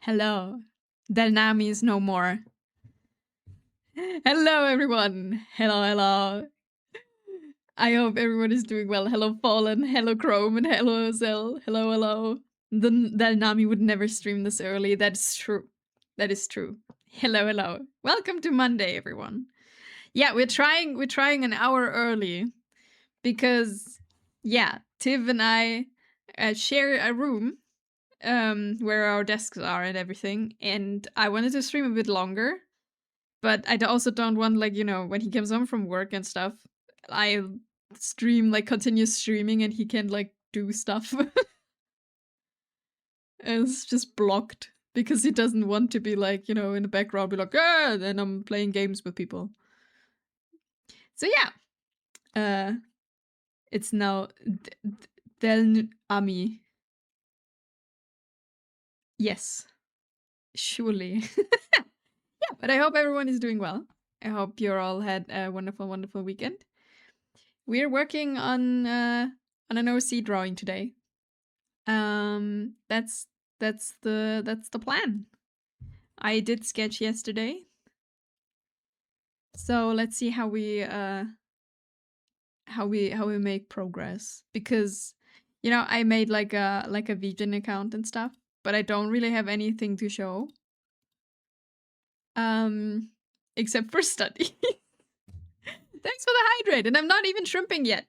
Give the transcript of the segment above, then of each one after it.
Hello. Delnami is no more. Hello, everyone. Hello. I hope everyone is doing well. Hello, Fallen. Hello, Chrome. And hello, Zell. Hello. Delnami would never stream this early. That's true. That is true. Hello. Welcome to Monday, everyone. Yeah, we're trying an hour early because, yeah, Tiv and I share a room where our desks are and everything. And I wanted to stream a bit longer, but I also don't want, like, when he comes home from work and stuff, I continue streaming and he can, like, do stuff. It's just blocked because he doesn't want to be, like, in the background, be like, ah, and I'm playing games with people. So yeah, it's now Del Ami. Yes, surely. Yeah, but I hope everyone is doing well. I hope you all had a wonderful weekend. We're working on an OC drawing today. That's the plan. I did sketch yesterday, so let's see how we make progress, because I made like a vegan account and stuff, but I don't really have anything to show. Except for study. Thanks for the hydrate, and I'm not even shrimping yet.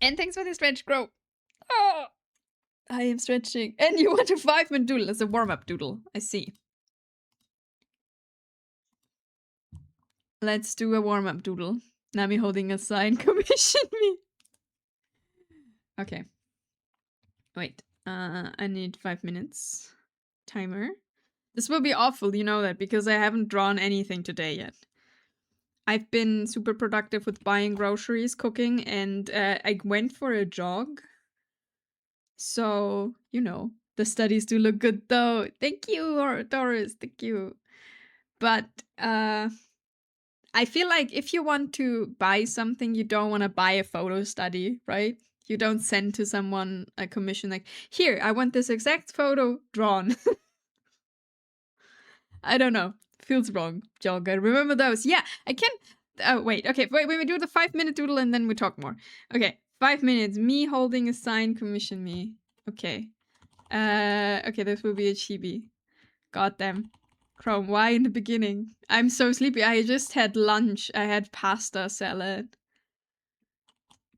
And thanks for the stretch, Grow. Oh, I am stretching. And you want a 5-minute doodle as a warm-up doodle. I see. Let's do a warm-up doodle. Nami holding a sign. Commission me. Okay. Wait. I need 5 minutes. Timer. This will be awful, you know that, because I haven't drawn anything today yet. I've been super productive with buying groceries, cooking, and I went for a jog. So, the studies do look good though. Thank you, Doris. Thank you. But I feel like if you want to buy something, you don't want to buy a photo study, right? You don't send to someone a commission like, here, I want this exact photo drawn. I don't know. Feels wrong. Jogger. Remember those? Yeah, I can. Wait. Okay. Wait. We do the 5-minute doodle and then we talk more. Okay. 5 minutes. Me holding a sign. Commission me. Okay. Okay. This will be a chibi. Goddamn. Chrome. Why in the beginning? I'm so sleepy. I just had lunch. I had pasta salad.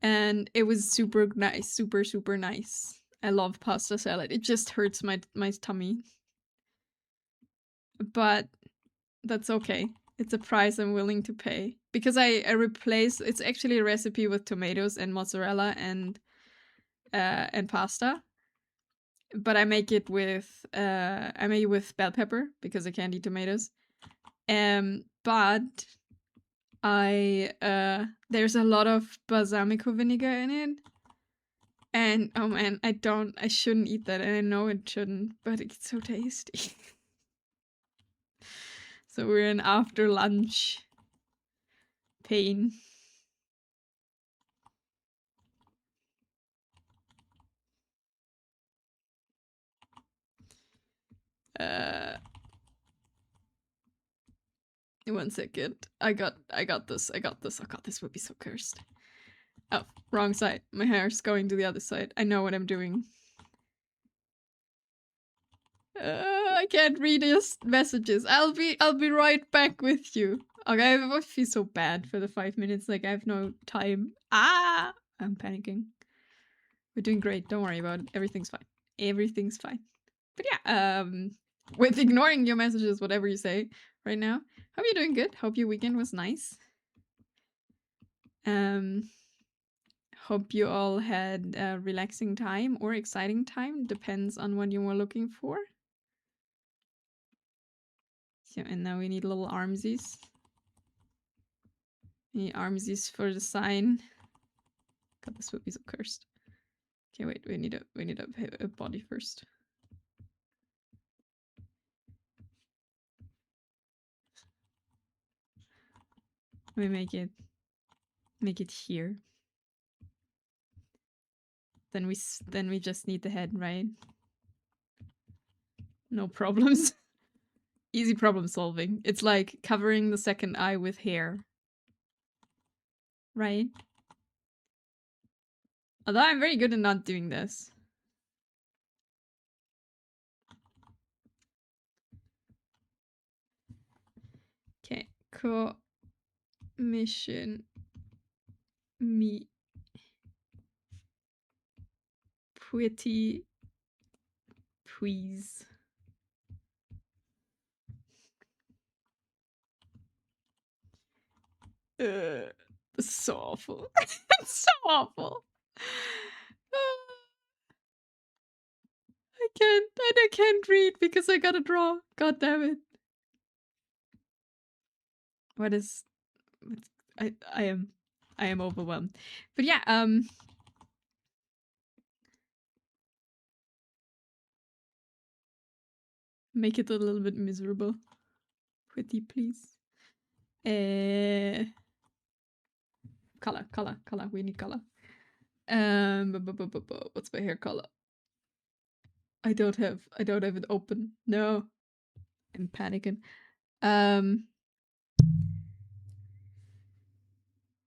And it was super nice. Super nice. I love pasta salad. It just hurts my tummy. But that's okay. It's a price I'm willing to pay. Because I replace, it's actually a recipe with tomatoes and mozzarella and pasta. But I make it with bell pepper because I can't eat tomatoes. But there's a lot of balsamico vinegar in it. And oh man, I shouldn't eat that, and I know it shouldn't, but it's so tasty. So we're in after lunch pain. One second. I got this. Oh god, this would be so cursed. Oh, wrong side. My hair's going to the other side. I know what I'm doing. I can't read his messages. I'll be right back with you. Okay, I feel so bad for the 5 minutes. Like, I have no time. Ah! I'm panicking. We're doing great. Don't worry about it. Everything's fine. Everything's fine. But yeah, with ignoring your messages, whatever you say right now. Hope you're doing good. Hope your weekend was nice. Hope you all had a relaxing time or exciting time. Depends on what you were looking for. So, and now we need little armsies. We need armsies for the sign. God, this would be so cursed. Okay, wait, we need a body first. Let me make it here. Then we just need the head, right? No problems. Easy problem solving. It's like covering the second eye with hair. Right? Although I'm very good at not doing this. Okay. Commission me pretty please. This is so awful. It's so awful. I can't read because I gotta draw. God damn it. What is I am overwhelmed. But yeah, make it a little bit miserable. Pretty please. Color. We need color. What's my hair color? I don't have it open. No. I'm panicking.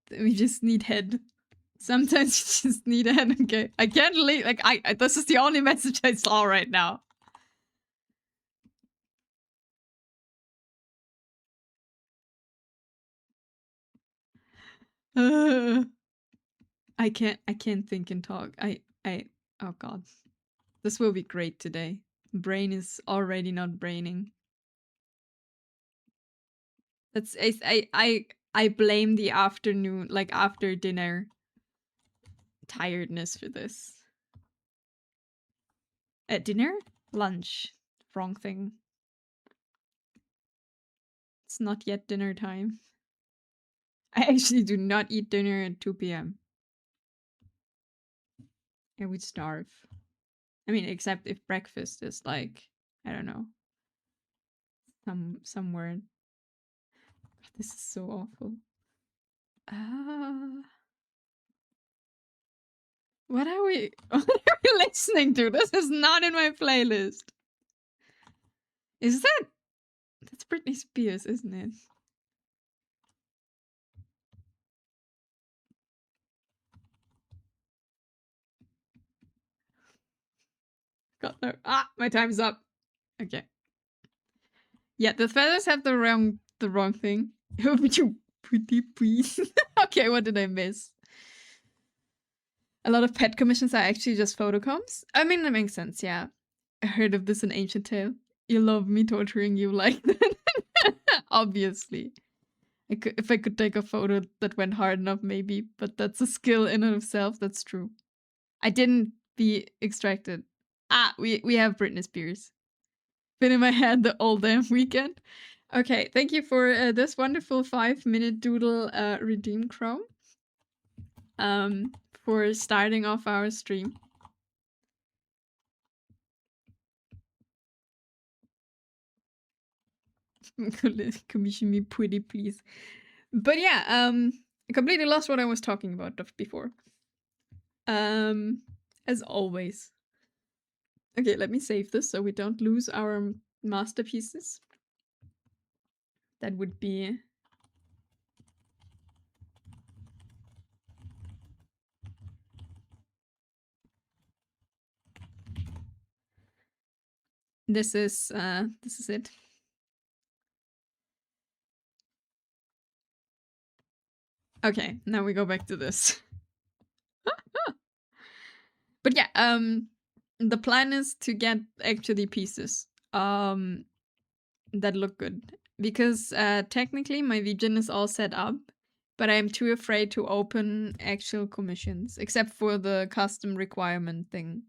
We just need head. Sometimes you just need a head. Okay. I can't leave. Like, this is the only message I saw right now. I can't think and talk. Oh god. This will be great today. Brain is already not braining. That's I blame the afternoon, like after dinner tiredness for this. At dinner? Lunch. Wrong thing. It's not yet dinner time. I actually do not eat dinner at 2 p.m. I would starve. I mean, except if breakfast is like, I don't know, somewhere. This is so awful. What are we listening to? This is not in my playlist. Is that? That's Britney Spears, isn't it? God no. Ah, my time's up. Okay. Yeah, the feathers have the wrong thing. Would you pretty please? Okay, what did I miss? A lot of pet commissions are actually just photocoms. I mean, that makes sense, yeah. I heard of this in Ancient Tale. You love me torturing you like that. Obviously. If I could take a photo that went hard enough, maybe. But that's a skill in and of itself. That's true. I didn't be extracted. Ah, we have Britney Spears. Been in my head the all damn weekend. Okay, thank you for this wonderful 5-minute doodle redeem, Chrome. For starting off our stream. Commission me pretty please. But yeah, I completely lost what I was talking about before. As always. Okay, let me save this so we don't lose our masterpieces. That would be... This is it. Okay, now we go back to this. But yeah, the plan is to get actually pieces that look good. Because technically my VGen is all set up, but I'm too afraid to open actual commissions, except for the custom requirement thing.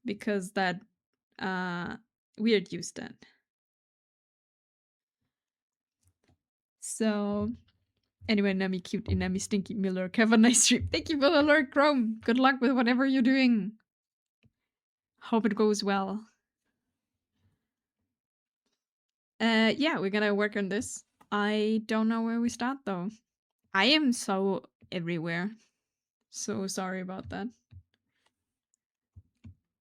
Because that weird use that. So anyway, Nami cute and Nami stinky Miller. Have a nice stream. Thank you for the alert, Chrome. Good luck with whatever you're doing. Hope it goes well. Yeah, we're gonna work on this. I don't know where we start though. I am so everywhere. So sorry about that.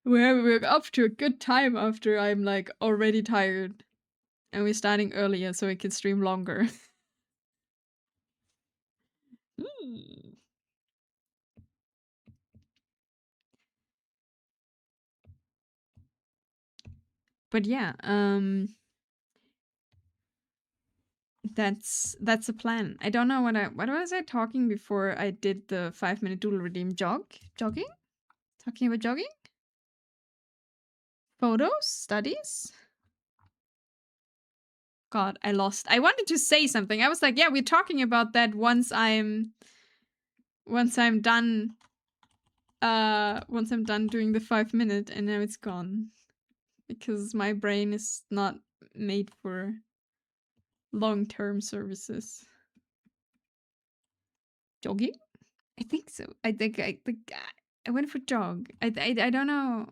we're up to a good time after I'm like already tired. And we're starting earlier so we can stream longer. But yeah, that's a plan. I don't know what was I talking before I did the 5-minute doodle redeem jogging? Talking about jogging? Photos? Studies? God, I lost. I wanted to say something. I was like, yeah, we're talking about that once I'm done doing the 5-minute, and now it's gone. Because my brain is not made for long-term services. Jogging? I think so. I think I went for jog. I don't know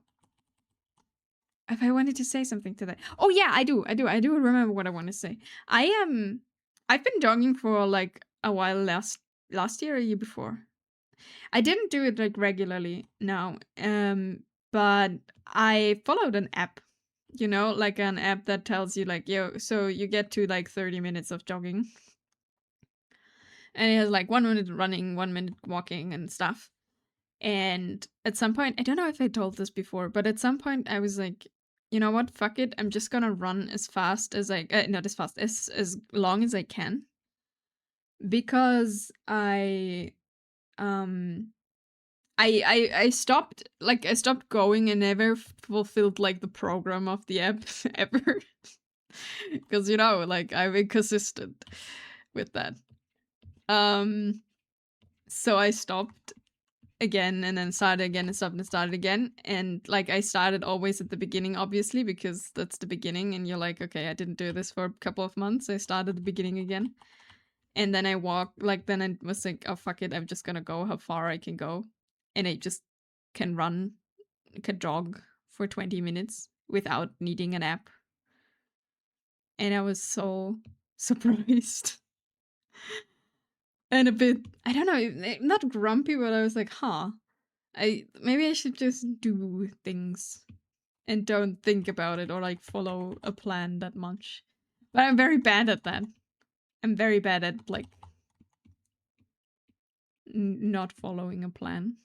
if I wanted to say something to that. Oh yeah, I do remember what I want to say. I've been jogging for like a while last year or year before. I didn't do it like regularly now. But I followed an app. You know, like an app that tells you like, yo, so you get to like 30 minutes of jogging. And it has like 1 minute running, 1 minute walking and stuff. And at some point, I don't know if I told this before, but at some point I was like, you know what, fuck it, I'm just gonna run as fast as not as fast, as long as I can. Because I stopped going and never fulfilled like the program of the app ever. Because you know, like I'm inconsistent with that. So I stopped again and then started again and stopped and started again. And like I started always at the beginning, obviously, because that's the beginning. And you're like, okay, I didn't do this for a couple of months. I started at the beginning again. And then I walked, like, then I was like, oh, fuck it. I'm just gonna go how far I can go. And I just can jog for 20 minutes without needing an app. And I was so surprised. And a bit, I don't know, not grumpy, but I was like, maybe I should just do things and don't think about it or like follow a plan that much. But I'm very bad at that. I'm very bad at like not following a plan.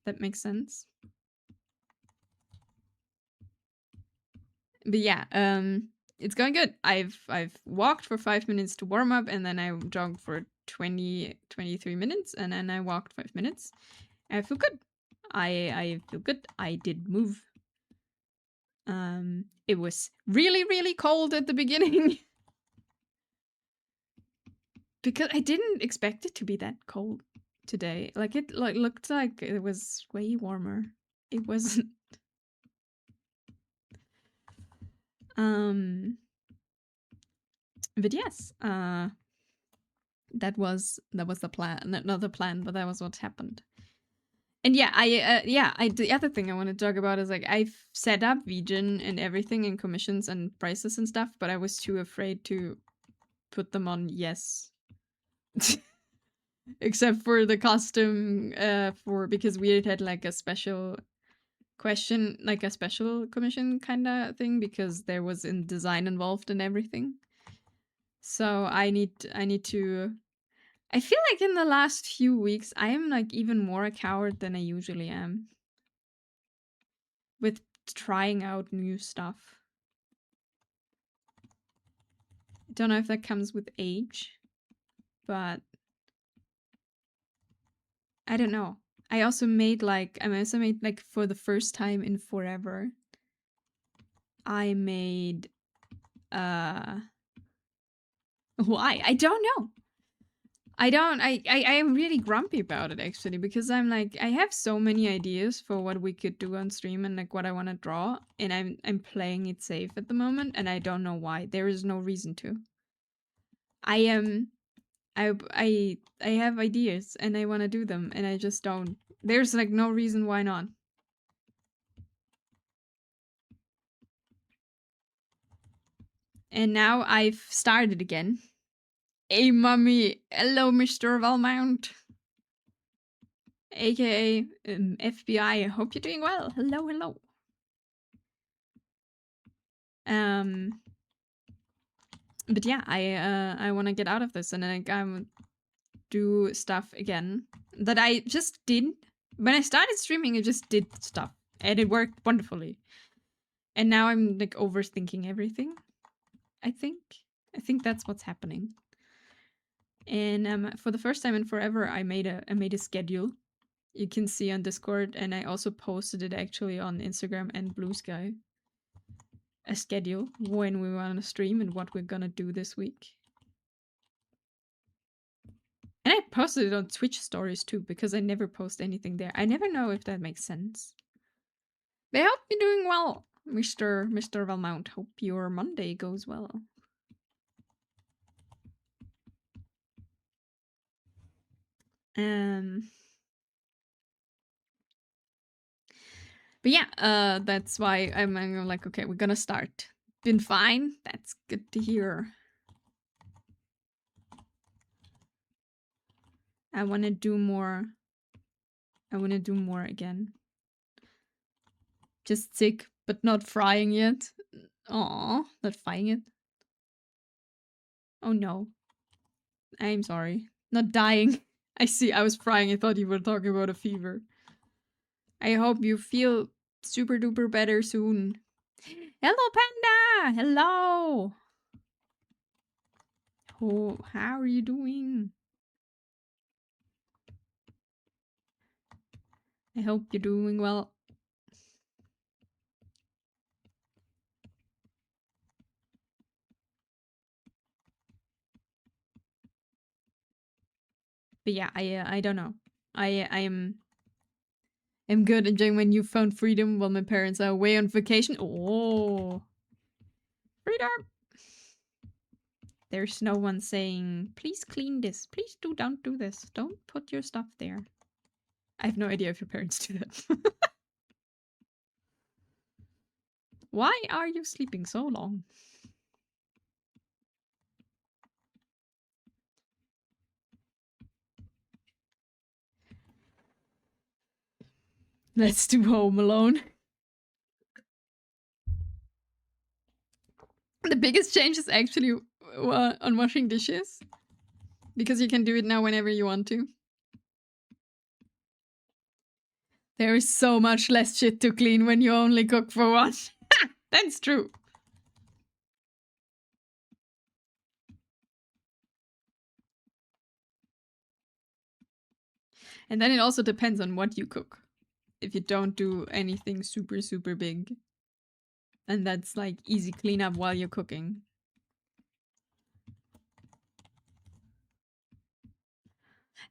That makes sense. But yeah, it's going good. I've walked for 5 minutes to warm up, and then I jogged for 23 minutes, and then I walked 5 minutes. I feel good. I feel good. I did move. It was really, really cold at the beginning. Because I didn't expect it to be that cold today. Like it looked like it was way warmer. It wasn't. But yes, that was the plan. Not the plan, but that was what happened. And yeah, the other thing I want to talk about is like I've set up VGen and everything in commissions and prices and stuff, but I was too afraid to put them on yes. Except for the custom because we had like a special question, like a special commission kind of thing, because there was in design involved and everything. So I need to. I feel like in the last few weeks I am like even more a coward than I usually am with trying out new stuff. I don't know if that comes with age, but I don't know. I also made like for the first time in forever. I made why? I don't know. I am really grumpy about it actually, because I'm like I have so many ideas for what we could do on stream and like what I want to draw, and I'm playing it safe at the moment, and I don't know why. There is no reason to. I have ideas and I want to do them, and I just don't. There's like no reason why not. And now I've started again. Hey, mummy. Hello, Mr. Valmount. AKA FBI. I hope you're doing well. Hello, hello. But yeah, I want to get out of this, and I'm do stuff again that I just did when I started streaming. I just did stuff, and it worked wonderfully. And now I'm like overthinking everything. I think that's what's happening. And for the first time in forever, I made a schedule. You can see on Discord, and I also posted it actually on Instagram and Blue Sky. A schedule when we want to stream and what we're gonna do this week. And I posted it on Twitch stories too, because I never post anything there. I never know if that makes sense. But I hope you're doing well, Mr. Valmount. Hope your Monday goes well. But yeah, that's why I'm like, okay, we're gonna start. Been fine. That's good to hear. I want to do more. I want to do more again. Just sick, but not frying yet. Aw, not frying it. Oh no. I'm sorry. Not dying. I see, I was frying. I thought you were talking about a fever. I hope you feel super duper better soon. Hello, Panda! Hello! Oh, how are you doing? I hope you're doing well. But yeah, I don't know. I'm good, enjoying my newfound freedom while my parents are away on vacation. Oh, freedom! There's no one saying, please clean this. Please don't do this. Don't put your stuff there. I have no idea if your parents do that. Why are you sleeping so long? Let's do Home Alone. The biggest change is actually on washing dishes. Because you can do it now whenever you want to. There is so much less shit to clean when you only cook for one. That's true. And then it also depends on what you cook. If you don't do anything super, super big. And that's like easy cleanup while you're cooking.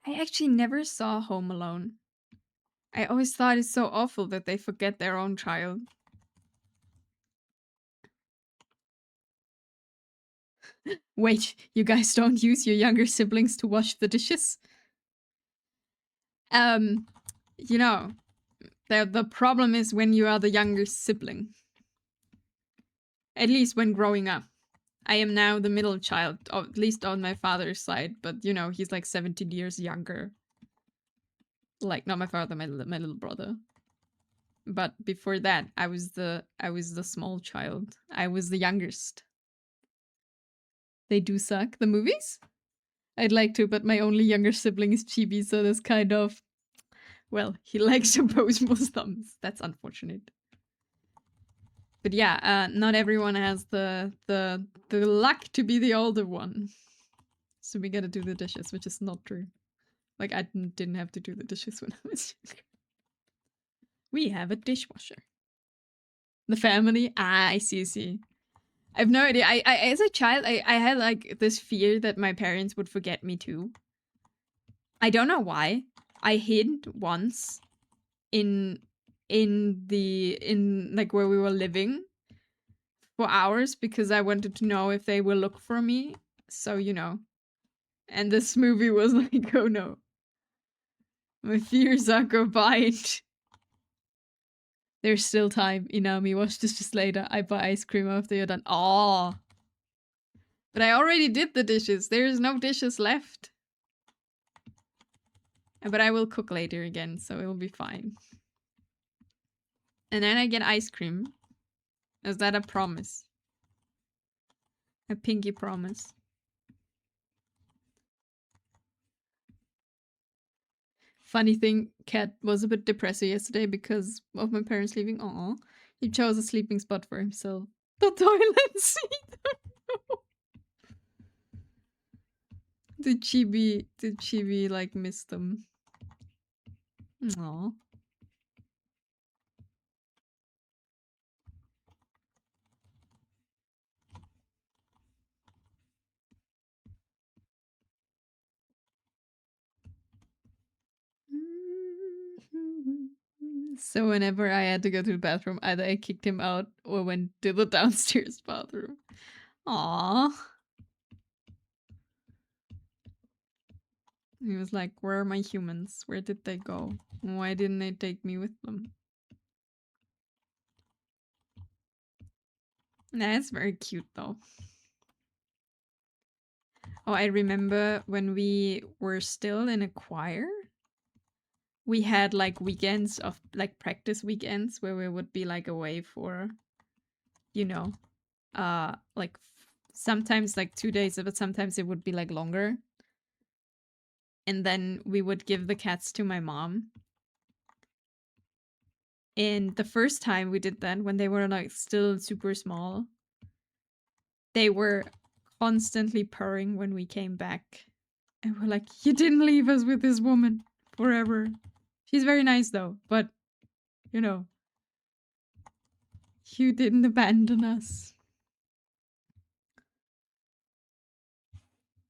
I actually never saw Home Alone. I always thought it's so awful that they forget their own child. Wait, you guys don't use your younger siblings to wash the dishes? You know, the problem is when you are the younger sibling. At least when growing up. I am now the middle child, at least on my father's side, but you know, he's like 17 years younger. Like, not my father, my little brother. But before that, I was the small child. I was the youngest. They do suck, the movies? I'd like to, but my only younger sibling is Chibi, so that's kind of... Well, he likes opposable thumbs. That's unfortunate. But yeah, not everyone has the luck to be the older one. So we gotta do the dishes, which is not true. Like, I didn't have to do the dishes when I was younger. We have a dishwasher. The family? Ah, I see. I have no idea. I as a child, I had like this fear that my parents would forget me too. I don't know why. I hid once in like where we were living for hours because I wanted to know if they will look for me. So, you know. And this movie was like, oh no. My fears are combined. There's still time, Inami. Watch this just later. I buy ice cream after you're done. Oh. But I already did the dishes. There's no dishes left. But I will cook later again, so it will be fine. And then I get ice cream. Is that a promise? A pinky promise. Funny thing, Cat was a bit depressed yesterday because of my parents leaving. Aw. He chose a sleeping spot for himself. The toilet seat. Did Chibi like miss them? Aw. So whenever I had to go to the bathroom, either I kicked him out or went to the downstairs bathroom. Aww. He was like, where are my humans? Where did they go? Why didn't they take me with them? That's very cute though. Oh, I remember when we were still in a choir, we had like weekends of like practice weekends where we would be like away for, you know, like sometimes like 2 days, but sometimes it would be like longer. And then we would give the cats to my mom. And the first time we did that, when they were like still super small, they were constantly purring when we came back. And we're like, you didn't leave us with this woman forever. She's very nice though, but you know, you didn't abandon us.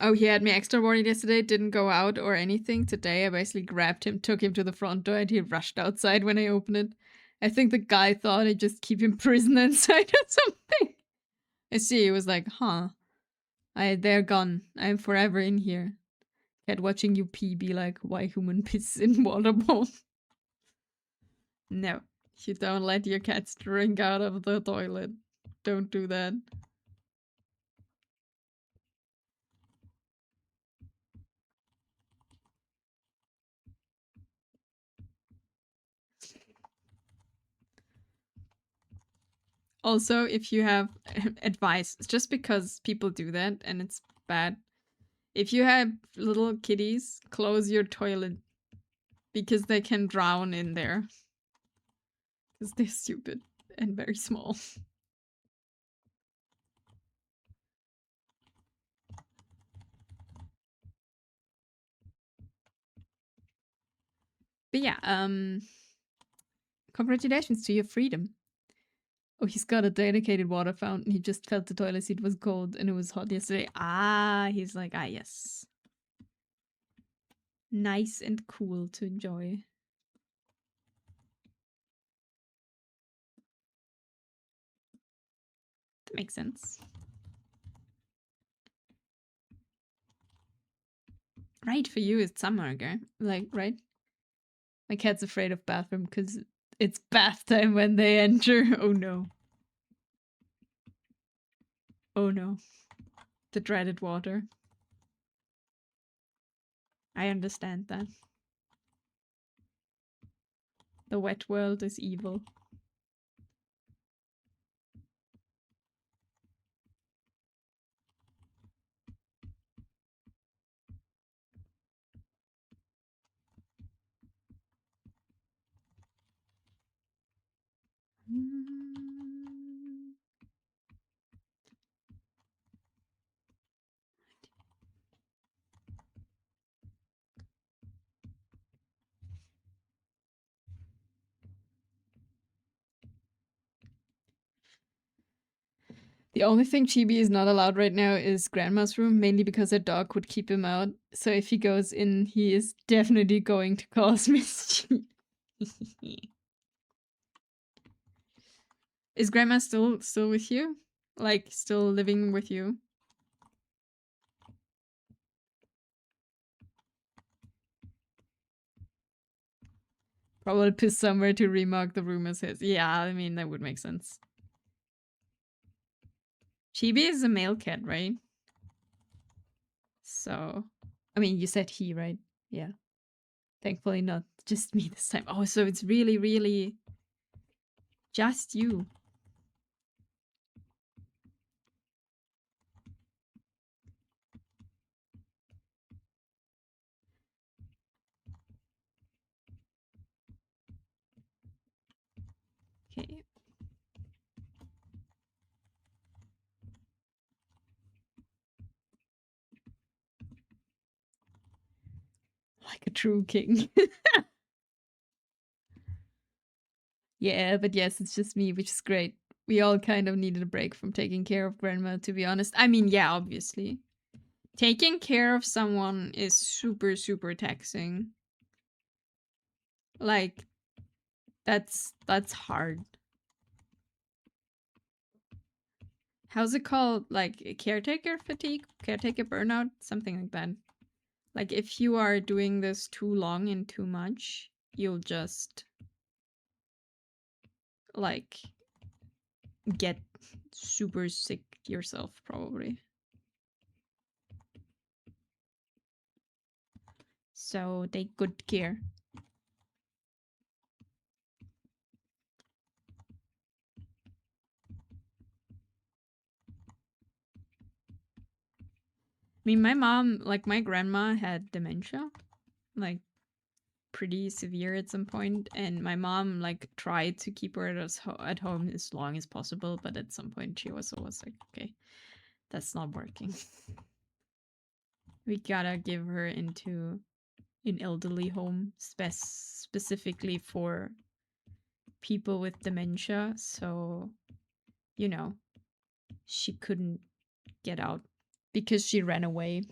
Oh, he had me extra worried yesterday, didn't go out or anything. Today, I basically grabbed him, took him to the front door, and he rushed outside when I opened it. I think the guy thought I'd just keep him prisoner inside or something. I see, he was like, huh. They're gone. I'm forever in here. Cat watching you pee be like, why human piss in water bowl? No. You don't let your cats drink out of the toilet. Don't do that. Also, if you have advice, just because people do that and it's bad, if you have little kitties, close your toilet because they can drown in there. Because they're stupid and very small. But yeah, congratulations to your freedom. Oh, he's got a dedicated water fountain. He just felt the toilet seat was cold and it was hot yesterday. Ah, he's like, ah, yes. Nice and cool to enjoy. That makes sense. Right, for you it's summer, okay? Like, right? My cat's afraid of bathroom because it's bath time when they enter. Oh no. Oh no. The dreaded water. I understand that. The wet world is evil. The only thing Chibi is not allowed right now is Grandma's room, mainly because her dog would keep him out. So if he goes in, he is definitely going to cause mischief. Is Grandma still with you? Like, still living with you? Probably piss somewhere to remark the room as his. Yeah, I mean, that would make sense. Chibi is a male cat, right? So, I mean, you said he, right? Yeah. Thankfully not just me this time. Oh, so it's really, really just you. Like a true king. Yeah, but yes, it's just me, which is great. We all kind of needed a break from taking care of grandma, to be honest. I mean, yeah, obviously. Taking care of someone is super, super taxing. Like, that's hard. How's it called? Like caretaker fatigue? Caretaker burnout? Something like that. Like if you are doing this too long and too much, you'll just like get super sick yourself probably. So take good care. I mean, my mom, like my grandma had dementia, like pretty severe at some point, and my mom like tried to keep her at home as long as possible, but at some point she was always like, okay, that's not working. We gotta give her into an elderly home specifically for people with dementia, so you know, she couldn't get out because she ran away.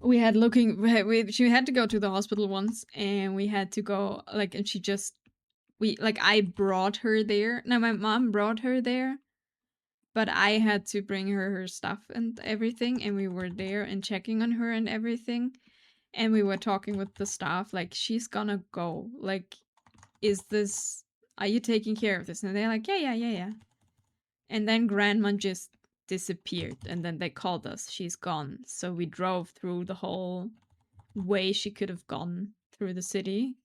We had looking she had to go to the hospital once, and we had to go like, and she just we like I brought her there. No, my mom brought her there, but I had to bring her stuff and everything, and we were there and checking on her and everything, and we were talking with the staff like, she's gonna go, like, is this, are you taking care of this? And they're like, yeah. And then grandma just disappeared, and then they called us, she's gone. So we drove through the whole way she could have gone through the city.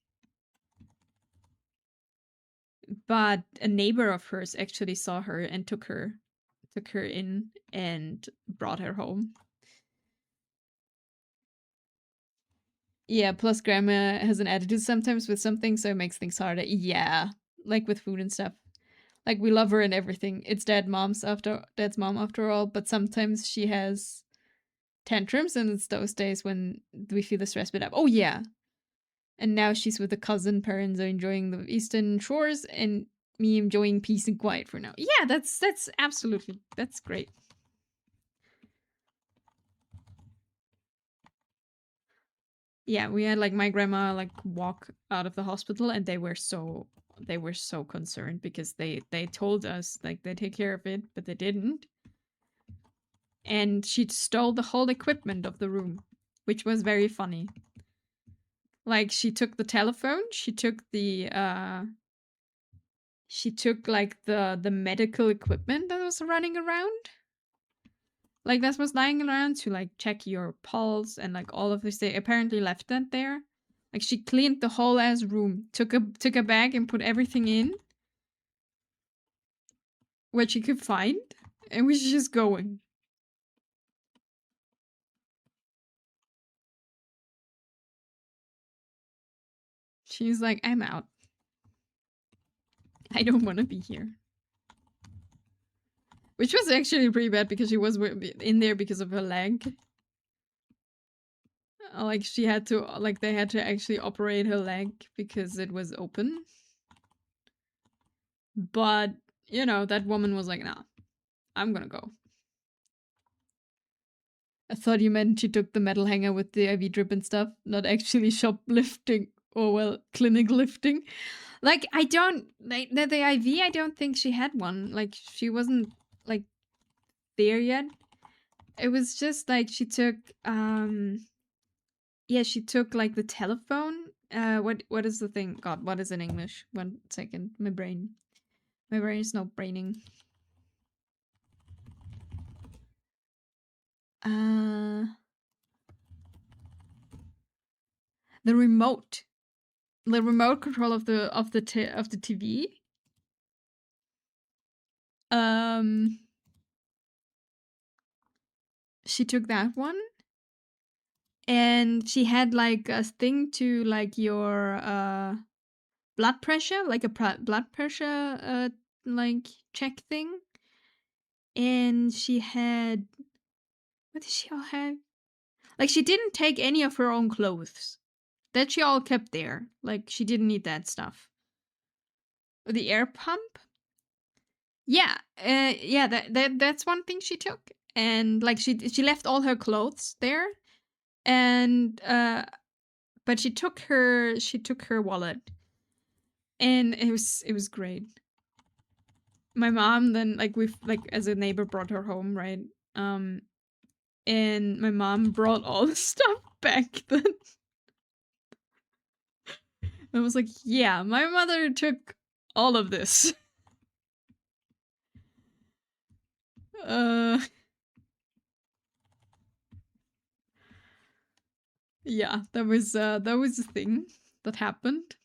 But a neighbor of hers actually saw her and took her in and brought her home. Yeah, plus grandma has an attitude sometimes with something, so it makes things harder. Yeah, like with food and stuff. Like we love her and everything. It's dad's mom after all, but sometimes she has tantrums, and it's those days when we feel the stress bit up. Oh yeah. And now she's with a cousin, parents are enjoying the eastern shores, and me enjoying peace and quiet for now. Yeah, that's absolutely, that's great. Yeah, we had like my grandma like walk out of the hospital, and they were so concerned because they told us like they take care of it, but they didn't. And she stole the whole equipment of the room, which was very funny. Like she took the telephone, she took like the medical equipment that was running around. Like that was lying around to like check your pulse and like all of this. They apparently left that there. Like she cleaned the whole ass room, took a bag and put everything in what she could find, and was just going. She's like, I'm out. I don't want to be here. Which was actually pretty bad because she was in there because of her leg. Like she had to, like they had to actually operate her leg because it was open. But, you know, that woman was like, nah, I'm gonna go. I thought you meant she took the metal hanger with the IV drip and stuff, not actually shoplifting or, well, clinic lifting. Like, I don't, like, the IV, I don't think she had one. Like, she wasn't, like, there yet. It was just, like, she took, yeah, she took, like, the telephone. What is the thing? God, what is in English? 1 second. My brain is not braining. The remote. The remote control of the TV. She took that one, and she had like a thing to like your blood pressure, like a blood pressure like check thing. And she had, what did she all have? Like, she didn't take any of her own clothes. That she all kept there. Like, she didn't need that stuff. The air pump? Yeah, yeah, that's one thing she took. And like she left all her clothes there, and but she took her wallet, and it was great. My mom then, like, we've like, as a neighbor, brought her home, right? Um and my mom brought all the stuff back then. I was like, yeah, my mother took all of this. Uh yeah, that was a thing that happened.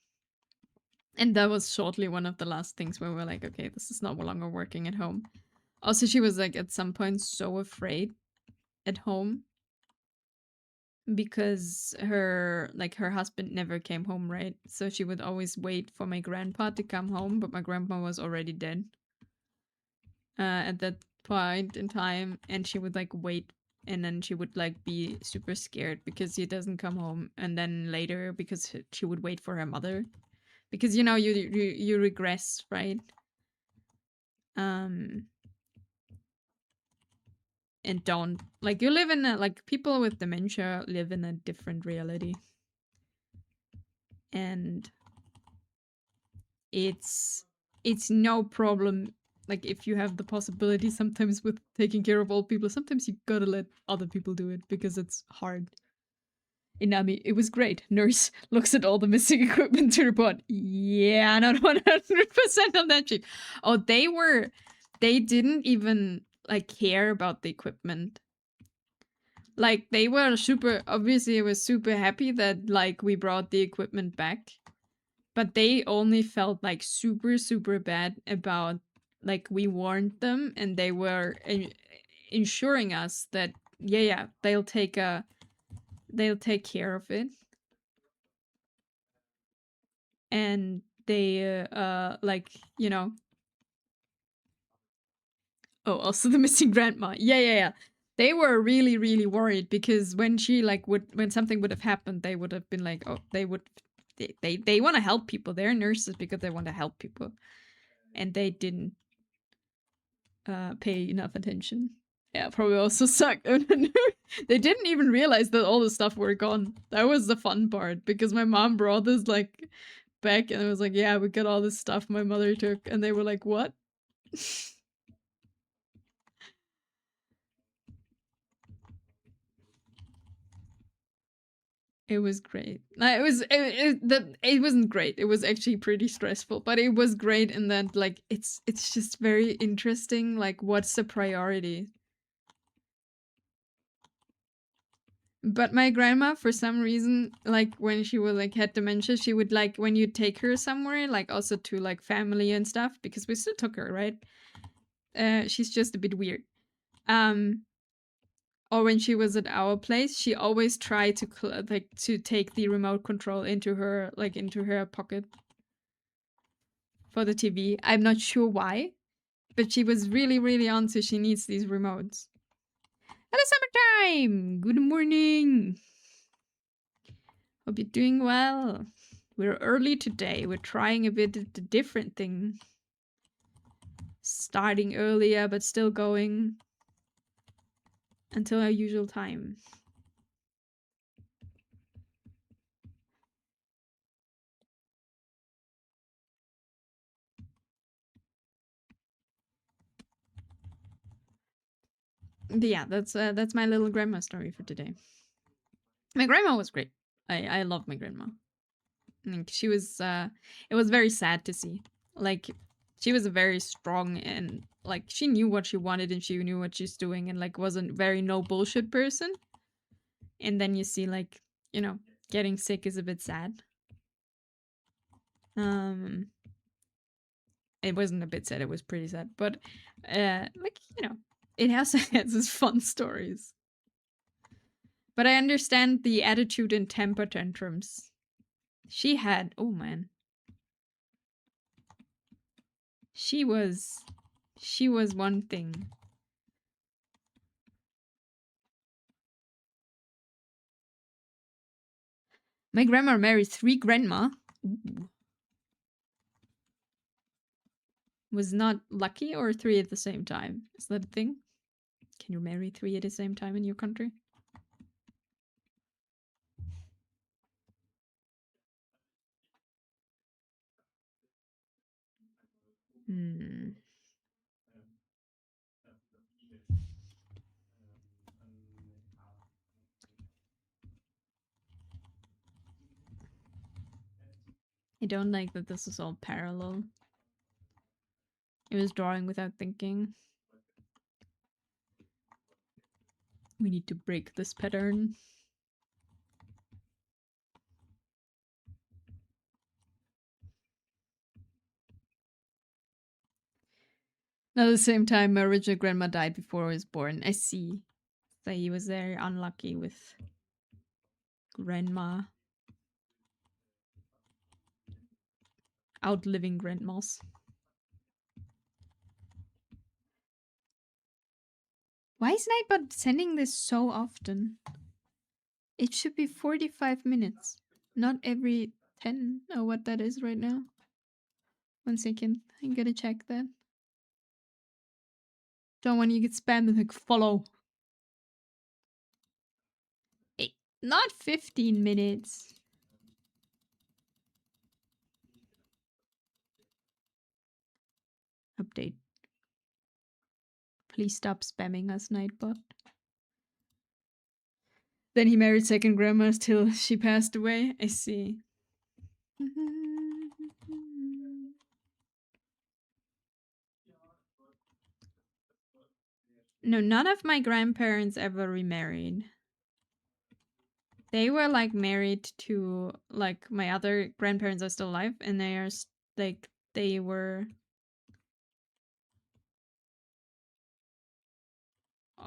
And that was shortly one of the last things where we were like, okay, this is no longer working at home. Also, she was like at some point so afraid at home because her husband never came home, right? So she would always wait for my grandpa to come home, but my grandpa was already dead at that point in time, and she would like wait, and then she would like be super scared because he doesn't come home, and then later because she would wait for her mother, because you regress, right? um and don't, like, you live in a, like, people with dementia live in a different reality, and it's no problem. Like, if you have the possibility sometimes with taking care of old people, sometimes you gotta let other people do it because it's hard. Inami, it was great. Nurse looks at all the missing equipment to report. Yeah, not 100% on that shit. Oh, they didn't even like care about the equipment. Like, they were super, obviously, I was super happy that like we brought the equipment back, but they only felt like super, super bad about, like, we warned them, and they were ensuring us that yeah, they'll take care of it. And they like, oh, also the missing grandma. Yeah. They were really, really worried because when she like when something would have happened, they would have been like, oh, they want to help people. They're nurses because they want to help people, and they didn't pay enough attention. Yeah, probably also sucked. They didn't even realize that all the stuff were gone. That was the fun part because my mom brought this like back, and I was like, yeah, we got all this stuff my mother took, and they were like, what? It was great. It wasn't great. It was actually pretty stressful, but it was great in that, like, it's just very interesting. Like, what's the priority? But my grandma, for some reason, like when she would like had dementia, she would like when you take her somewhere, like also to like family and stuff, because we still took her, right? She's just a bit weird. Um, or when she was at our place, she always tried to like to take the remote control into her pocket for the TV. I'm not sure why, but she was really, really on, so she needs these remotes. Hello, summertime! Good morning! Hope you're doing well. We're early today. We're trying a bit of a different thing. Starting earlier, but still going until our usual time. But yeah, that's my little grandma story for today. My grandma was great. I love my grandma. Like, she was it was very sad to see. Like, she was a very strong, and like she knew what she wanted, and she knew what she's doing, and like wasn't very no bullshit person. And then you see, like, getting sick is a bit sad. Um it wasn't a bit sad, it was pretty sad. But like, it has its fun stories. But I understand the attitude and temper tantrums. She had, oh man. She was one thing. My grandma married 3 grandma. Ooh. Was not lucky or 3 at the same time? Is that a thing? Can you marry 3 at the same time in your country? Hmm. I don't like that this is all parallel. It was drawing without thinking. We need to break this pattern. At the same time, my original grandma died before I was born. I see. So he was very unlucky with grandma. Outliving grandmas. Why is Nightbot sending this so often? It should be 45 minutes, not every 10 or what that is right now. 1 second, I'm gonna check that. Don't want you to get spammed with like follow. Not 15 minutes. Update. Please stop spamming us, Nightbot. Then he married second grandma till she passed away. I see. No, none of my grandparents ever remarried. They were like married to like my other grandparents are still alive, and they are like they were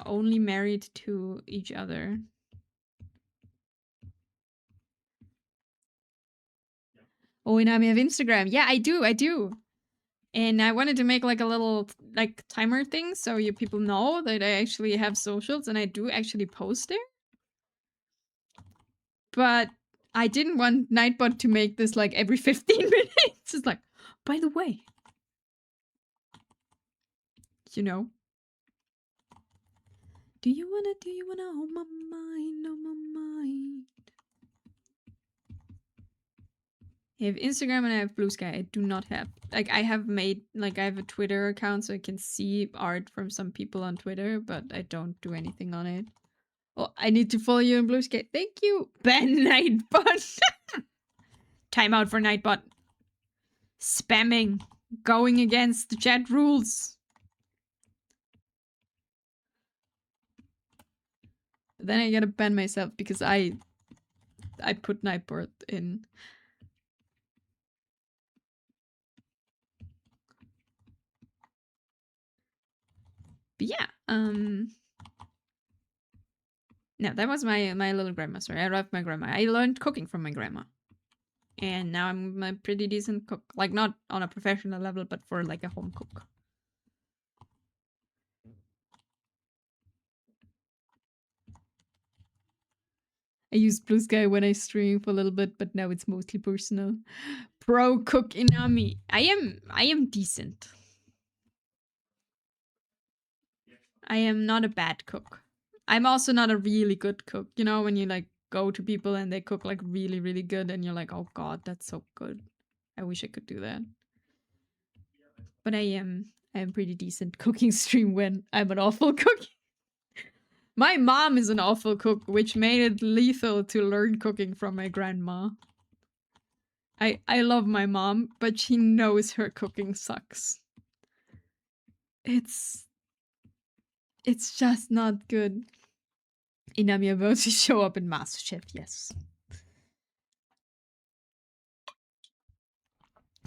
only married to each other. Oh, and I have Instagram. Yeah, I do. And I wanted to make like a little like timer thing so you people know that I actually have socials and I do actually post there. But I didn't want Nightbot to make this like every 15 minutes. It's like, by the way, you know. Do you wanna hold my mind, on my mind? I have Instagram and I have Blue Sky. I do not have, like, I have made, like, I have a Twitter account so I can see art from some people on Twitter, but I don't do anything on it. Oh, I need to follow you on Blue Sky. Thank you, Ben Nightbot. Time out for Nightbot. Spamming. Going against the chat rules. Then I gotta ban myself because I put Nightbot in. But yeah, no, that was my little grandma story. I loved my grandma. I learned cooking from my grandma. And now I'm a pretty decent cook. Like, not on a professional level, but for like a home cook. I used Blue Sky when I stream for a little bit, but now it's mostly personal. Pro cook Inami. I am decent. I am not a bad cook. I'm also not a really good cook. You know, when you like go to people and they cook like really, really good and you're like, oh god, that's so good. I wish I could do that. But I am pretty decent cooking stream when I'm an awful cook. My mom is an awful cook, which made it lethal to learn cooking from my grandma. I love my mom, but she knows her cooking sucks. It's just not good. Inami about to show up in MasterChef, yes.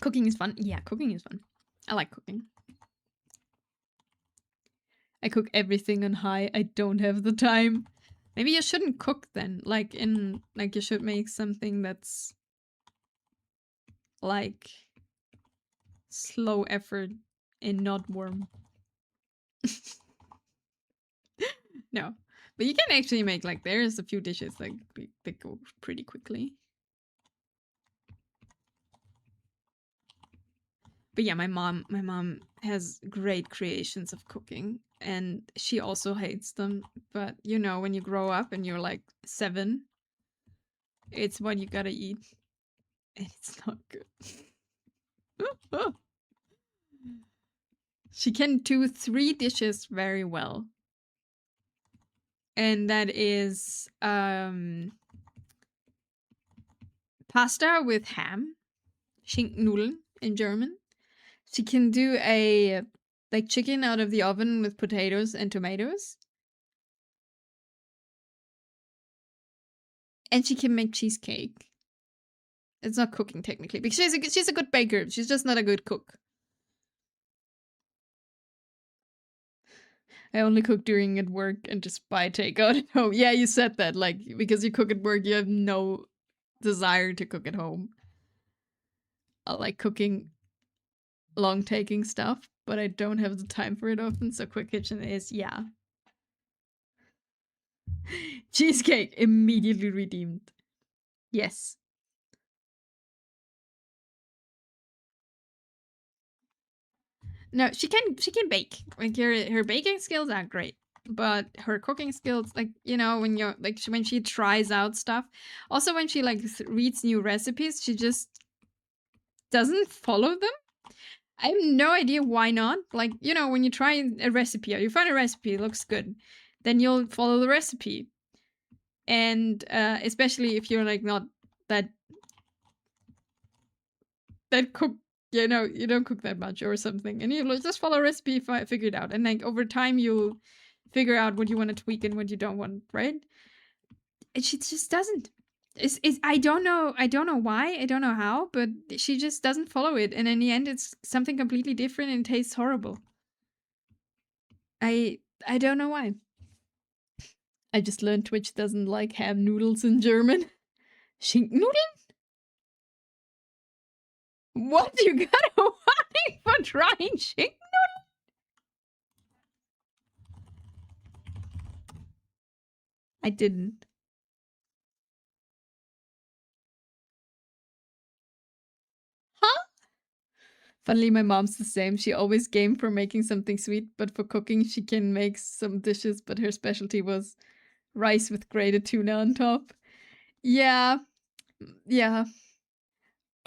Cooking is fun. Yeah, cooking is fun. I like cooking. I cook everything on high. I don't have the time. Maybe you shouldn't cook then. Like you should make something that's like slow effort and not warm. No. But you can actually make like there's a few dishes like they go pretty quickly. But yeah, my mom has great creations of cooking, and she also hates them. But you know, when you grow up and you're like 7, it's what you gotta eat, and it's not good. She can do 3 dishes very well, and that is pasta with ham, Schinkennudeln in German. She can do a like chicken out of the oven with potatoes and tomatoes. And she can make cheesecake. It's not cooking technically, because she's a good baker. She's just not a good cook. I only cook during at work and just buy takeout at home. Yeah, you said that. Like, because you cook at work, you have no desire to cook at home. I like cooking long taking stuff, but I don't have the time for it often. So Quick Kitchen is, yeah. Cheesecake immediately redeemed. Yes. No, she can bake. Like her baking skills are great, but her cooking skills, like, you know, when you're like when she tries out stuff, also when she like reads new recipes, she just doesn't follow them. I have no idea why not. Like, you know, when you try a recipe or you find a recipe, it looks good, then you'll follow the recipe. And especially if you're like not that cook, you know, you don't cook that much or something, and you just follow a recipe, figure it out, and like over time you'll figure out what you want to tweak and what you don't want, right? And she just doesn't. It's I don't know why, I don't know how, but she just doesn't follow it, and in the end it's something completely different and tastes horrible. I don't know why. I just learned Twitch doesn't like ham noodles in German. Schinkennudeln? What? You got a warning for trying schinken? I didn't. Huh? Funnily, my mom's the same. She always game for making something sweet, but for cooking, she can make some dishes, but her specialty was rice with grated tuna on top. Yeah. Yeah.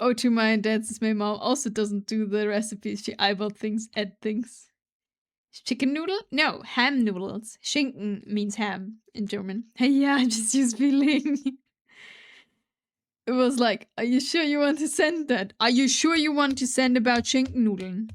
Oh, to my dad's, my mom also doesn't do the recipes. She eyeball things, add things. Chicken noodle? No, ham noodles. Schinken means ham in German. Yeah, I just use feeling. It was like, are you sure you want to send that? Are you sure you want to send about Schinkennudeln?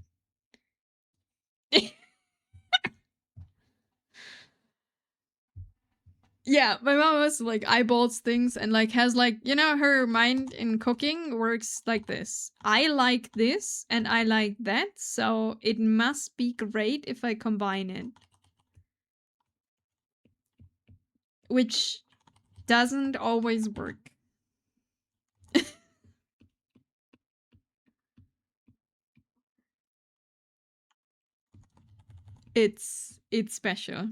Yeah, my mom was like eyeballs things and like has like, you know, her mind in cooking works like this. I like this and I like that, so it must be great if I combine it. Which doesn't always work. It's special.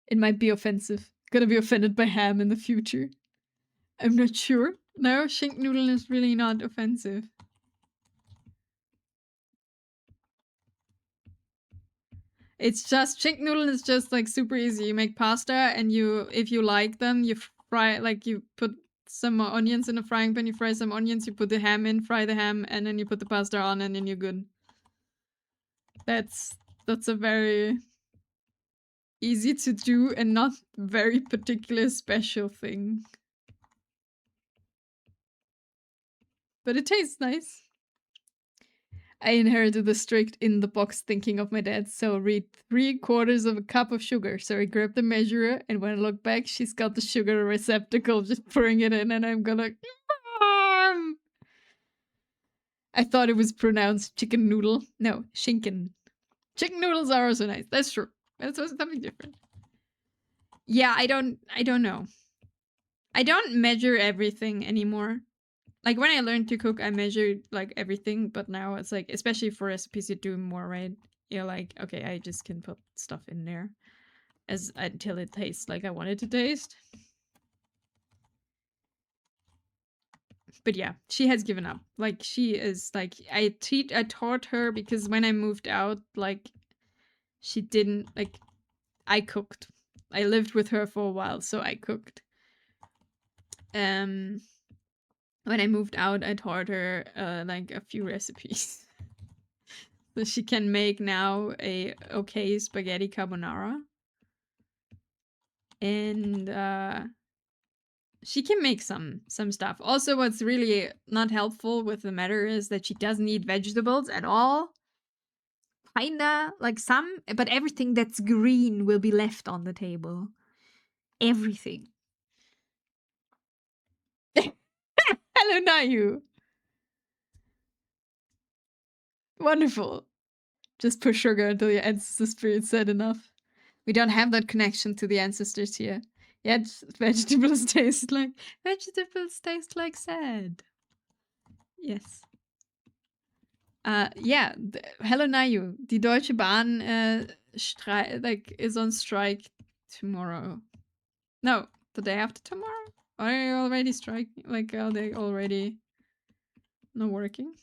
It might be offensive. Gonna be offended by ham in the future. I'm not sure. No, Schinkennudeln is really not offensive. It's just Schinkennudeln is just like super easy. You make pasta and you, if you like them, you fry, like you put some onions in a frying pan, you fry some onions, you put the ham in, fry the ham, and then you put the pasta on, and then you're good. That's a very easy to do and not very particular special thing. But it tastes nice. I inherited the strict in the box thinking of my dad, so read 3/4 of a cup of sugar. So I grabbed the measurer, and when I look back, she's got the sugar receptacle, just pouring it in, and I'm gonna. Mom! I thought it was pronounced chicken noodle. No, Schinken. Chicken noodles are also nice. That's true. That's something different. Yeah, I don't know. I don't measure everything anymore. Like when I learned to cook, I measured like everything, but now it's like, especially for recipes, you do more, right? You're like, okay, I just can put stuff in there as until it tastes like I want it to taste. But yeah, she has given up. Like, she is like, I taught her, because when I moved out, like, she didn't like, I cooked. I lived with her for a while, so I cooked. When I moved out, I taught her like a few recipes. So she can make now a okay spaghetti carbonara. And she can make some stuff. Also, what's really not helpful with the matter is that she doesn't eat vegetables at all. Kinda like some, but everything that's green will be left on the table. Everything. Hello, Nayu. Wonderful. Just put sugar until your ancestor spirit said enough. We don't have that connection to the ancestors here. Yet vegetables taste like sad. Yes. Yeah. Hello, Nayu. Die Deutsche Bahn is on strike tomorrow. No, the day after tomorrow. Are they already striking? Like, are they already not working?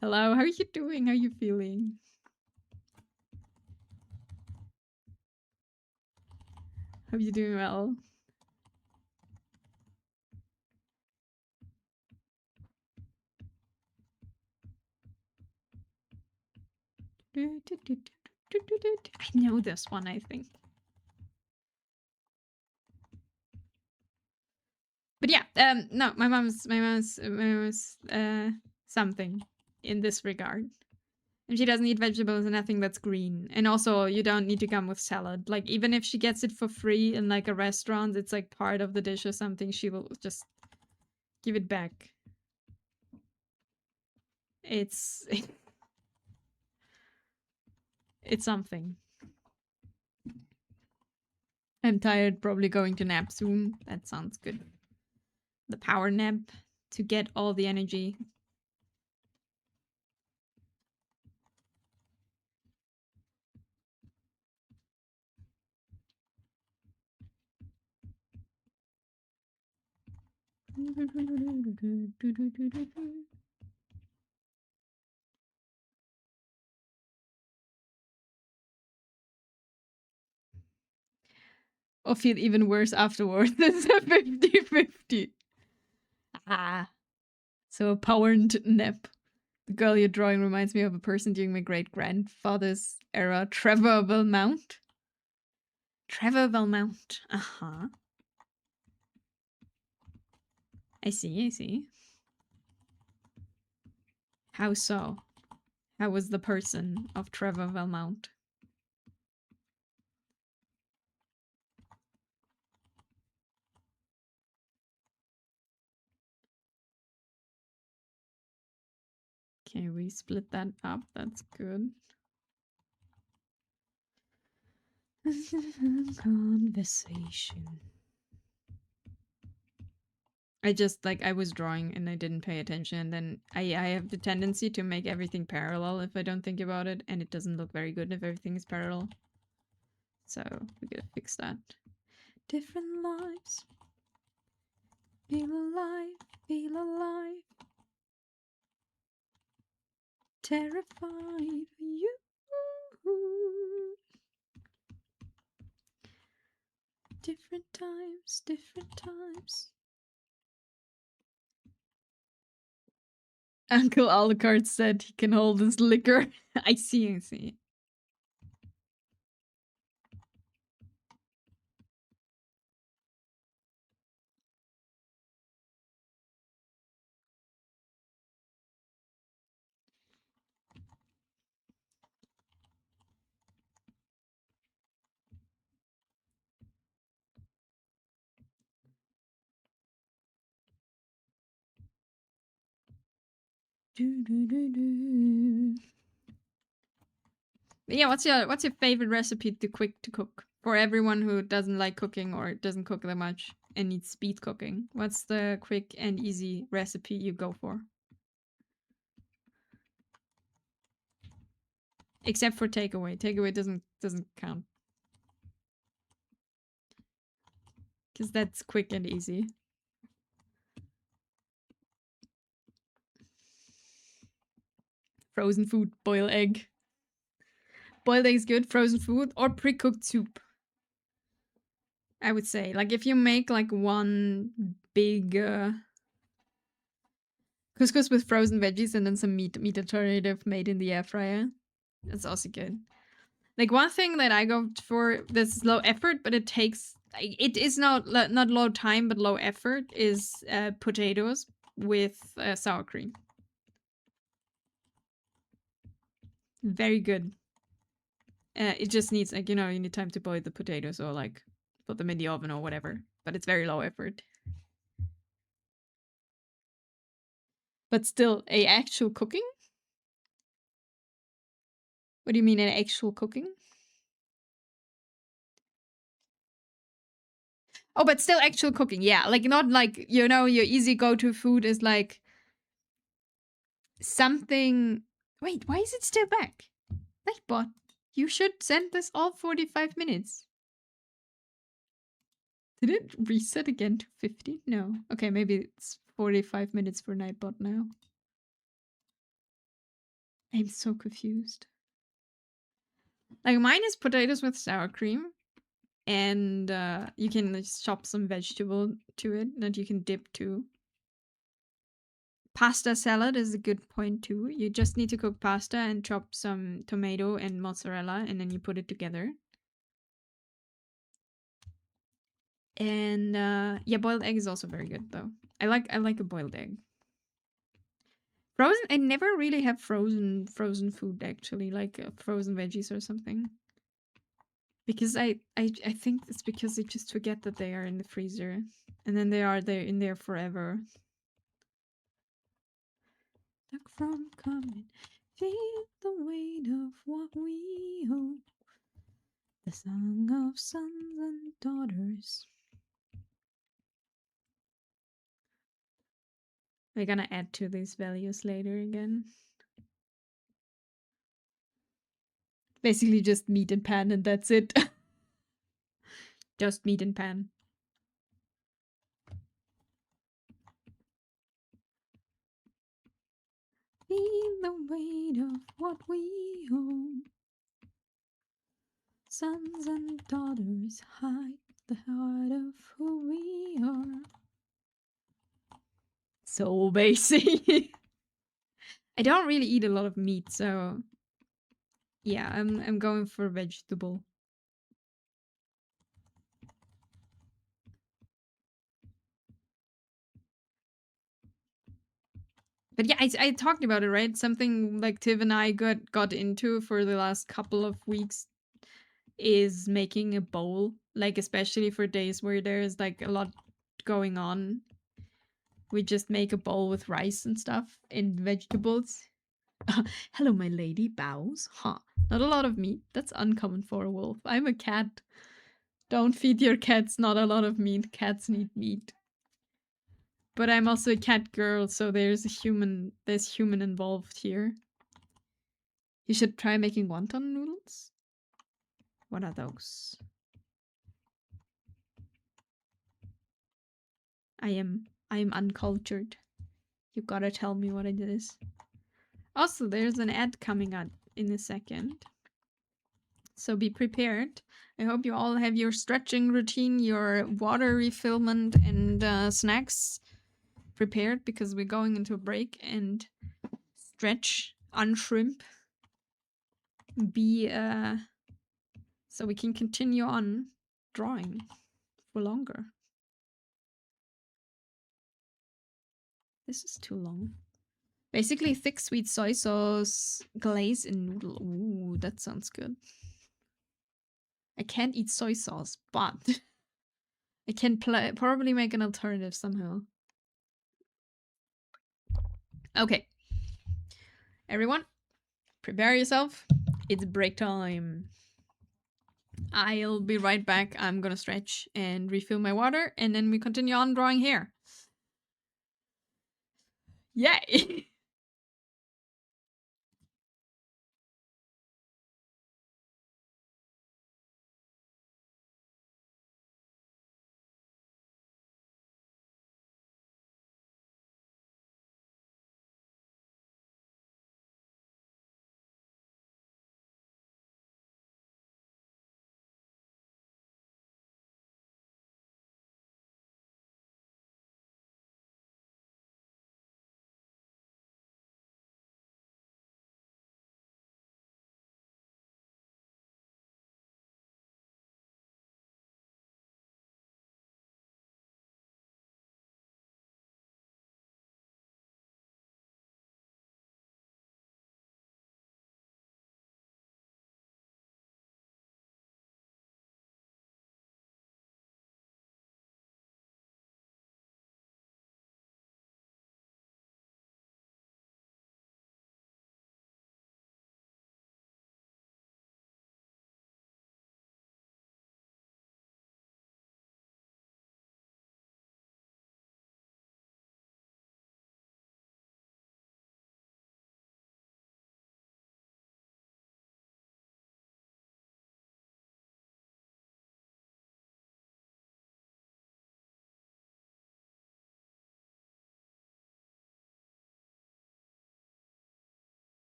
Hello, how are you doing? How are you feeling? Hope you're doing well. I know this one, I think. But yeah, no, my mom's something in this regard. And she doesn't eat vegetables and nothing that's green. And also, you don't need to come with salad. Like, even if she gets it for free in like a restaurant, it's like part of the dish or something, she will just give it back. It's it's something. I'm tired, probably going to nap soon. That sounds good. The power nap to get all the energy. Or feel even worse afterwards. It's a 50-50. Ah. So a powered nap. The girl you're drawing reminds me of a person during my great-grandfather's era, Trevor Belmont. Trevor Belmont. Uh-huh. I see. How so? How was the person of Trevor Belmont? Okay, we split that up. That's good. Conversation. I just like I was drawing and I didn't pay attention, and then I have the tendency to make everything parallel if I don't think about it, and it doesn't look very good if everything is parallel. So we gotta fix that. Different lives. Feel alive, feel alive. Terrified for you. Different times, different times. Uncle Alucard said he can hold his liquor. I see. But yeah, what's your favorite recipe to cook for everyone who doesn't like cooking or doesn't cook that much and needs speed cooking? What's the quick and easy recipe you go for? Except for takeaway. Takeaway doesn't count. Because that's quick and easy. Frozen food, boil egg. Boiled egg is good, frozen food, or pre-cooked soup. I would say. Like if you make like one big couscous with frozen veggies and then some meat alternative made in the air fryer. That's also good. Like one thing that I go for that's low effort, but it is not low time but low effort is potatoes with sour cream. Very good. It just needs like, you know, you need time to boil the potatoes or like put them in the oven or whatever, but it's very low effort. But still, a actual cooking? What do you mean an actual cooking? Oh, but still actual cooking. Yeah, like not like, you know, your easy go-to food is like something. Wait, why is it still back? Nightbot, you should send this all 45 minutes. Did it reset again to 50? No. Okay, maybe it's 45 minutes for Nightbot now. I'm so confused. Like mine is potatoes with sour cream. And you can just chop some vegetable to it that you can dip to. Pasta salad is a good point too. You just need to cook pasta and chop some tomato and mozzarella and then you put it together. And yeah, boiled egg is also very good though. I like a boiled egg. Frozen, I never really have frozen food actually, like frozen veggies or something. Because I think it's because I just forget that they are in the freezer and then they're in there forever. Stuck from coming, feel the weight of what we owe. The song of sons and daughters. We're gonna add to these values later again. Basically just meat and pan and that's it. Just meat and pan. Feel the weight of what we owe. Sons and daughters hide the heart of who we are. So basic. I don't really eat a lot of meat, so yeah, I'm going for vegetable. But yeah, I talked about it, right? Something like Tiv and I got into for the last couple of weeks is making a bowl, like especially for days where there's like a lot going on. We just make a bowl with rice and stuff and vegetables. Hello, my lady. Bows. Huh. Not a lot of meat. That's uncommon for a wolf. I'm a cat. Don't feed your cats not a lot of meat. Cats need meat. But I'm also a cat girl, so there's human involved here. You should try making wonton noodles. What are those? I am uncultured. You gotta tell me what it is. Also, there's an ad coming up in a second. So be prepared. I hope you all have your stretching routine, your water refillment, and snacks prepared because we're going into a break and stretch, unshrimp, so we can continue on drawing for longer. This is too long. Basically, thick sweet soy sauce glaze in noodle. Ooh, that sounds good. I can't eat soy sauce, but I can probably make an alternative somehow. Okay. Everyone, prepare yourself. It's break time. I'll be right back. I'm gonna stretch and refill my water, and then we continue on drawing hair. Yay!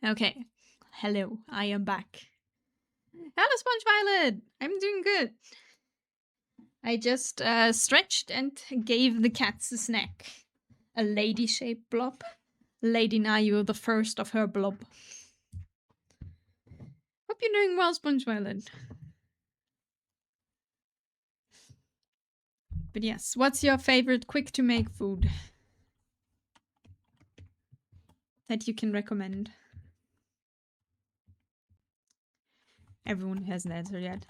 Okay. Hello, I am back. Hello, Sponge Violet. I'm doing good. I just stretched and gave the cats a snack. A lady-shaped blob. Lady Nayu, the first of her blob. Hope you're doing well, Sponge Violet. But yes, what's your favorite quick-to-make food that you can recommend? Everyone hasn't answered yet.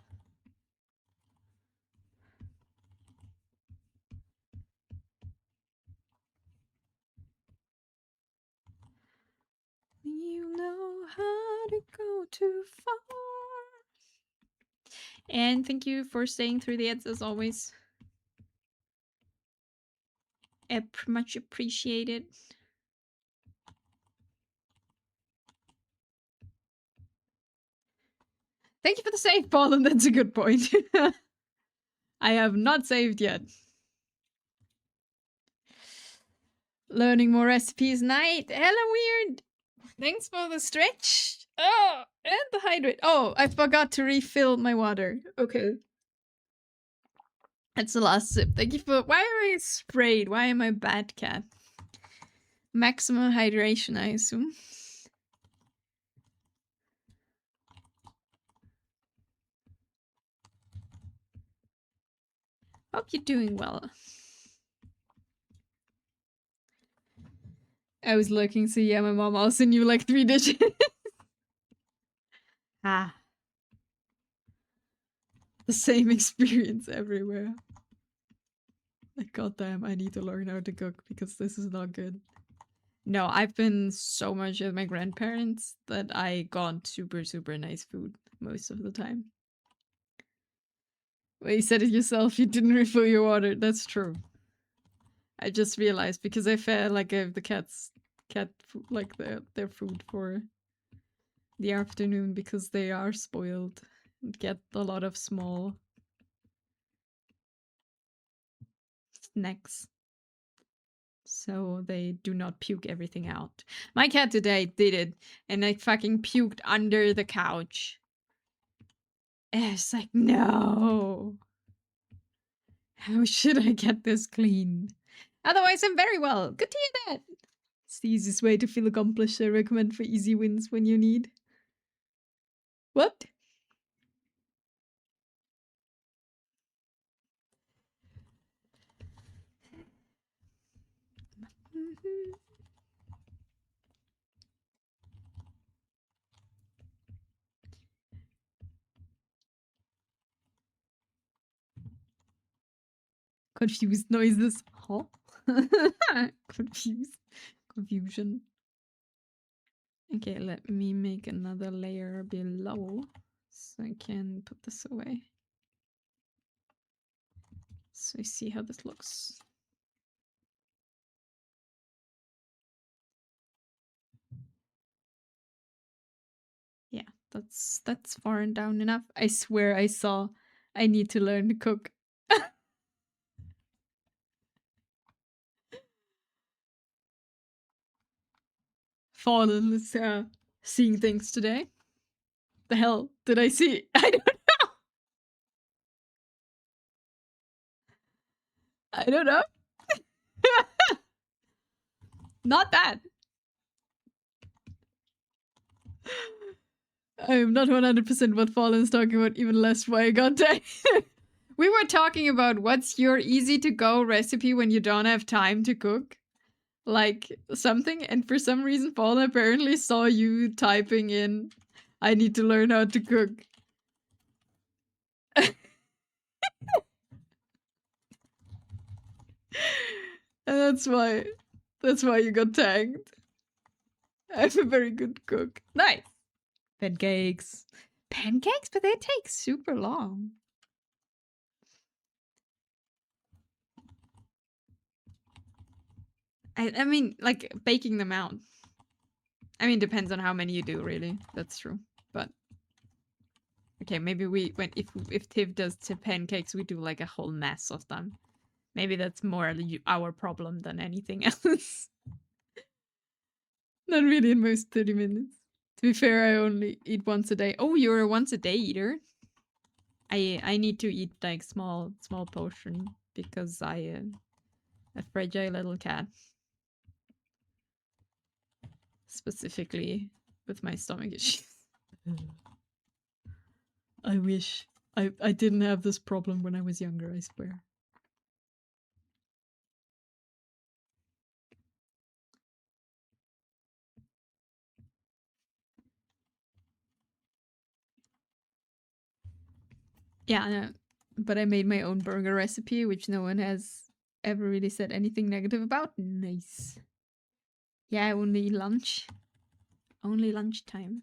You know how to go too far. And thank you for staying through the ads as always. Much appreciated. Thank you for the save, Paul, and that's a good point. I have not saved yet. Learning more recipes night. Hello, Weird. Thanks for the stretch. Oh, and the hydrate. Oh, I forgot to refill my water. Okay. That's the last sip. Thank you for... Why am I sprayed? Why am I bad cat? Maximum hydration, I assume. Hope you're doing well. I was looking, so yeah, my mom also knew like 3 dishes. Ah. The same experience everywhere. Like, goddamn, I need to learn how to cook because this is not good. No, I've been so much with my grandparents that I got super, super nice food most of the time. Well, you said it yourself, you didn't refill your water. That's true. I just realized because I felt like I gave the cat food, like their food for the afternoon because they are spoiled and get a lot of small snacks. So they do not puke everything out. My cat today did it and I fucking puked under the couch. And it's like, no. How should I get this clean? Otherwise, I'm very well. Good to hear that. It's the easiest way to feel accomplished. I recommend for easy wins when you need. What? Confused noises. Huh? Confused. Confusion. Okay, let me make another layer below so I can put this away. So I see how this looks. Yeah, that's far and down enough. I swear I saw I need to learn to cook. Fallen is seeing things today. The hell did I see? I don't know. I don't know. Not that. I'm not 100% what Fallen's talking about, even less why I got tagged. We were talking about what's your easy to go recipe when you don't have time to cook. Like something, and for some reason Fallen apparently saw you typing in, I need to learn how to cook. And that's why you got tagged. I'm a very good cook. Nice. Pancakes. Pancakes, but they take super long. I mean, like baking them out. I mean, depends on how many you do, really. That's true. But okay, maybe if Tiv does pancakes, we do like a whole mess of them. Maybe that's more our problem than anything else. Not really in most 30 minutes. To be fair, I only eat once a day. Oh, you're a once a day eater? I need to eat like small portion because I a fragile little cat. Specifically with my stomach issues. I wish I didn't have this problem when I was younger, I swear. Yeah, no, but I made my own burger recipe, which no one has ever really said anything negative about. Nice. Yeah, only lunch. Only lunchtime.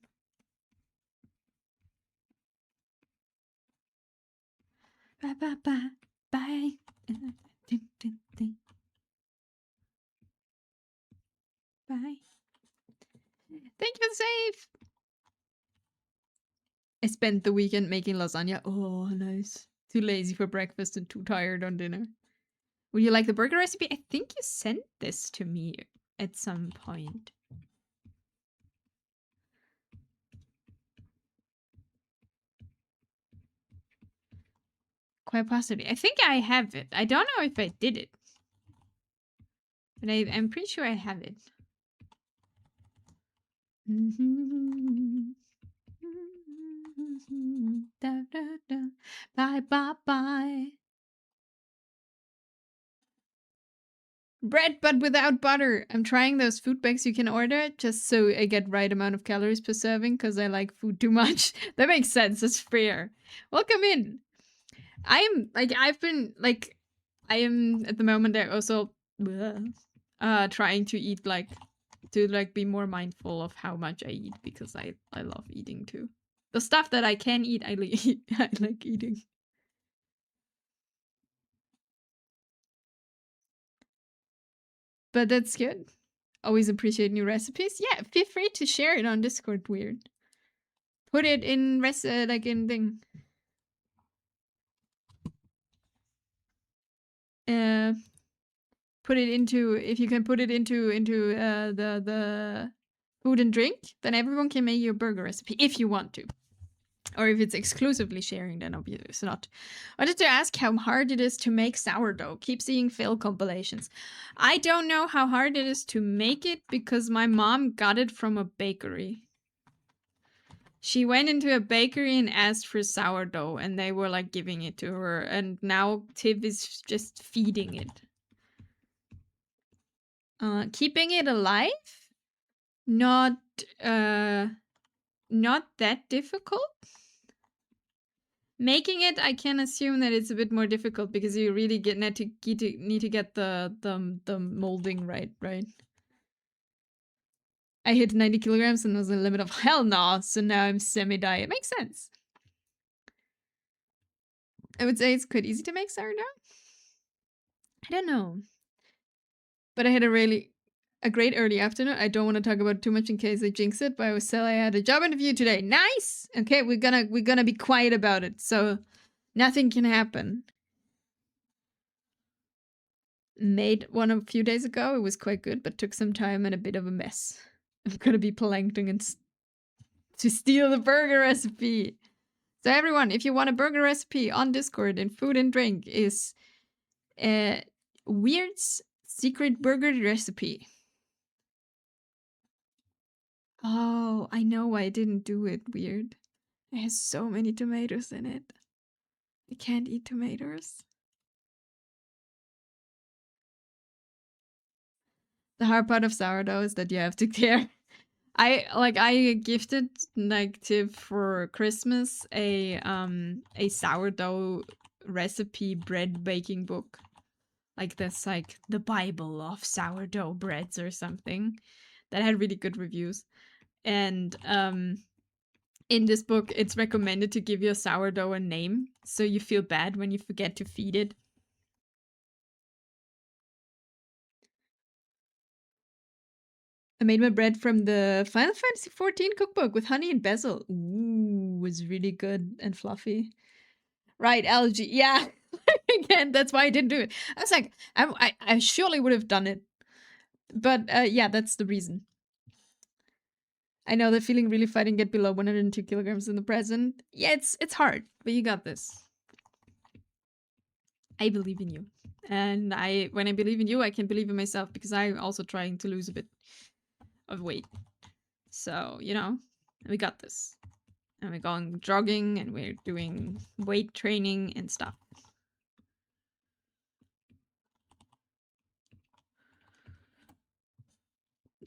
Bye bye bye bye. Bye. Thank you for the save. I spent the weekend making lasagna. Oh, nice. Too lazy for breakfast and too tired on dinner. Would you like the burger recipe? I think you sent this to me at some point. Quite possibly. I think I have it. I don't know if I did it. But I'm pretty sure I have it. Bye, bye, bye. Bread, but without butter. I'm trying those food bags you can order just so I get right amount of calories per serving because I like food too much. That makes sense. It's fair. Welcome in. I'm like I've been like I am at the moment also trying to eat like to like be more mindful of how much I eat because I love eating too. The stuff that I can eat, I like eating. But that's good. Always appreciate new recipes. Yeah, feel free to share it on Discord. Weird. Put it in like in thing. Put it into if you can put it into the food and drink, then everyone can make your burger recipe if you want to. Or if it's exclusively sharing, then obviously it's not. I wanted to ask how hard it is to make sourdough. Keep seeing fail compilations. I don't know how hard it is to make it because my mom got it from a bakery. She went into a bakery and asked for sourdough, and they were like giving it to her. And now Tiv is just feeding it. Keeping it alive? Not that difficult. Making it, I can assume that it's a bit more difficult because you really need to get the molding right. I hit 90 kilograms and was a limit of hell no, so now I'm semi-diet. Makes sense. I would say it's quite easy to make sourdough. I don't know. But I had a great early afternoon. I don't want to talk about it too much in case I jinx it, but I was telling I had a job interview today. Nice! Okay, we're gonna be quiet about it, so nothing can happen. Made one a few days ago. It was quite good, but took some time and a bit of a mess. I'm gonna be plankton and to steal the burger recipe. So everyone, if you want a burger recipe on Discord and food and drink is Weird's secret burger recipe. Oh, I know why I didn't do it, Weird. It has so many tomatoes in it. I can't eat tomatoes. The hard part of sourdough is that you have to care. I gifted like Tiv for Christmas a sourdough recipe bread baking book. Like that's like the Bible of sourdough breads or something that had really good reviews. And in this book, it's recommended to give your sourdough a name so you feel bad when you forget to feed it. I made my bread from the Final Fantasy XIV cookbook with honey and basil. Ooh, was really good and fluffy. Right, algae. Yeah. Again, that's why I didn't do it. I was like, I surely would have done it. But yeah, that's the reason. I know the feeling really fighting get below 102 kilograms in the present. Yeah, it's hard, but you got this. I believe in you. And when I believe in you, I can believe in myself because I'm also trying to lose a bit of weight. So, you know, we got this. And we're going jogging and we're doing weight training and stuff.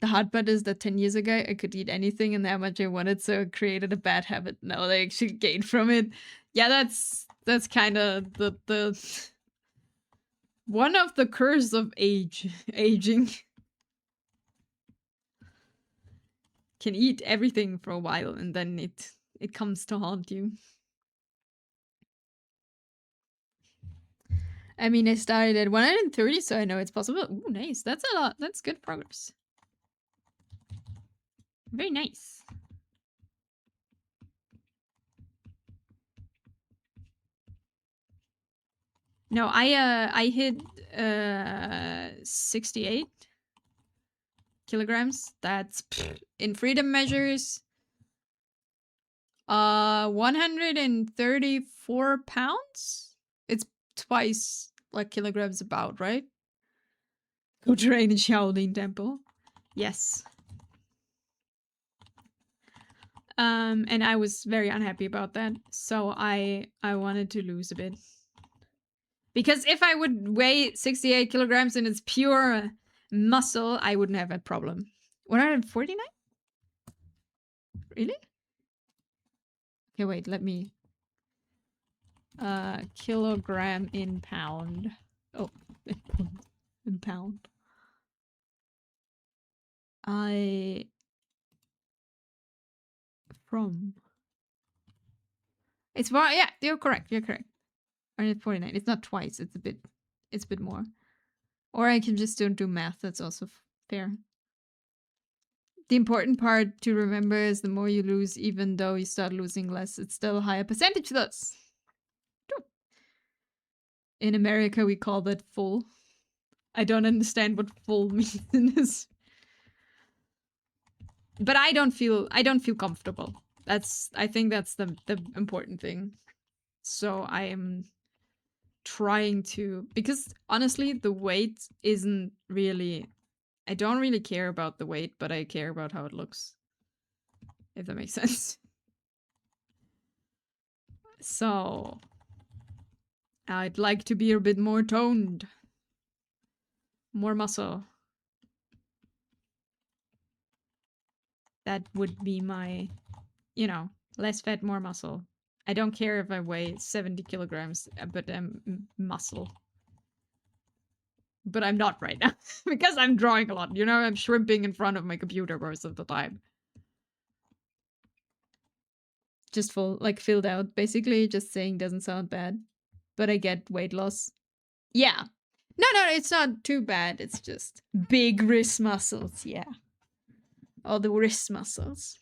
The hard part is that 10 years ago, I could eat anything and how much I wanted, so I created a bad habit. Now I actually gained from it. Yeah, that's kind of the one of the curse of aging. Can eat everything for a while and then it comes to haunt you. I mean, I started at 130, so I know it's possible. Ooh, nice. That's a lot. That's good progress. Very nice. No, I hit 68 kilograms. That's in freedom measures 134 pounds. It's twice like kilograms about, right? Go train in Shaolin Temple. Yes. And I was very unhappy about that. So I wanted to lose a bit. Because if I would weigh 68 kilograms and it's pure muscle, I wouldn't have a problem. 149? Really? Okay, wait, let me... kilogram in pound. Oh, in pound. It's more, yeah, you're correct, 149. It's not twice, it's a bit more. Or I can just don't do math, that's also fair. The important part to remember is the more you lose, even though you start losing less, it's still a higher percentage loss. In America, we call that full. I don't understand what full means in this. But I don't feel comfortable. I think that's the important thing. So I am trying to, because honestly, the weight isn't really, I don't really care about the weight, but I care about how it looks. If that makes sense. So I'd like to be a bit more toned. More muscle. That would be my, you know, less fat, more muscle. I don't care if I weigh 70 kilograms, but I'm muscle. But I'm not right now because I'm drawing a lot. You know, I'm shrimping in front of my computer most of the time. Just filled out. Basically, just saying doesn't sound bad. But I get weight loss. Yeah. No, it's not too bad. It's just big wrist muscles. Yeah. All the wrist muscles.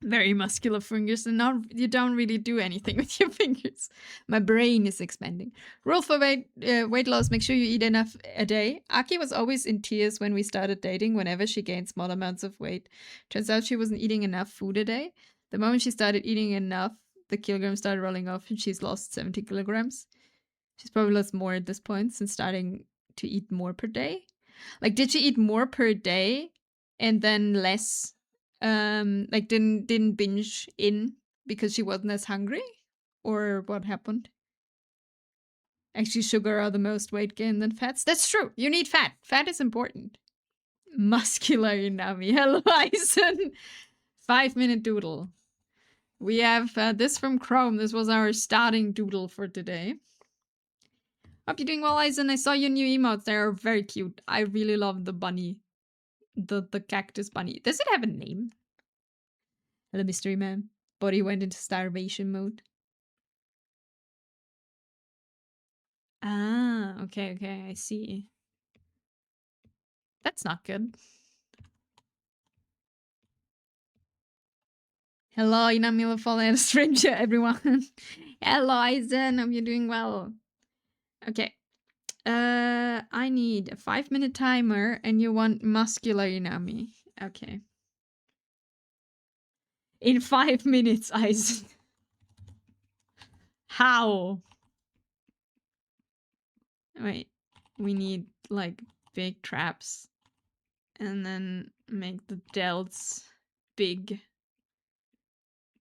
Very muscular fingers, and now you don't really do anything with your fingers. My brain is expanding. Rule for weight loss: make sure you eat enough a day. Aki was always in tears when we started dating. Whenever she gained small amounts of weight, turns out she wasn't eating enough food a day. The moment she started eating enough, the kilograms started rolling off, and she's lost 70 kilograms. She's probably lost more at this point since starting to eat more per day. Like, did she eat more per day and then less? Like didn't binge in because she wasn't as hungry, or what happened? Actually, sugar are the most weight gain than fats. That's true. You need fat. Fat is important. Muscular Inami. Hello, Eisen. 5-minute doodle. We have this from Chrome. This was our starting doodle for today. Hope you're doing well, Eisen. I saw your new emotes. They're very cute. I really love the bunny. The cactus bunny. Does it have a name? Hello, Mystery Man. Body went into starvation mode. Ah, okay, I see. That's not good. Hello, Inamila Fallen Stranger, everyone. Hello, Eisen. Hope you're doing well. Okay. I need a 5-minute timer, and you want muscular Inami. Okay. In 5 minutes, Ice. How? Wait, we need like big traps and then make the delts big.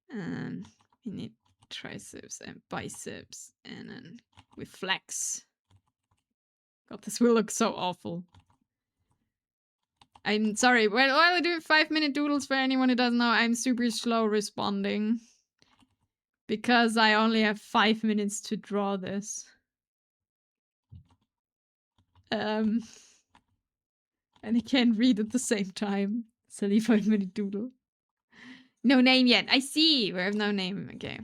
And we need triceps and biceps and then we flex. God, this will look so awful. I'm sorry, while I do 5-minute doodles for anyone who doesn't know, I'm super slow responding. Because I only have 5 minutes to draw this. And I can't read at the same time. Silly 5-minute doodle. No name yet. I see. We have no name. Okay.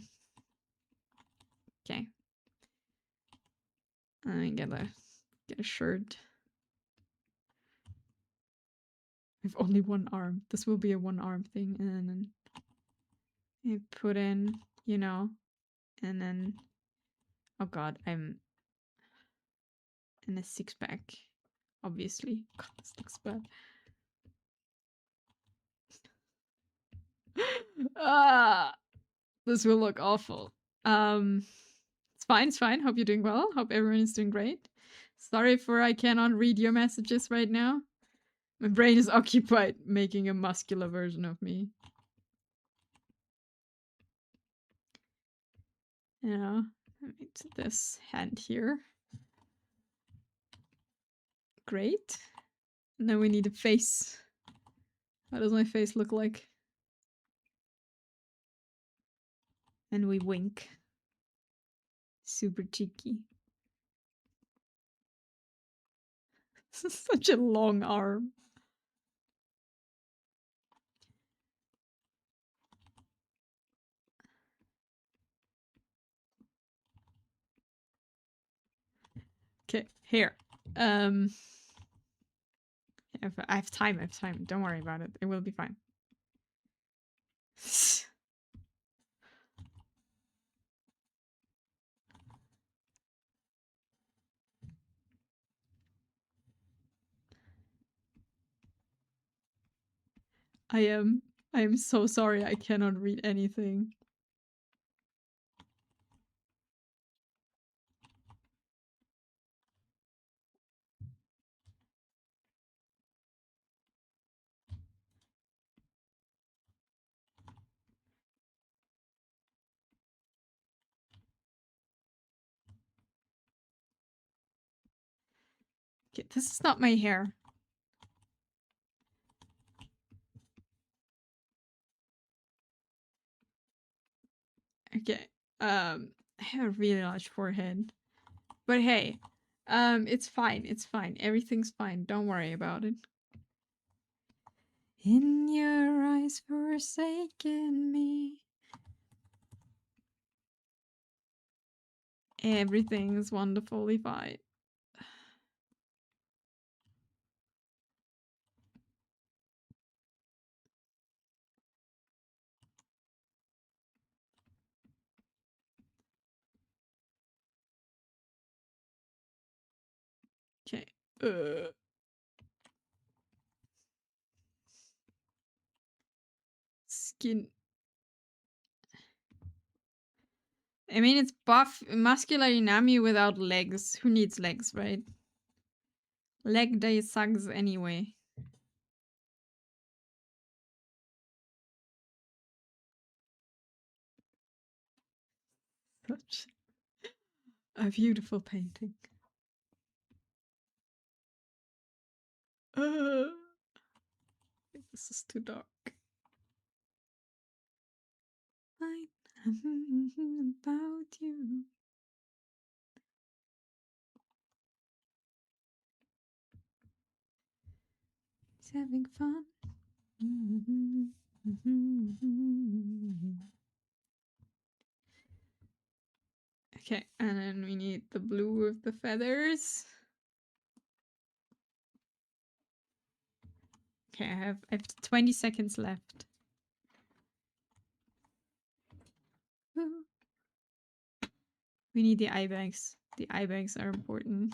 Okay. I get a shirt. I have only one arm. This will be a one-arm thing, and then I put in, you know, and then oh god, I'm in a 6-pack, obviously. God, this looks bad. Ah, this will look awful. It's fine, it's fine. Hope you're doing well. Hope everyone is doing great. Sorry for I cannot read your messages right now. My brain is occupied making a muscular version of me. Yeah, right, this hand here. Great. And then we need a face. How does my face look like? And we wink. Super cheeky. Such a long arm. Okay, here. I have time, I have time. Don't worry about it. It will be fine. I am so sorry I cannot read anything. Okay, this is not my hair. Okay. I have a really large forehead. But hey, it's fine. It's fine. Everything's fine. Don't worry about it. In your eyes forsaken me. Everything's wonderfully fine. Okay. Skin. I mean, it's buff, muscular Inami without legs. Who needs legs, right? Leg day sucks anyway. Such a beautiful painting. This is too dark. I know about you. He's having fun. Okay, and then we need the blue with the feathers. Okay, I have 20 seconds left. We need the eye bags. The eye bags are important.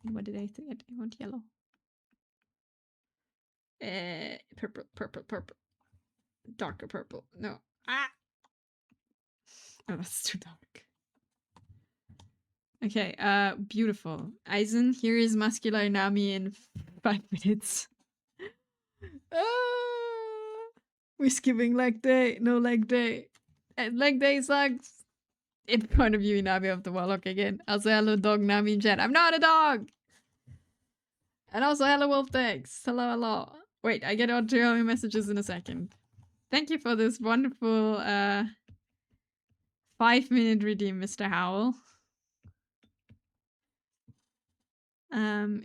What did I think? I want yellow. Purple, purple, purple. Darker purple. No. Ah! Oh, that's too dark. Okay, beautiful. Aizen, here is Muscular Inami in 5 minutes. We're skipping leg day. No leg day. And leg day sucks. In front of you, Inami of the Warlock again. Also, hello, dog Nami in chat. I'm not a dog! And also, hello, Wolf Tex. Hello, hello. Wait, I get on to your messages in a second. Thank you for this wonderful 5-minute redeem, Mr. Howell.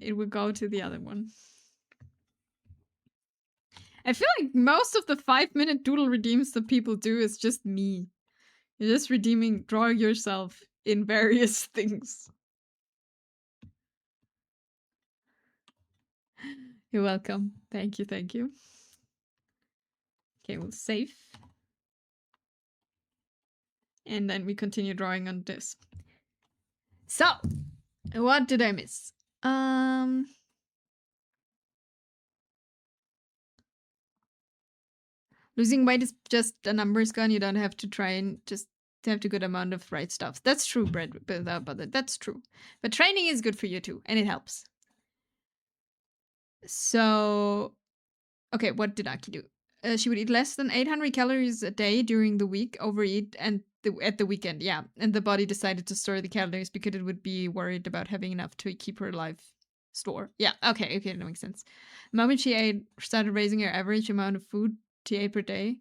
It will go to the other one. I feel like most of the 5-minute doodle redeems that people do is just me. You're just redeeming, drawing yourself in various things. You're welcome. Thank you, thank you. Okay, we'll save. And then we continue drawing on this. So, what did I miss? Losing weight is just a numbers gun. You don't have to try and just have a good amount of right stuff. That's true, Brett. But that's true. But training is good for you too, and it helps. So, okay, what did Aki do? She would eat less than 800 calories a day during the week, overeat, and at the weekend, yeah. And the body decided to store the calories because it would be worried about having enough to keep her alive. Store. Yeah, okay, that makes sense. The moment she ate, started raising her average amount of food she ate per day,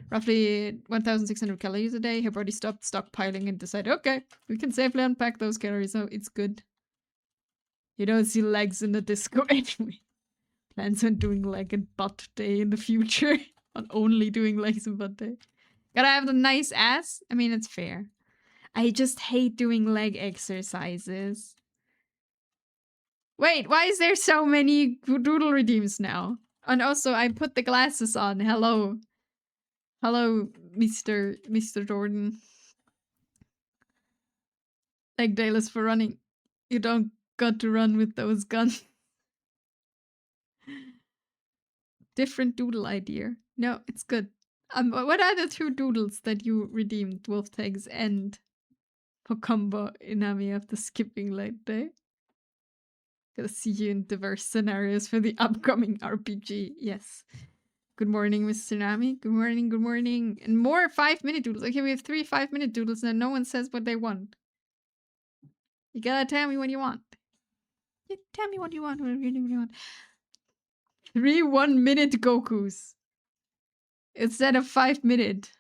roughly 1,600 calories a day. Her body stopped stockpiling and decided, okay, we can safely unpack those calories, so it's good. You don't see legs in the disco anyway. Plans on doing leg and butt day in the future. On only doing legs and butt day. Gotta have the nice ass. I mean, it's fair. I just hate doing leg exercises. Wait, why is there so many doodle redeems now? And also, I put the glasses on. Hello. Hello, Mr. Jordan. Leg dayless for running. You don't got to run with those guns. Different doodle idea. No, it's good. What are the 2 doodles that you redeemed? Wolf Tags and Pokombo Inami after skipping leg day? Gonna see you in diverse scenarios for the upcoming RPG. Yes. Good morning, Mr. Nami. Good morning, good morning. And more 5-minute doodles. Okay, we have 3 5-minute doodles and no one says what they want. You gotta tell me what you want. You tell me what you want. What you want. 3 1-minute Gokus. Instead of 5-minute.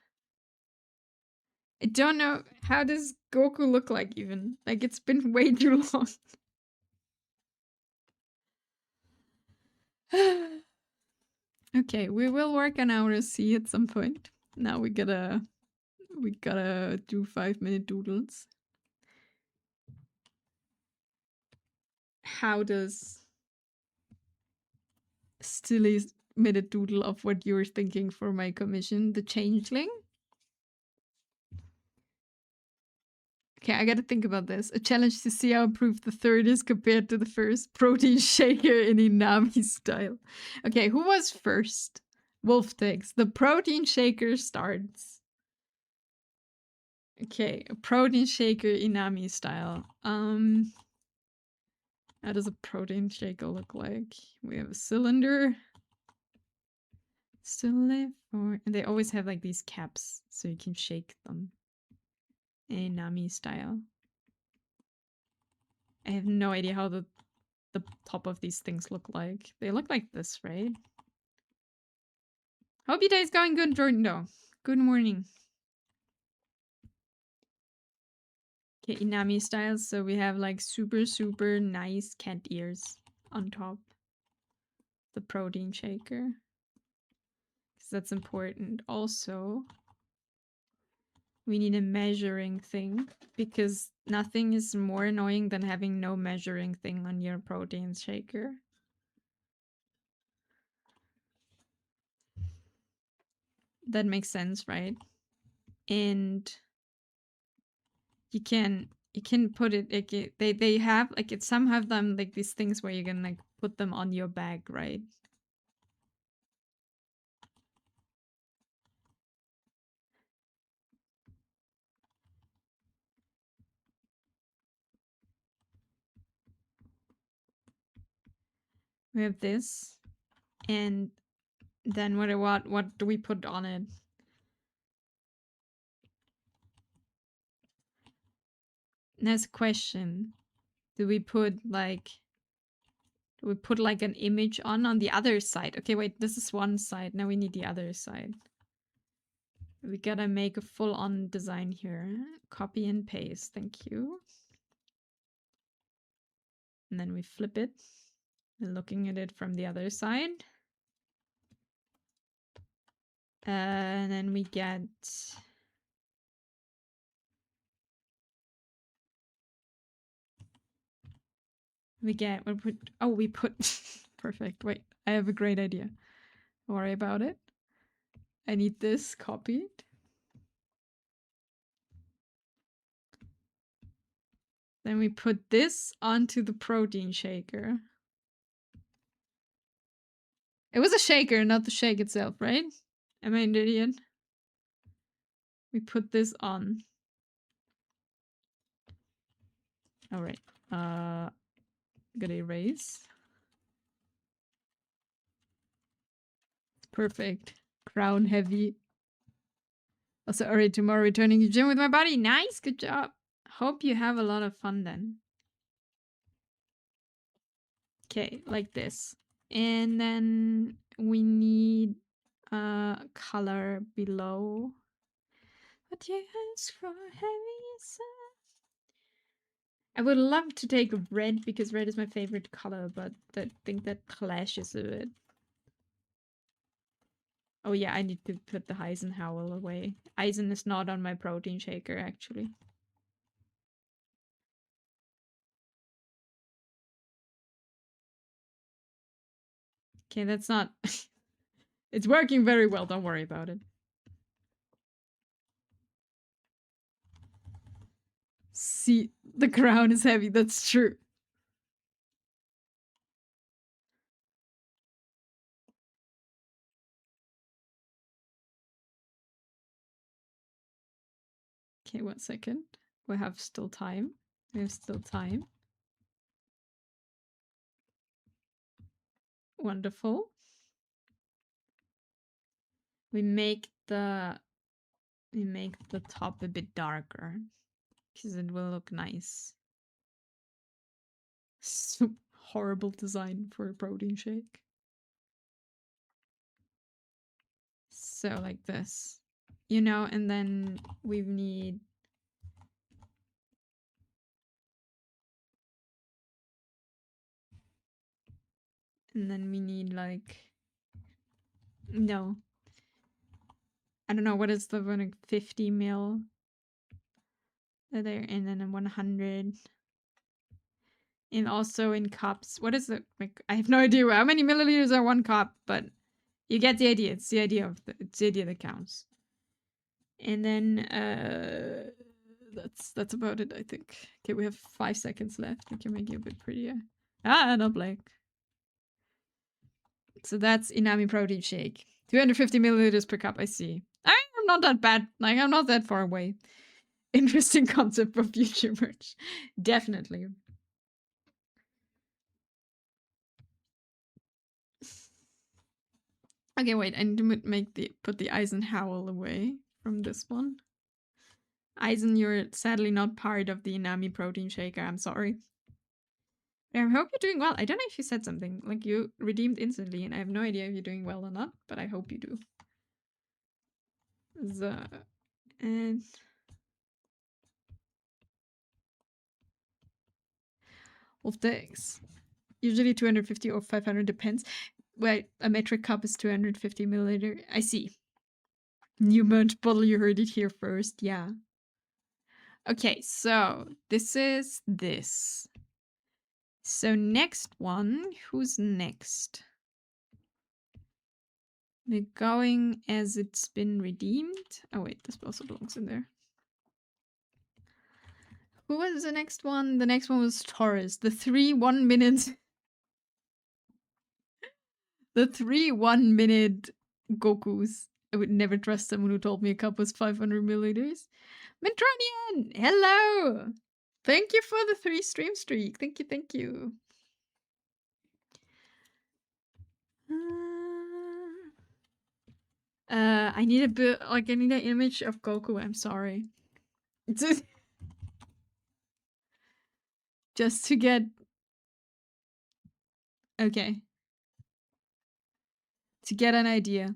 I don't know. How does Goku look like even? Like, it's been way too long. Okay, we will work on our C at some point. Now we gotta do 5-minute doodles. How does Stilly's minute doodle of what you're thinking for my commission? The changeling? Okay, I gotta think about this. A challenge to see how improved the third is compared to the first. Protein shaker in Inami style. Okay, who was first? Wolf takes. The protein shaker starts. Okay, a protein shaker Inami style. How does a protein shaker look like? We have a cylinder. Still live for, and they always have like these caps so you can shake them. Inami style. I have no idea how the top of these things look like. They look like this, right? Hope your day's going good, Jordan. No. Good morning. Okay, Inami style. So we have like super, super nice cat ears on top. The protein shaker. Because that's important. Also, we need a measuring thing. Because nothing is more annoying than having no measuring thing on your protein shaker. That makes sense, right? And you can put it like they have like some have them like these things where you can like put them on your bag, right? We have this. And then what do we put on it? Next question. Do we put like an image on the other side? Okay, wait, this is one side. Now we need the other side. We gotta make a full-on design here. Copy and paste, thank you. And then we flip it. And looking at it from the other side. And then we get... we put... Perfect, wait, I have a great idea. Don't worry about it. I need this copied. Then we put this onto the protein shaker. It was a shaker, not the shake itself, right? Am I an idiot? We put this on. Alright. Gotta erase. Perfect. Crown heavy. Also, alright, tomorrow returning to gym with my body. Nice, good job. Hope you have a lot of fun then. Okay, like this. And then we need color below. What you ask for heavy sun. I would love to take red because red is my favorite color, but I think that clashes a bit. Oh yeah, I need to put the Eisenhower away. Eisen is not on my protein shaker, actually. Okay, that's not... It's working very well, don't worry about it. See, the crown is heavy, that's true. Okay, 1 second. We have still time. We have still time. Wonderful. We make the top a bit darker because it will look nice. So horrible design for a protein shake. So like this, you know, and then we need like, no, I don't know, what is the one, like 50 mil there, and then 100, and also in cups. What is it, like, I have no idea how many milliliters are one cup, but you get the idea. It's the idea that counts. And then that's about it, I think. Okay, we have 5 seconds left. We can make it a bit prettier. Ah, not black. So that's Inami protein shake. 250 milliliters per cup, I see. I'm not that bad. Like, I'm not that far away. Interesting concept for future merch. Definitely. Okay, wait. I need to put the Eisenhower away from this one. Eisen, you're sadly not part of the Inami protein shaker. I'm sorry. I hope you're doing well. I don't know if you said something. Like, you redeemed instantly, and I have no idea if you're doing well or not, but I hope you do. And... well, thanks. Usually 250 or 500, depends. Well, a metric cup is 250 milliliter. I see. New merch bottle, you heard it here first. Yeah. Okay, so this is this. So next one, who's next? We're going as it's been redeemed. Oh wait, this also belongs in there. Who was the next one? The next one was Taurus. The 3 1-minute... the 3 1-minute Gokus. I would never trust someone who told me a cup was 500 milliliters. Metronian! Hello! Thank you for the 3 stream streak. Thank you, thank you. I need a bit, like, I need an image of Goku. I'm sorry. Just to get. Okay. To get an idea.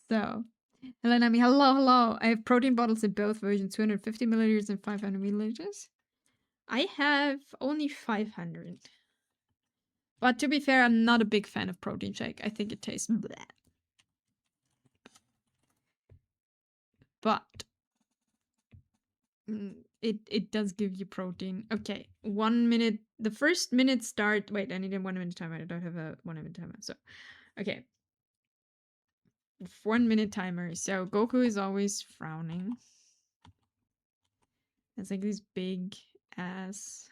So, hello, Nami. Hello. I have protein bottles in both versions, 250 milliliters and 500 milliliters. I have only 500. But to be fair, I'm not a big fan of protein shake. I think it tastes bleh. But it does give you protein. Okay, 1 minute. The first minute start. Wait, I need a 1 minute timer. I don't have a 1 minute timer. So, okay. 1 minute timer. So Goku is always frowning. It's like these big ass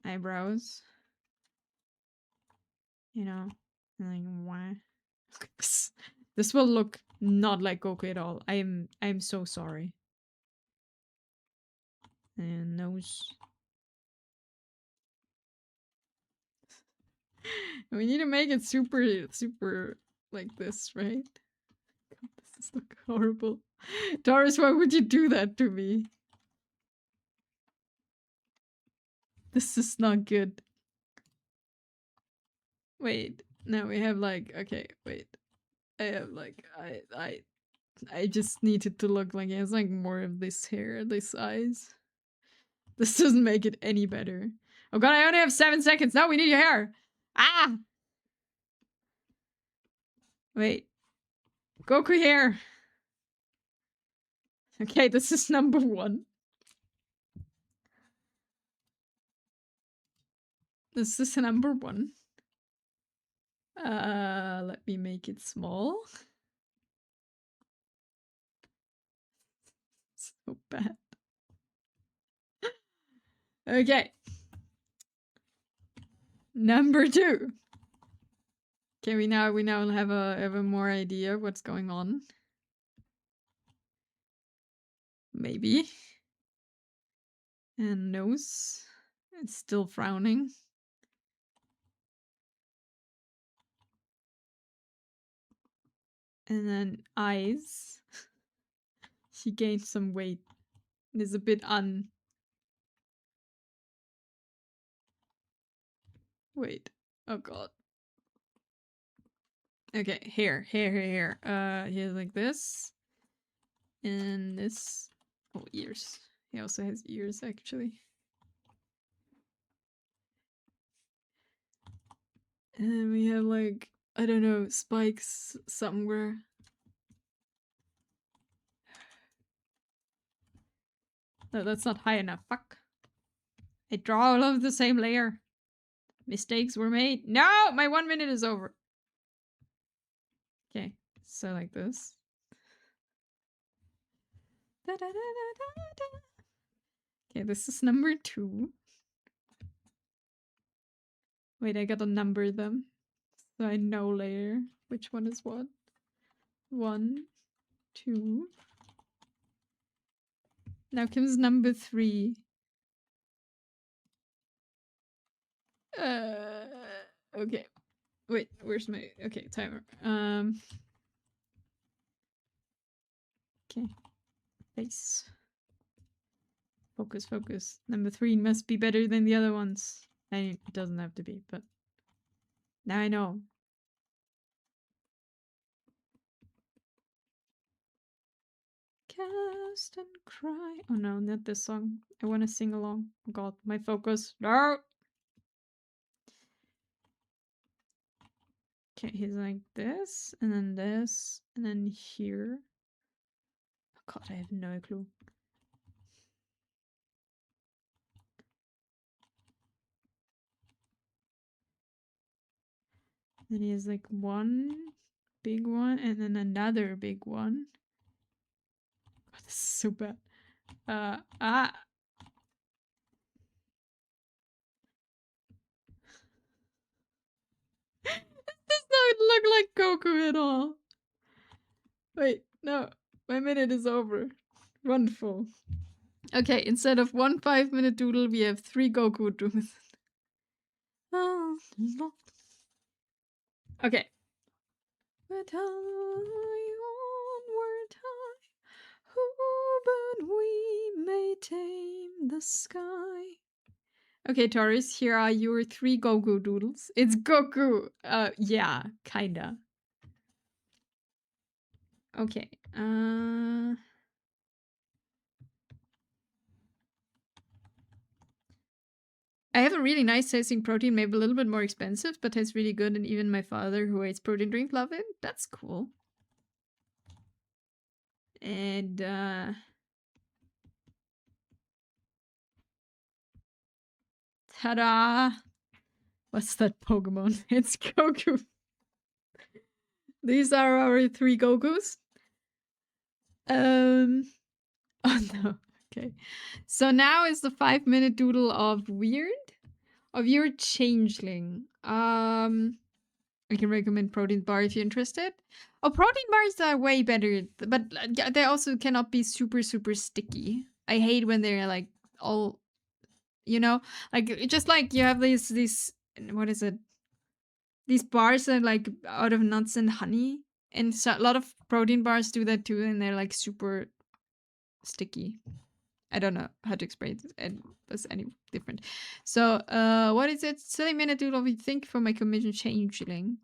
eyebrows. You know, like why? This will look not like Goku at all. I'm so sorry. And nose. We need to make it super like this, right? God, this is like horrible. Doris, why would you do that to me? This is not good. Wait, now we have like, okay, wait. I have like, I just need it to look like it has like more of this hair, this eyes. This doesn't make it any better. Oh god, I only have 7 seconds. No, we need your hair. Ah! Wait. Goku hair. Okay, this is number 1. This is number 1. Let me make it small. So bad. Okay. Number 2. Okay, we now have a more idea what's going on. Maybe. And nose. It's still frowning. And then eyes. He gained some weight. And is a bit Wait. Oh god. Okay, hair. He has like this. And this. Oh, ears. He also has ears, actually. And we have like, I don't know, spikes somewhere. No, that's not high enough. Fuck. I draw all of the same layer. Mistakes were made. No! My 1 minute is over. Okay, so like this. Okay, this is number 2. Wait, I gotta number them. So I know later which one is what. 1, 2. Now comes number 3. Okay. Wait, where's my... Okay, timer. Okay. Face. Focus. Number 3 must be better than the other ones. I mean, it doesn't have to be, but... Now I know. Cast and cry. Oh no, not this song. I want to sing along. Oh god, my focus. No! Okay, he's like this, and then here. Oh god, I have no clue. Then he has like one big one, and then another big one. God, this is so bad. This does not look like Goku at all. Wait, no. My minute is over. Wonderful. Okay, instead of 1 5-minute doodle, we have 3 Goku doodles. Okay. But onward high, who but we may tame the sky. Okay, Taurus, here are your 3 Goku doodles. It's Goku. Yeah, kinda. Okay. I have a really nice tasting protein, maybe a little bit more expensive, but tastes really good, and even my father, who hates protein drink, love it. That's cool. And ta-da! What's that Pokemon? It's Goku. These are our 3 Gokus. Oh no. Okay. So now is the 5-minute doodle of your changeling. I can recommend protein bar if you're interested. Oh, protein bars are way better, but they also cannot be super sticky. I hate when they're like all, like just like you have these what is it? These bars are like out of nuts and honey, and so a lot of protein bars do that too, and they're like super sticky. I don't know how to explain it, and it's any different. So, what is it? Silly minute doodle. We think for my commission changeling.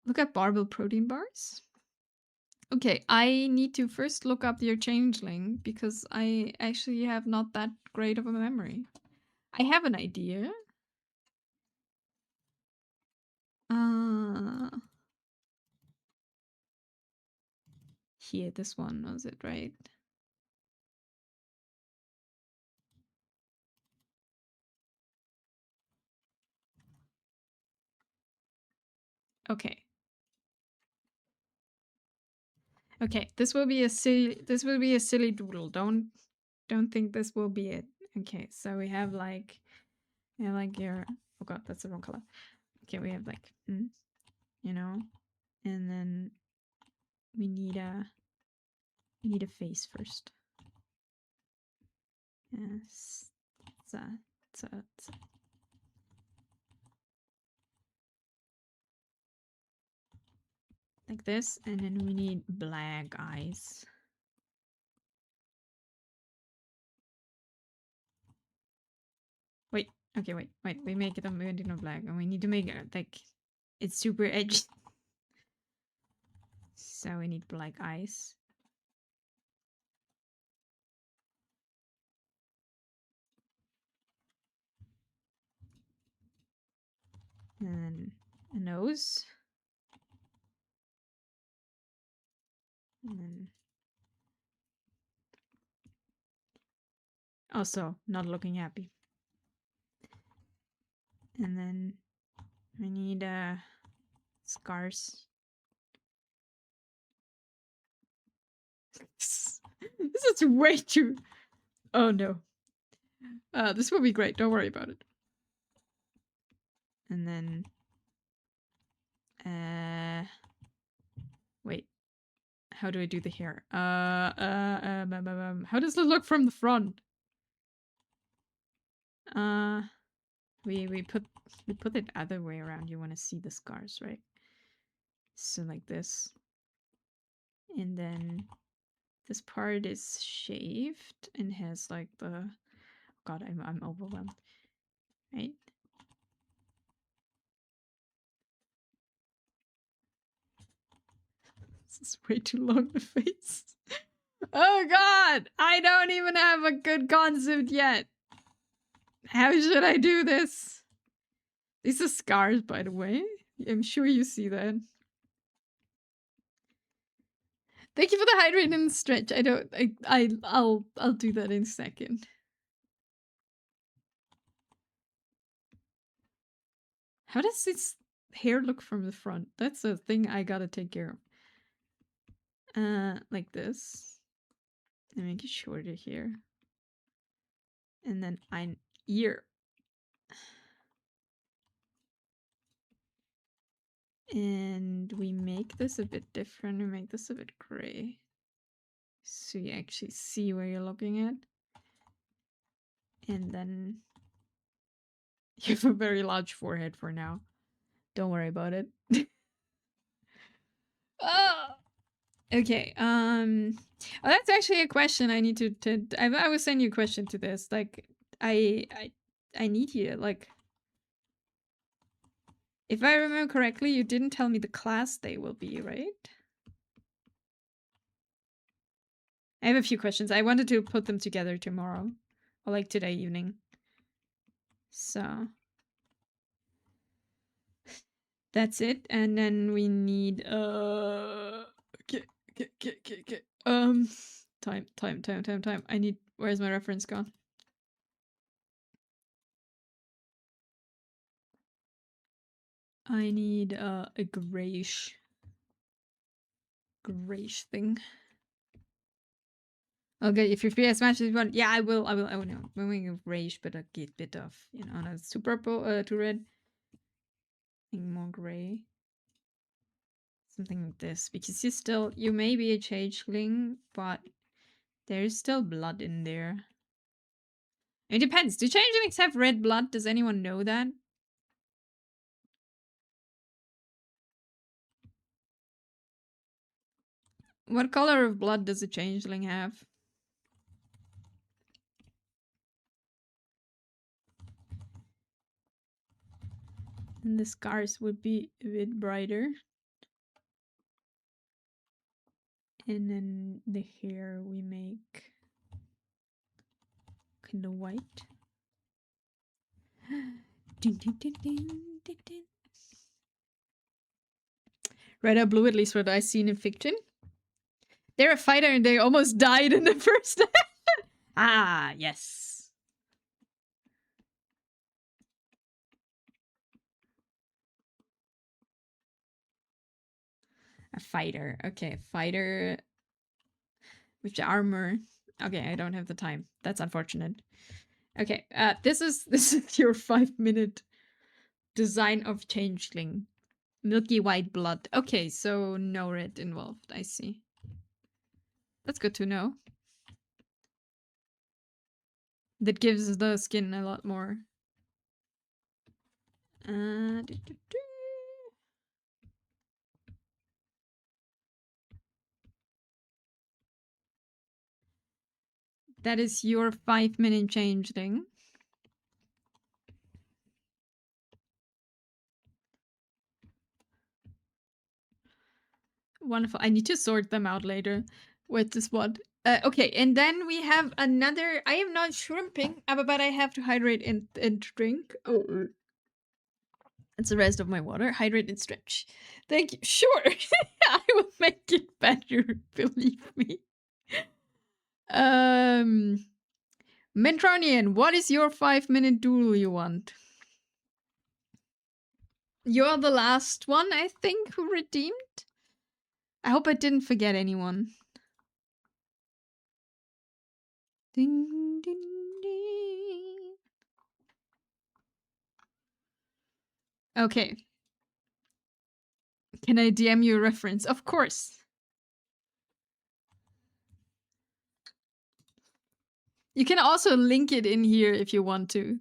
Look at barbell protein bars. Okay, I need to first look up your changeling because I actually have not that great of a memory. I have an idea. Here, this one was it, right? Okay. Okay, this will be a silly doodle. Don't think this will be it. Okay, so we have like your, oh god, that's the wrong color. Okay, we have like and then we need a face first. Yes. Like this, and then we need black eyes. Wait, okay, wait. We make it a black, and we need to make it like it's super edgy. So we need black eyes. And a nose. And then also not looking happy. And then we need scars. This is way too. Oh no. This will be great. Don't worry about it. And then wait. How do I do the hair? How does it look from the front? We put it other way around. You want to see the scars, right? So like this. And then this part is shaved and has like the, god, I'm overwhelmed. Right? This is way too long, the face. Oh god! I don't even have a good concept yet. How should I do this? These are scars, by the way. I'm sure you see that. Thank you for the hydrate and stretch. I'll do that in a second. How does this hair look from the front? That's a thing I gotta take care of. Like this. And make it shorter here. And then an ear. And we make this a bit different. We make this a bit gray. so you actually see where you're looking at. And then you have a very large forehead for now. Don't worry about it. Oh! Okay, oh, that's actually a question I need to I will send you a question to this. Like, I need you, like, if I remember correctly, you didn't tell me the class they will be, right? I have a few questions. I wanted to put them together tomorrow, or like today evening. So that's it, and then we need okay. Time. I need. Where's my reference gone? I need a grayish thing. Okay, if your PS matches one, yeah, I will know. I'm going a grayish, but a bit of, you know, not too purple, too red. I think more gray. Something like this, because you may be a changeling, but there is still blood in there. It depends. Do changelings have red blood? Does anyone know that? What color of blood does a changeling have? And the scars would be a bit brighter. And then the hair we make kind of white. Red or blue, at least what I've seen in fiction. They're a fighter and they almost died in the first. Ah, yes. A fighter. Okay, fighter with armor. Okay, I don't have the time. That's unfortunate. Okay, this is your 5-minute design of changeling. Milky white blood. Okay, so no red involved. I see. That's good to know. That gives the skin a lot more. That is your 5-minute changeling. Wonderful. I need to sort them out later. With this one. Okay, and then we have another. I am not shrimping, but I have to hydrate and drink. Oh, it's the rest of my water. Hydrate and stretch. Thank you. Sure, I will make it better. Believe me. Mentronian, what is your 5-minute duel you want? You're the last one, I think, who redeemed. I hope I didn't forget anyone. Ding, ding, ding. Okay. Can I DM you a reference? Of course. You can also link it in here if you want to.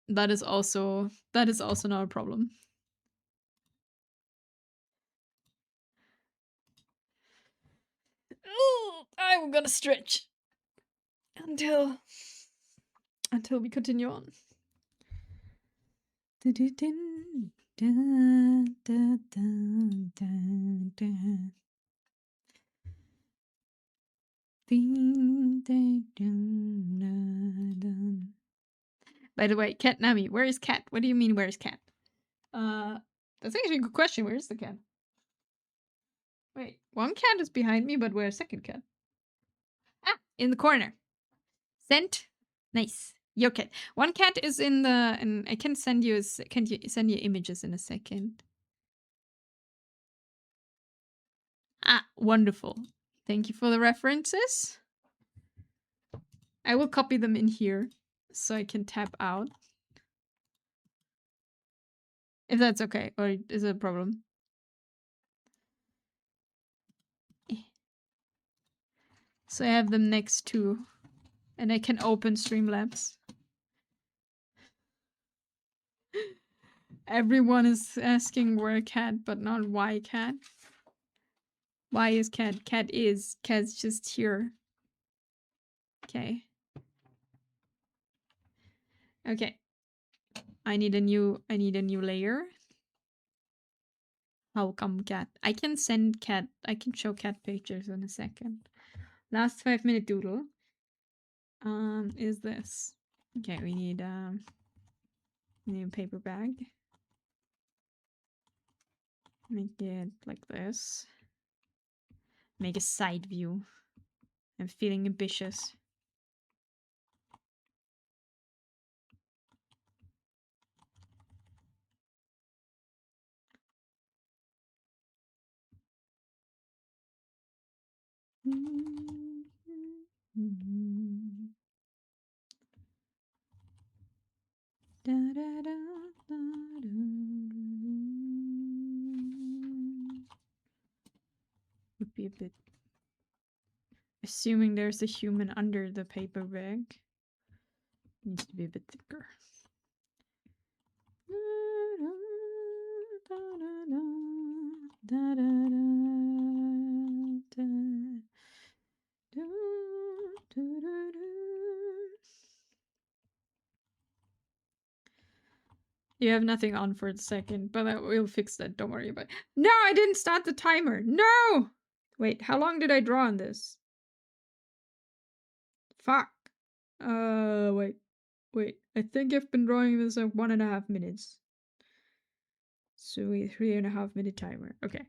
That is also not a problem. Ooh, I'm gonna stretch until we continue on. By the way, Cat Nami, where is Cat? What do you mean, where is Cat? That's actually a good question. Where is the cat? Wait, one cat is behind me, but where's second cat? Ah, in the corner. Sent. Nice. Your cat. One cat is in the, and I can send you. Can you send you images in a second? Ah, wonderful. Thank you for the references. I will copy them in here so I can tap out. If that's okay, or is it a problem? So I have them next to, and I can open Streamlabs. Everyone is asking where cat, but not why cat. Why is cat? Cat's just here. Okay. Okay. I need a new layer. How come cat? I can send cat. I can show cat pictures in a second. Last 5-minute doodle. Is this? Okay, we need a paper bag. Make it like this. Make a side view. I'm feeling ambitious. Would be a bit. Assuming there's a human under the paper bag. Needs to be a bit thicker. You have nothing on for a second, but we'll fix that. Don't worry about it. No, I didn't start the timer. No! Wait, how long did I draw on this? Fuck. Wait. I think I've been drawing this like 1.5 minutes. So a 3.5 minute timer. Okay.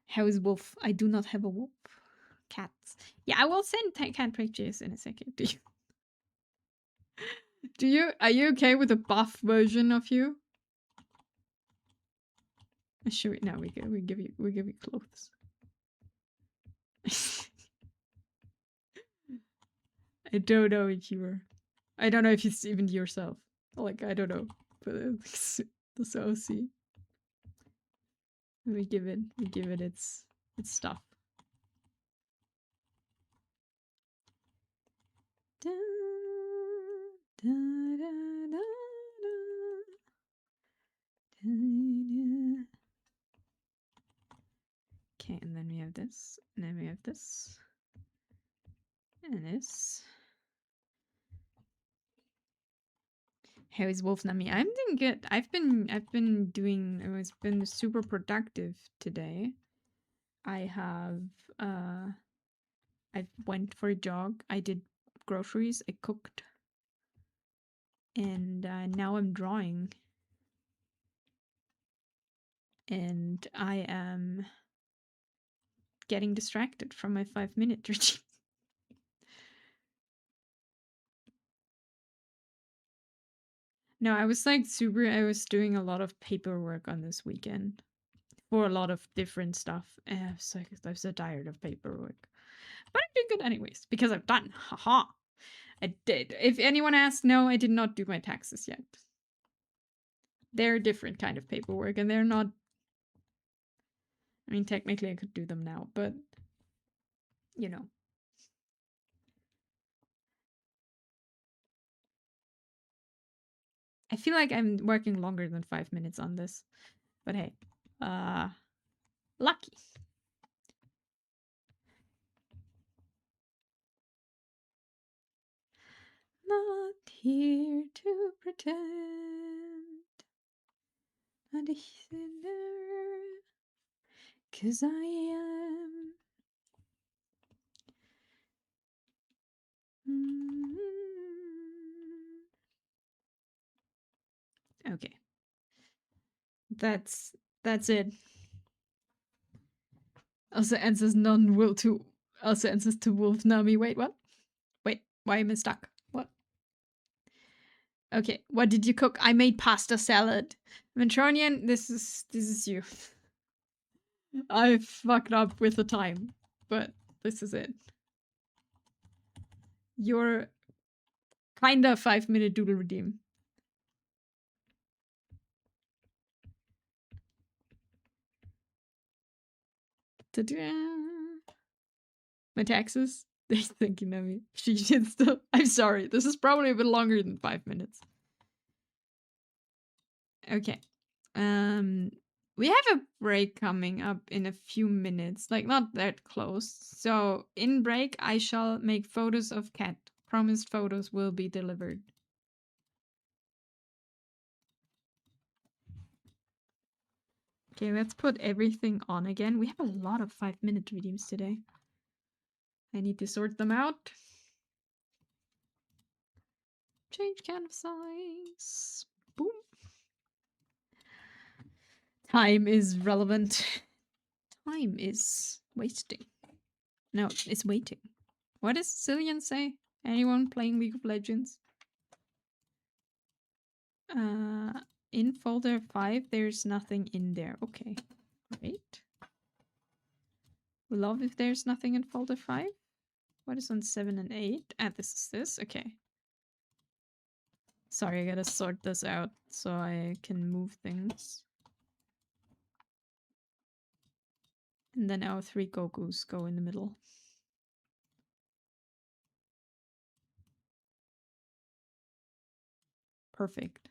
How is wolf? I do not have a wolf. Cats. Yeah, I will send cat pictures in a second. Are you okay with a buff version of you? Should we? No, we give you clothes. I don't know if you were. I don't know if it's even yourself. Like, I don't know. But the OC. We give it its stuff. Da, da, da, da, da. Okay, and then we have this, and then we have this, and this. How is Wolf Nami? I'm doing good. I've been super productive today. I went for a jog. I did groceries. I cooked. And now I'm drawing. And I am getting distracted from my 5-minute routine. No, I was doing a lot of paperwork on this weekend for a lot of different stuff. I'm so tired of paperwork. But I'm doing good anyways, because I've done. Haha. I did. If anyone asks, no, I did not do my taxes yet. They're a different kind of paperwork, and they're not. I mean, technically I could do them now, but you know. I feel like I'm working longer than 5 minutes on this. But hey. Lucky. Not here to pretend I'm a sinner, 'cause I am. Okay. That's it. Also answers non-will to. Also answers to Wolf Nami. Wait, what? Wait, why am I stuck? What? Okay, what did you cook? I made pasta salad. Ventronian, this is you. I fucked up with the time, but this is it. You're kinda 5-minute doodle redeem. Ta-da! my taxes. They're thinking of me. She should still. I'm sorry. This is probably a bit longer than 5 minutes. Okay. We have a break coming up in a few minutes, like not that close. So in break, I shall make photos of cat. Promised photos will be delivered. Okay, let's put everything on again. We have a lot of 5-minute redeems today. I need to sort them out. Change canvas size. Boom. Time is relevant. Time is wasting. No, it's waiting. What does Cillian say? Anyone playing League of Legends? In folder 5, there's nothing in there. Okay, great. We love if there's nothing in folder 5. What is on 7 and 8? Ah, this is this. Okay. Sorry, I gotta sort this out so I can move things. And then our 3 Gokus go in the middle. Perfect.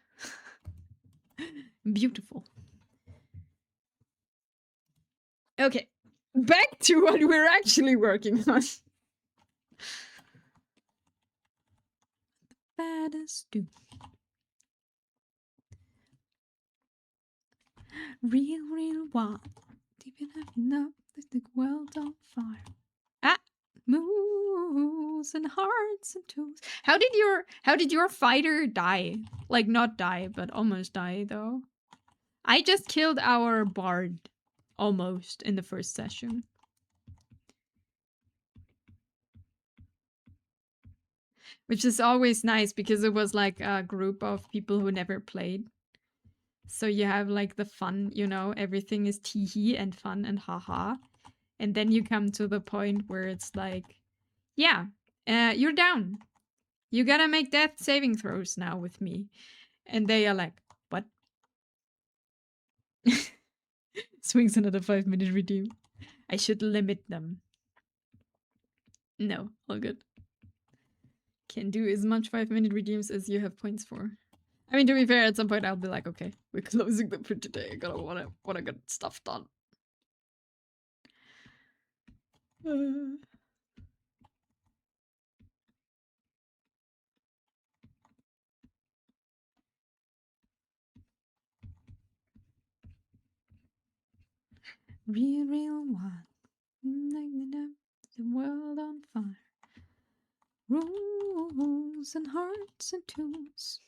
Beautiful. Okay, back to what we're actually working on. Baddest do. Real wild. Deep enough to the world on fire. Ah, moves and hearts and tools. How did your fighter die? Like not die, but almost die though. I just killed our bard almost in the first session. Which is always nice because it was like a group of people who never played. So you have like the fun, you know, everything is tee-hee and fun and haha. And then you come to the point where it's like, yeah, you're down. You gotta make death saving throws now with me. And they are like, what? Swings another 5-minute redeem. I should limit them. No, all good. Can do as much 5-minute redeems as you have points for. I mean, to be fair, at some point I'll be like, okay, we're closing them for today. I gotta wanna get stuff done. Real one. The world on fire. Rules and hearts and tunes.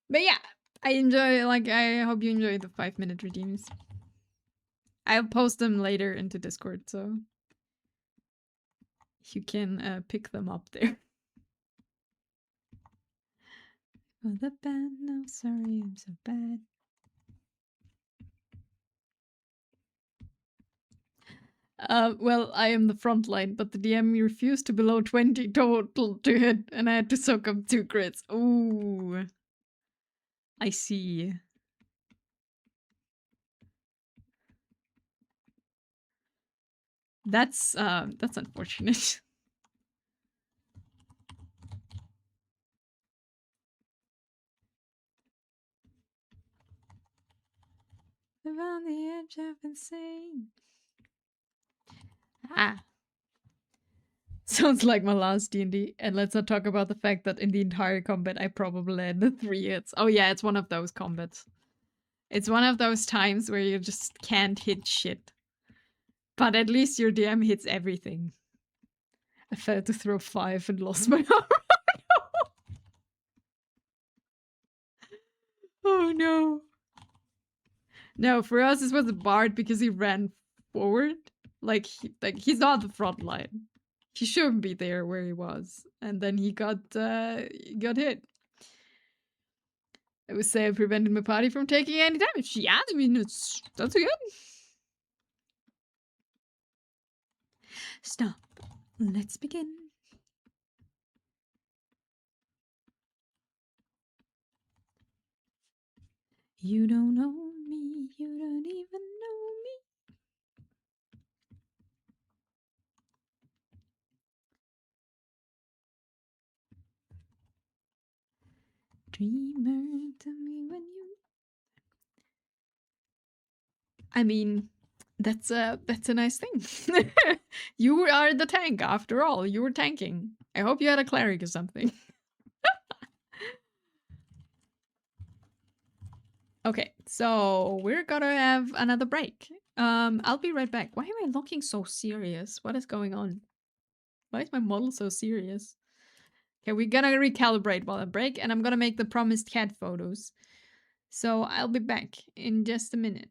But yeah, I enjoy, like, I hope you enjoy the 5-minute redeems. I'll post them later into Discord, so you can pick them up there. For the band, no, sorry, I'm so bad. Well, I am the front line, but the DM refused to below 20 total to hit, and I had to soak up 2 crits. Ooh. I see. That's unfortunate. I'm on the edge of insane. Ah. Sounds like my last D&D. And let's not talk about the fact that in the entire combat I probably landed 3 hits. Oh yeah, it's one of those combats. It's one of those times where you just can't hit shit. But at least your DM hits everything. I failed to throw 5 and lost my armor. Oh no. No, for us this was a bard because he ran forward. Like he's not the front line. He shouldn't be there where he was. And then he got hit. I would say I prevented my party from taking any damage. Yeah, I mean that's good. Stop. Let's begin. You don't know me, you don't even know me. Dreamer, tell me when you. I mean, that's a nice thing. You are the tank after all. You were tanking. I hope you had a cleric or something. Okay, so we're gonna have another break. I'll be right back. Why am I looking so serious? What is going on? Why is my model so serious? Okay, we're gonna recalibrate while I break, and I'm gonna make the promised cat photos. So I'll be back in just a minute.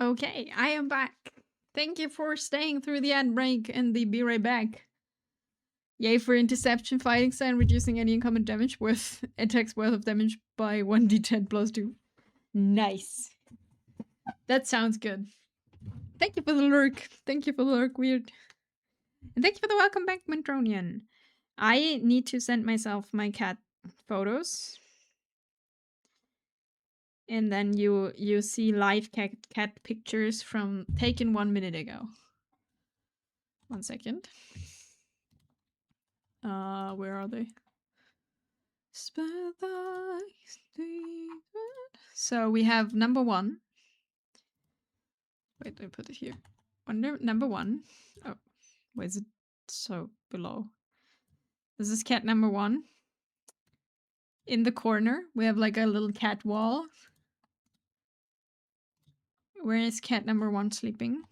Okay, I am back. Thank you for staying through the ad break and the be right back. Yay for interception, fighting style, reducing any incoming damage worth attacks worth of damage by 1d10 plus 2. Nice. That sounds good. Thank you for the lurk. Thank you for the lurk, weird. And thank you for the welcome back, Mantronian. I need to send myself my cat photos. And then you see live cat pictures from taken 1 minute ago. 1 second. Where are they? So we have number 1. Wait, I put it here. Number 1. Oh, where's it? So below. This is cat number 1. In the corner, we have like a little cat wall. Where is cat number 1 sleeping?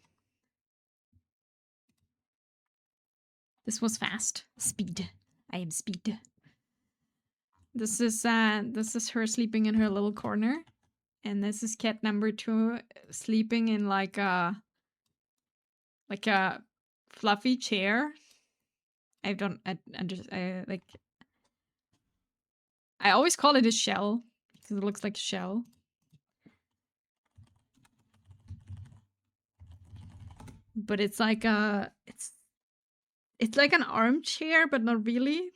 This was fast. Speed. I am speed. This is her sleeping in her little corner. And this is cat number 2 sleeping in like a fluffy chair. I always call it a shell because it looks like a shell. But it's like it's like an armchair, but not really.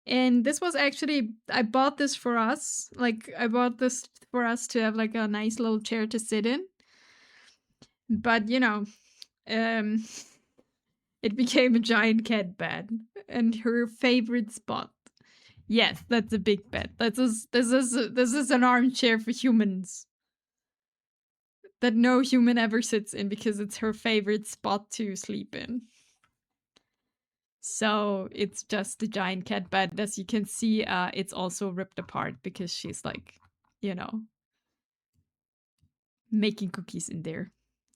And this was actually, I bought this for us. Like, I bought this for us to have like a nice little chair to sit in. But, you know, it became a giant cat bed and her favorite spot. Yes, that's a big bed. This is an armchair for humans that no human ever sits in because it's her favorite spot to sleep in. So it's just a giant cat bed. As you can see, it's also ripped apart because she's like, you know, making cookies in there.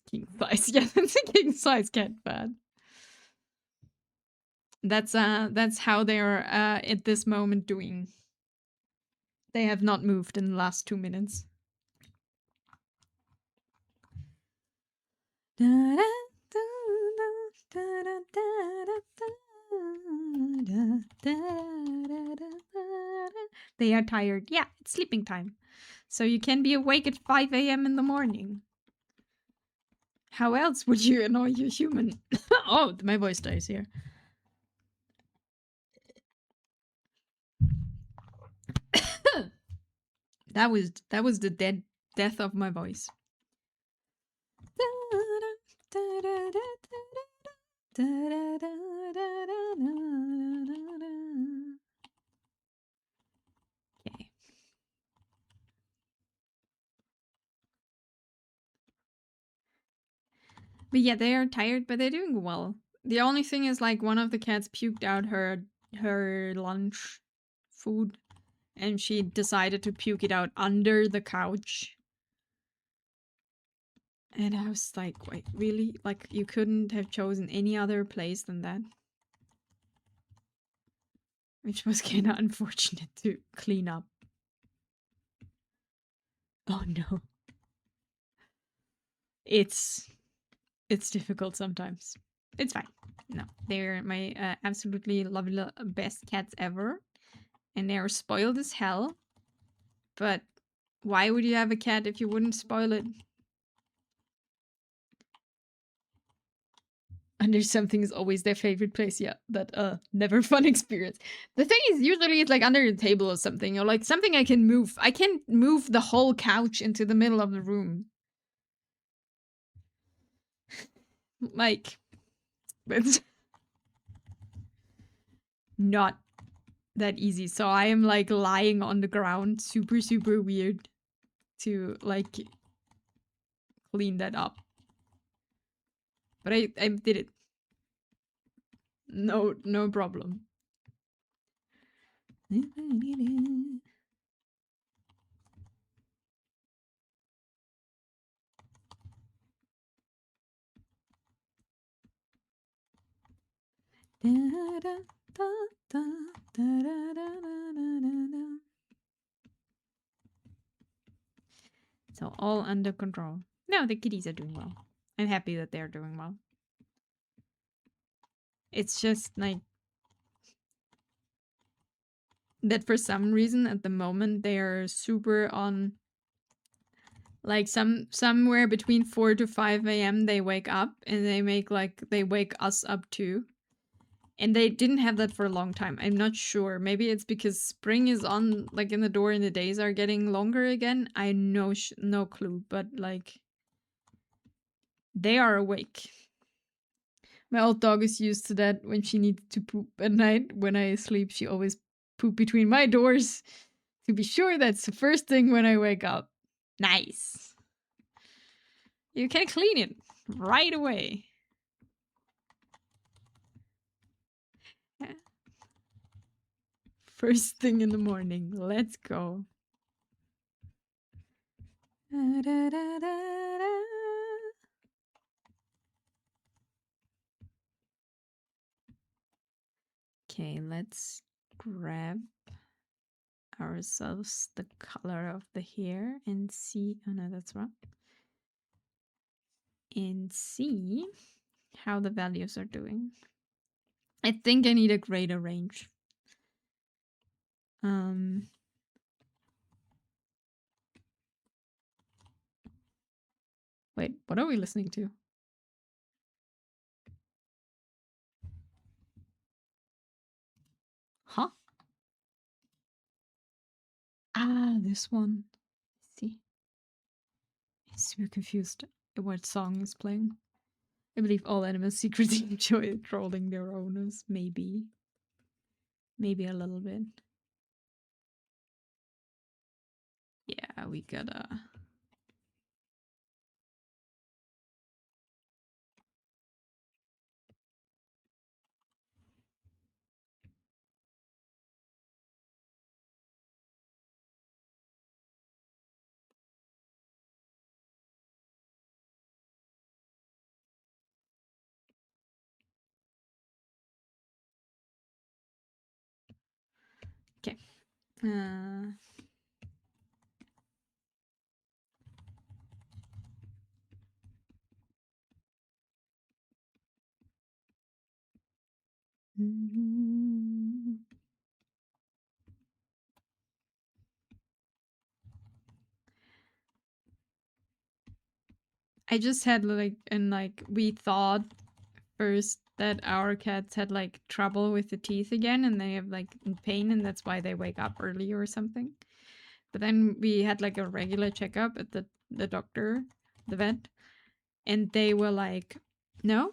King size. Yeah, it's a king size cat bed. That's how they're at this moment doing. They have not moved in the last 2 minutes. They are tired. Yeah, it's sleeping time. So you can be awake at 5 a.m. in the morning. How else would you annoy your human? Oh, my voice dies here. That was the death of my voice. Okay. But yeah, they are tired, but they're doing well. The only thing is, like, one of the cats puked out her lunch food, and she decided to puke it out under the couch. And I was like, wait, really? Like, you couldn't have chosen any other place than that? Which was kind of unfortunate to clean up. Oh no. It's difficult sometimes. It's fine. No, they're my absolutely lovely best cats ever. And they're spoiled as hell. But why would you have a cat if you wouldn't spoil it? Under something is always their favorite place. Yeah, that never fun experience. The thing is, usually it's like under a table or something, or like something I can move. I can move the whole couch into the middle of the room. Like, it's not that easy. So I am like lying on the ground, super, super weird to like clean that up. But I did it. No problem. So all under control. No, the kitties are doing well. I'm happy that they're doing well. It's just like that for some reason at the moment they're super on, like, somewhere between 4 to 5 a.m. they wake up and they wake us up too. And they didn't have that for a long time. I'm not sure. Maybe it's because spring is on, like, in the door and the days are getting longer again. I know no clue, but like they are awake. My old dog is used to that. When she needs to poop at night when I sleep, she always poop between my doors to be sure that's the first thing when I wake up. Nice. You can clean it right away. First thing in the morning. Let's go. Okay, let's grab ourselves the color of the hair and see. Oh no, that's wrong. And see how the values are doing. I think I need a greater range. Wait, what are we listening to? Huh? Ah, this one. Let's see. I'm super confused what song is playing. I believe all animals secretly enjoy trolling their owners. Maybe. Maybe a little bit. Yeah, we gotta... Okay. I just had we thought first that our cats had like trouble with the teeth again and they have like pain and that's why they wake up early or something. But then we had like a regular checkup at the doctor, the vet, and they were like, no,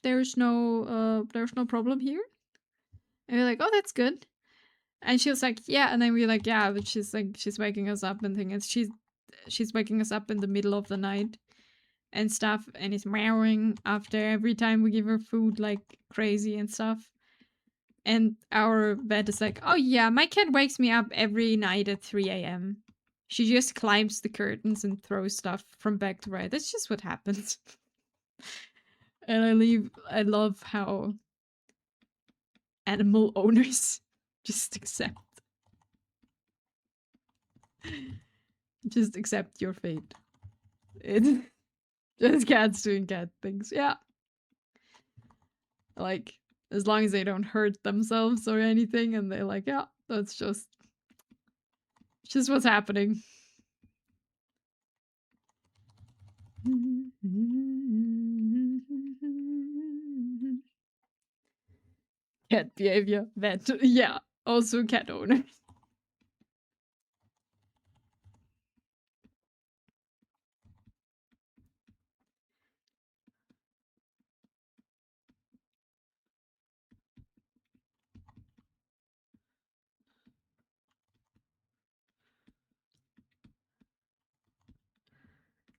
there's no problem here. And we're like, oh, that's good. And she was like, yeah. And then we were like, yeah, but she's waking us up and things. She's waking us up in the middle of the night and stuff, and is meowing after every time we give her food like crazy and stuff. And our vet is like, oh yeah, my cat wakes me up every night at 3 a.m. She just climbs the curtains and throws stuff from back to right. That's just what happens. And I love how animal owners just accept your fate. It's just cats doing cat things. Yeah. Like, as long as they don't hurt themselves or anything, and they're like, yeah, that's just what's happening. Cat behavior, vet, yeah, also cat owner.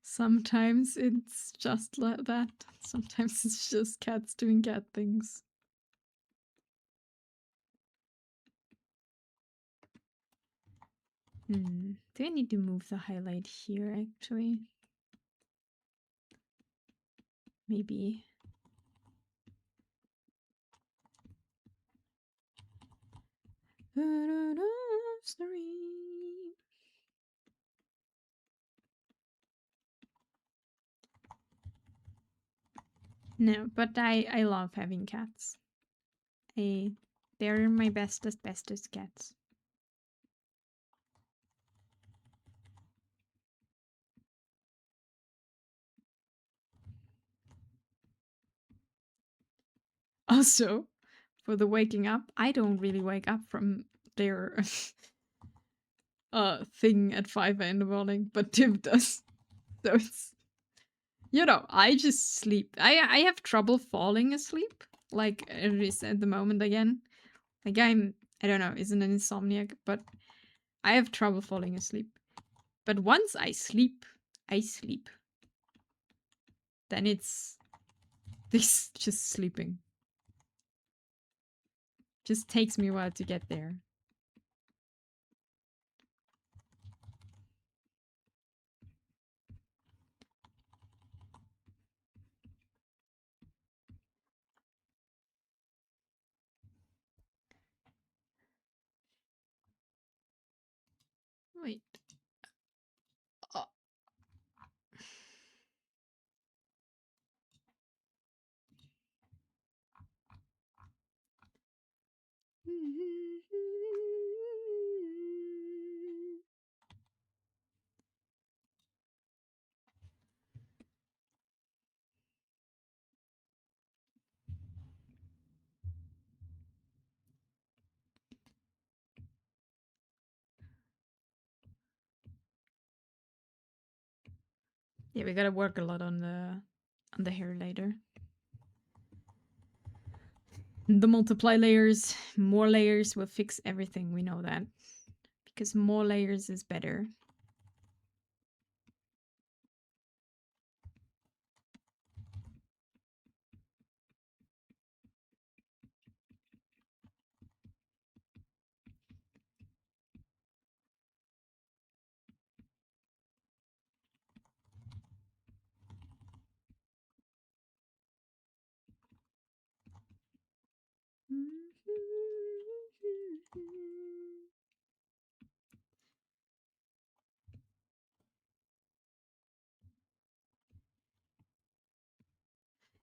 Sometimes it's just like that. Sometimes it's just cats doing cat things. Do I need to move the highlight here, actually? Maybe. No, but I love having cats. They're my bestest cats. Also, for the waking up, I don't really wake up from their thing at 5 in the morning, but Tim does. So it's, you know, I just sleep. I have trouble falling asleep, like at least at the moment again. Like I don't know, isn't an insomniac, but I have trouble falling asleep. But once I sleep, then it's this just sleeping. Just takes me a while to get there. Wait. Oh. Yeah, we gotta work a lot on the hair later. The multiply layers, more layers will fix everything. We know that. Because more layers is better.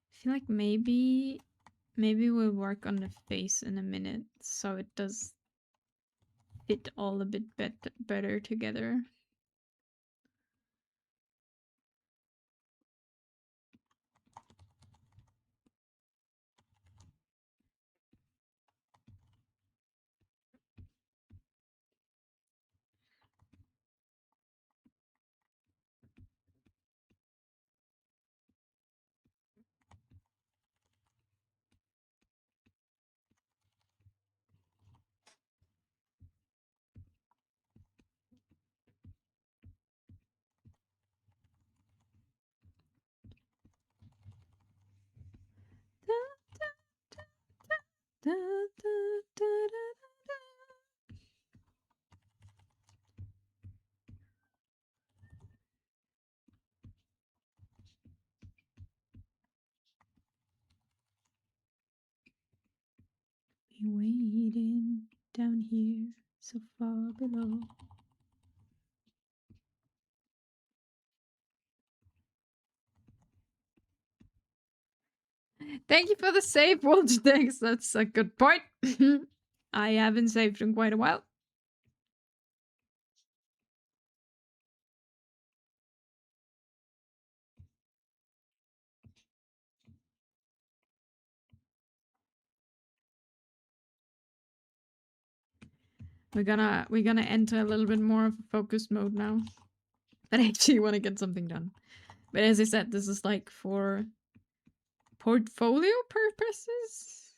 I feel like maybe we'll work on the face in a minute so it does fit all a bit better together. Be waiting down here so far below. Thank you for the save, Walter. Thanks. That's a good point. I haven't saved in quite a while. We're gonna enter a little bit more of a focused mode now. But I actually want to get something done. But as I said, this is like for portfolio purposes.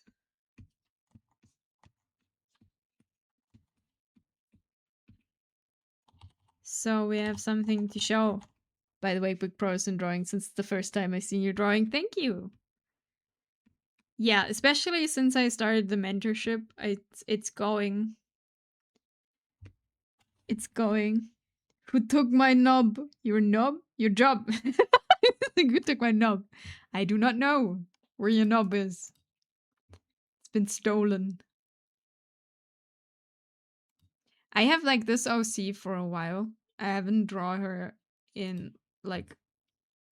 So we have something to show. By the way, big pros in drawing, since the first time I seen your drawing. Thank you. Yeah, especially since I started the mentorship, it's going. It's going. Who took my knob? Your knob? Your job. Who took my knob? I do not know where your knob is. It's been stolen. I have like this OC for a while. I haven't drawn her in like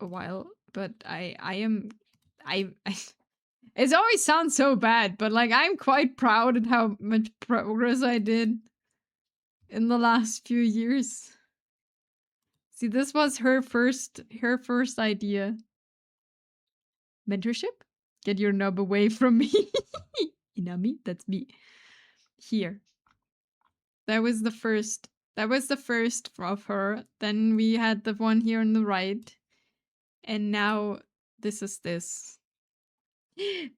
a while, but I it always sounds so bad, but like I'm quite proud at how much progress I did in the last few years. See, this was her first idea. Mentorship? Get your knob away from me. Inami, that's me. Here. That was the first of her. Then we had the one here on the right. And now this is this.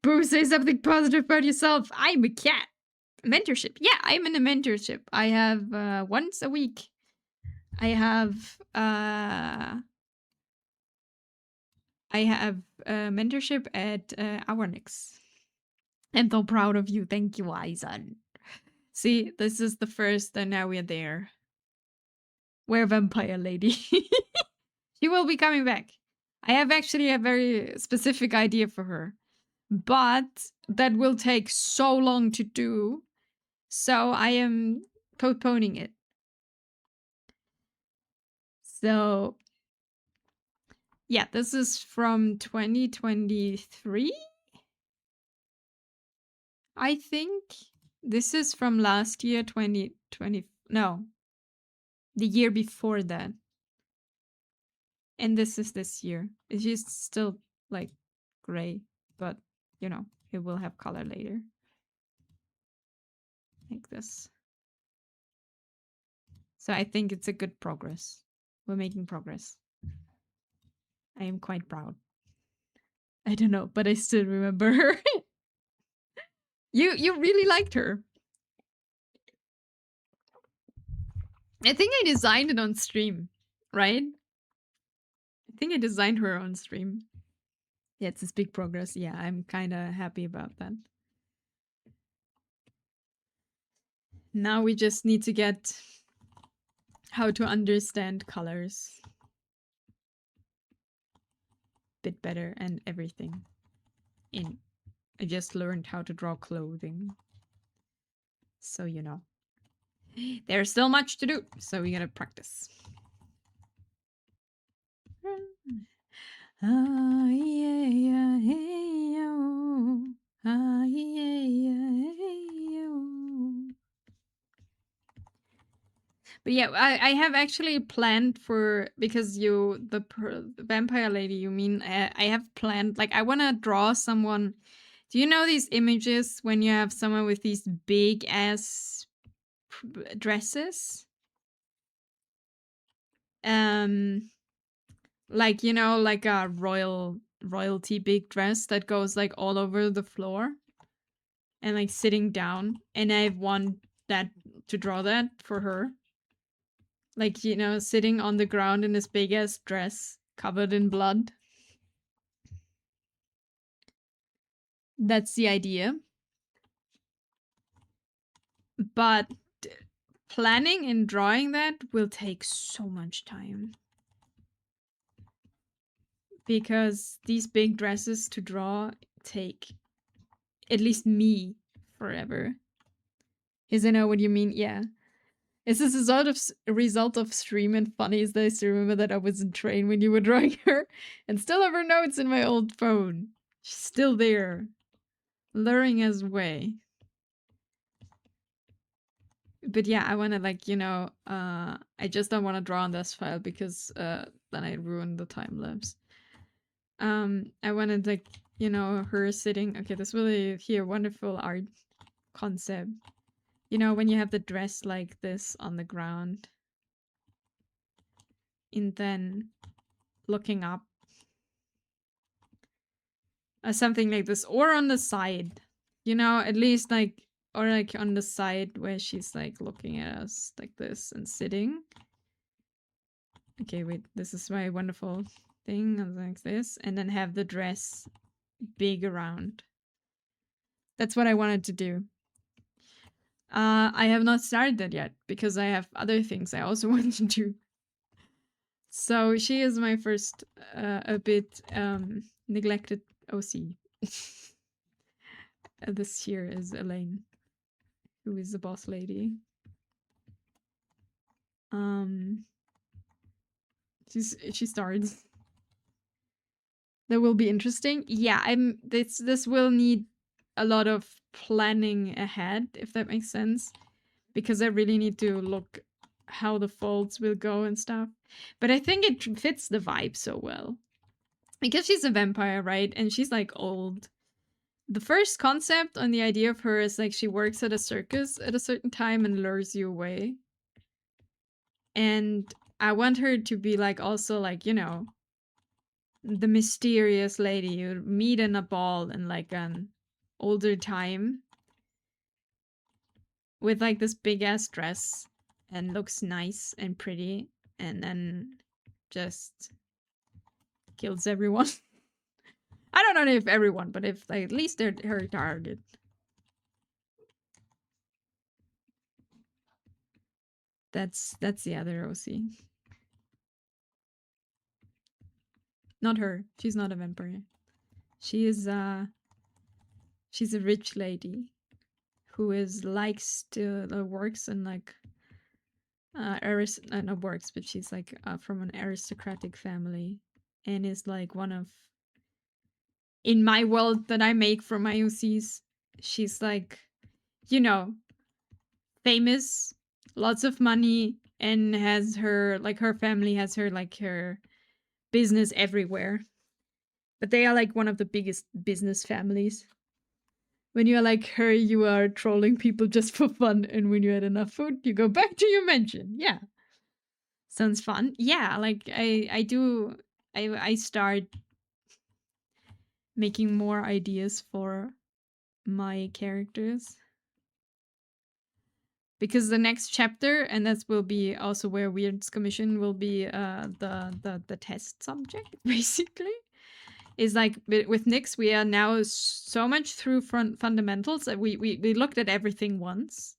Boo, say something positive about yourself. I'm a cat. Mentorship. Yeah, I'm in a mentorship. I have once a week. I have mentorship at Ournyx. I'm so proud of you. Thank you, Aizen. See, this is the first, and now we're there. We're Vampire Lady. She will be coming back. I have actually a very specific idea for her, but that will take so long to do. So I am postponing it. So yeah, this is from 2023. I think this is from last year, 2020. No, the year before that. And this is this year. It's just still like gray, but you know, it will have color later. Like this. So I think it's a good progress. We're making progress. I am quite proud. I don't know, but I still remember her. You really liked her. I think I designed it on stream, right? I think I designed her on stream. Yeah, it's this big progress. Yeah, I'm kind of happy about that. Now we just need to get how to understand colors a bit better and everything. I just learned how to draw clothing. So, you know. There's still much to do, so we gotta practice. Ah, yeah, yeah, hey, yo. Ah, yeah, yeah, hey, yo. But yeah, I have actually planned for, because you, the vampire lady, you mean, I have planned, like, I want to draw someone. Do you know these images when you have someone with these big ass dresses? Like, you know, like a royalty big dress that goes like all over the floor and like sitting down, and I want that to draw that for her, like, you know, sitting on the ground in this big ass dress covered in blood. That's the idea, but planning and drawing that will take so much time, because these big dresses to draw take, at least me, forever. Is I know what you mean. Yeah. Is this a result of stream and funnies that I still remember that I was in train when you were drawing her, and still have her notes in my old phone. She's still there, luring us away. But yeah, I want to, like, you know, I just don't want to draw on this file because then I ruin the time lapse. I wanted, like, you know, her sitting. Okay, this really here wonderful art concept. You know, when you have the dress like this on the ground, and then looking up, or something like this, or on the side, you know, at least like, or like on the side where she's like looking at us like this and sitting. Okay, wait, this is my wonderful thing, like this, and then have the dress big around. That's what I wanted to do. I have not started that yet because I have other things I also want to do. So she is my first a bit neglected OC. This here is Elaine, who is the boss lady. She starts. That will be interesting. Yeah, this will need a lot of planning ahead, if that makes sense, because I really need to look how the folds will go and stuff. But I think it fits the vibe so well. Because she's a vampire, right? And she's like old. The first concept on the idea of her is like she works at a circus at a certain time and lures you away. And I want her to be like also like, you know, the mysterious lady you meet in a ball in like an older time with like this big ass dress and looks nice and pretty, and then just kills everyone. I don't know if everyone, but if like, at least they're her target. That's the other OC. Not her. She's not a vampire. She is she's a rich lady who is likes to works in like not works, but she's like from an aristocratic family, and is like one of, in my world that I make for my OCs, she's like, you know, famous, lots of money, and has her, like, her family has her, like, her business everywhere. But they are like one of the biggest business families. When you're like her, you are trolling people just for fun, and when you had enough food, you go back to your mansion. Yeah. Sounds fun. Yeah, like I start making more ideas for my characters. Because the next chapter, and that will be also where Weird's commission will be the test subject, basically. Is like with Nyx, we are now so much through fundamentals that we looked at everything once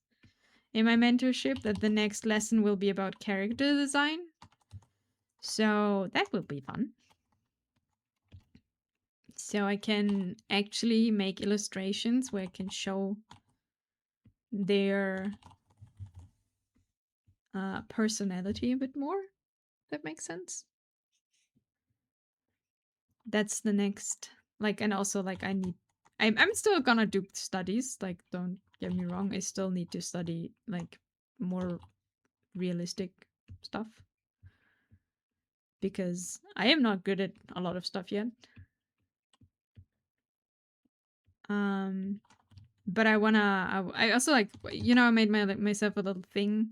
in my mentorship, that the next lesson will be about character design. So that will be fun. So I can actually make illustrations where I can show their personality a bit more. That makes sense. That's the next, like, and also like I'm still gonna do studies, like, don't get me wrong, I still need to study like more realistic stuff, because I am not good at a lot of stuff yet. But I wanna, I also, like, you know, I made myself a little thing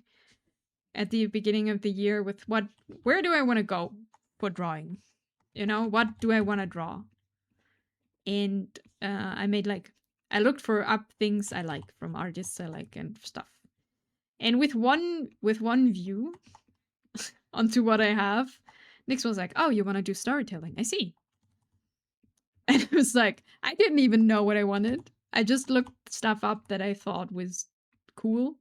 at the beginning of the year with where do I want to go for drawing? You know, what do I want to draw? And I made, like, I looked for up things I like from artists I like and stuff. And with one view onto what I have, Nyx was like, "Oh, you want to do storytelling? I see." And it was like, I didn't even know what I wanted. I just looked stuff up that I thought was cool.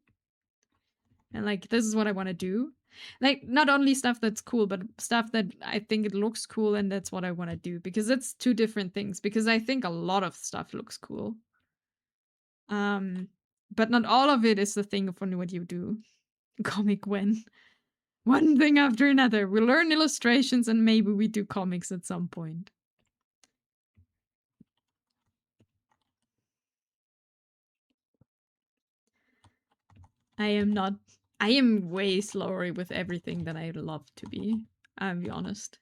And like, this is what I want to do. Like, not only stuff that's cool, but stuff that I think it looks cool, and that's what I want to do. Because it's two different things. Because I think a lot of stuff looks cool. But not all of it is the thing of what you do. Comic when. One thing after another. We learn illustrations and maybe we do comics at some point. I am way slower with everything than I love to be. I'll be honest.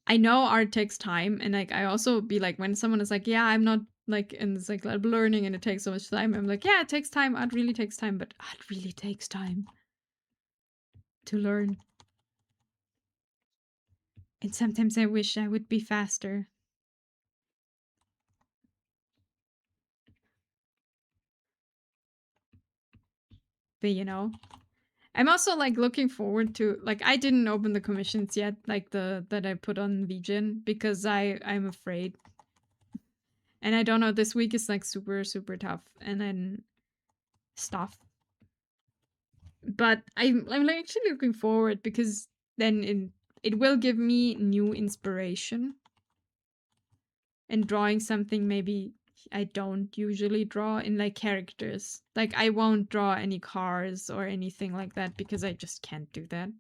I know art takes time, and like I also be like, when someone is like, yeah, I'm not like, and it's like learning and it takes so much time, I'm like, yeah, it takes time, art really takes time, but art really takes time to learn. And sometimes I wish I would be faster. But you know, I'm also like looking forward to, like, I didn't open the commissions yet, like that I put on VGen, because I'm afraid. And I don't know, this week is like super, super tough, and then stuff. But I'm like actually looking forward, because then it will give me new inspiration. And drawing something maybe I don't usually draw in, like, characters. Like, I won't draw any cars or anything like that, because I just can't do that.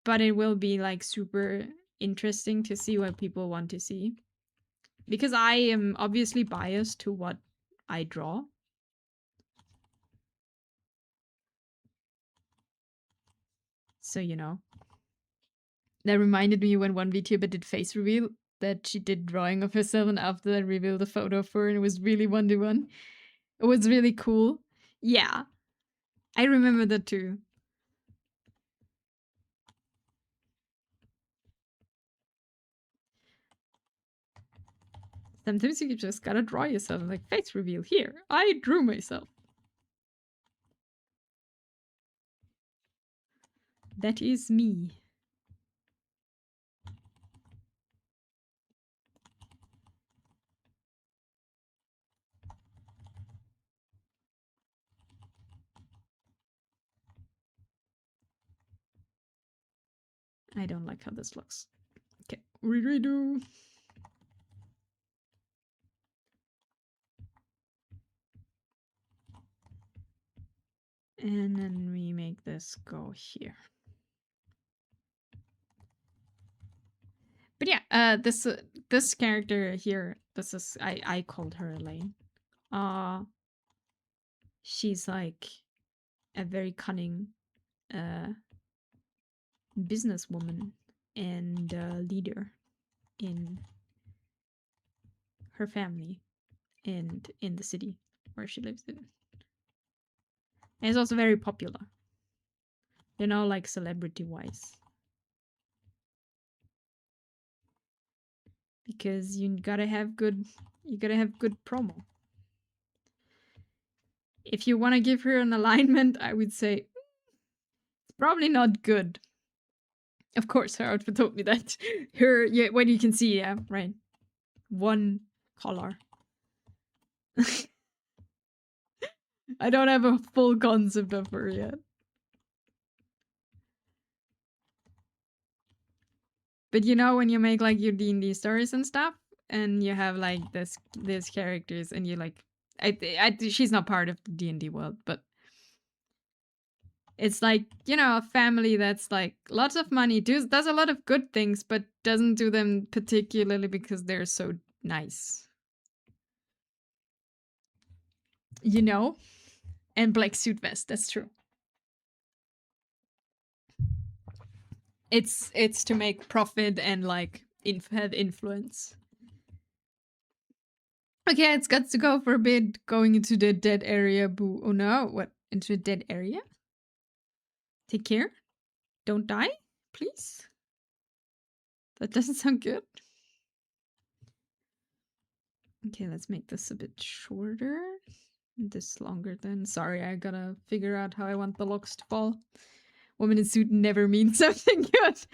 But it will be like super interesting to see what people want to see. Because I am obviously biased to what I draw. So, you know. That reminded me when one VTuber did face reveal that she did drawing of herself, and after that revealed a photo of her, and it was really 1-to-1. It was really cool. Yeah. I remember that too. Sometimes you just gotta draw yourself, like, face reveal. Here, I drew myself. That is me. I don't like how this looks. Okay, redo. And then we make this go here. But yeah, this character here, this is I called her Elaine. She's like a very cunning businesswoman and leader in her family and in the city where she lives in. And it's also very popular. You know, like celebrity-wise. Because you gotta have good promo. If you want to give her an alignment, I would say it's probably not good. Of course, her outfit told me that. Her, yeah, when you can see, yeah, right. One color. I don't have a full concept of her yet. But you know when you make like your D&D stories and stuff, and you have like these characters, and you like, she's not part of the D&D world, but it's like, you know, a family that's like lots of money, does a lot of good things, but doesn't do them particularly because they're so nice. You know? And black suit vest, that's true. It's to make profit and like have influence. Okay, it's got to go for a bit, going into the dead area. Boo. Oh no, what? Into a dead area? Take care. Don't die, please. That doesn't sound good. Okay, let's make this a bit shorter. This longer then. Sorry, I gotta figure out how I want the locks to fall. Woman in suit never means something good. That's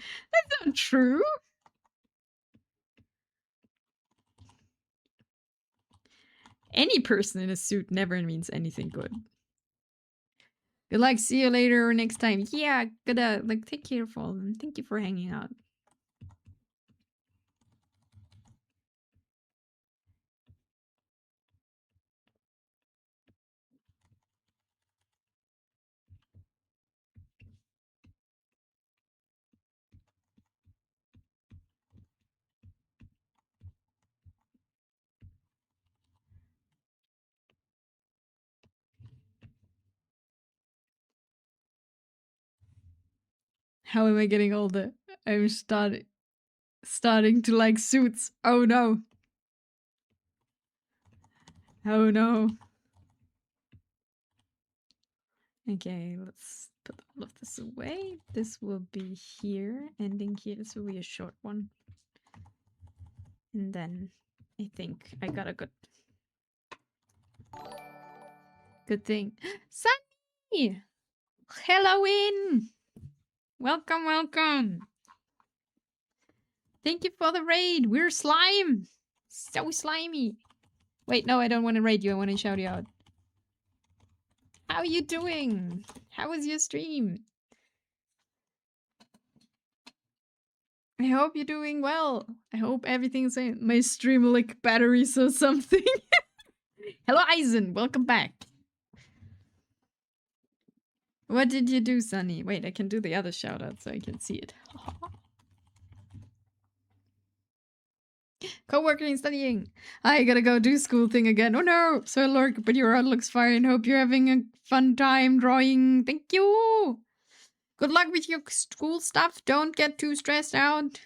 not true. Any person in a suit never means anything good. Good luck, see you later or next time. Yeah, gotta like take care of all of them. Thank you for hanging out. How am I getting older? I'm starting to like suits. Oh no. Oh no. Okay, let's put all of this away. This will be here, ending here. This will be a short one. And then I think I got a good thing. Sunny! Halloween! Welcome, welcome. Thank you for the raid. We're slime. So slimy. Wait, no, I don't want to raid you. I want to shout you out. How are you doing? How was your stream? I hope you're doing well. I hope everything's in my stream like batteries or something. Hello, Eisen. Welcome back. What did you do, Sunny? Wait, I can do the other shout out so I can see it. Co-working, studying. I gotta go do school thing again. Oh no, so Lork, but your art looks fine. Hope you're having a fun time drawing. Thank you. Good luck with your school stuff. Don't get too stressed out.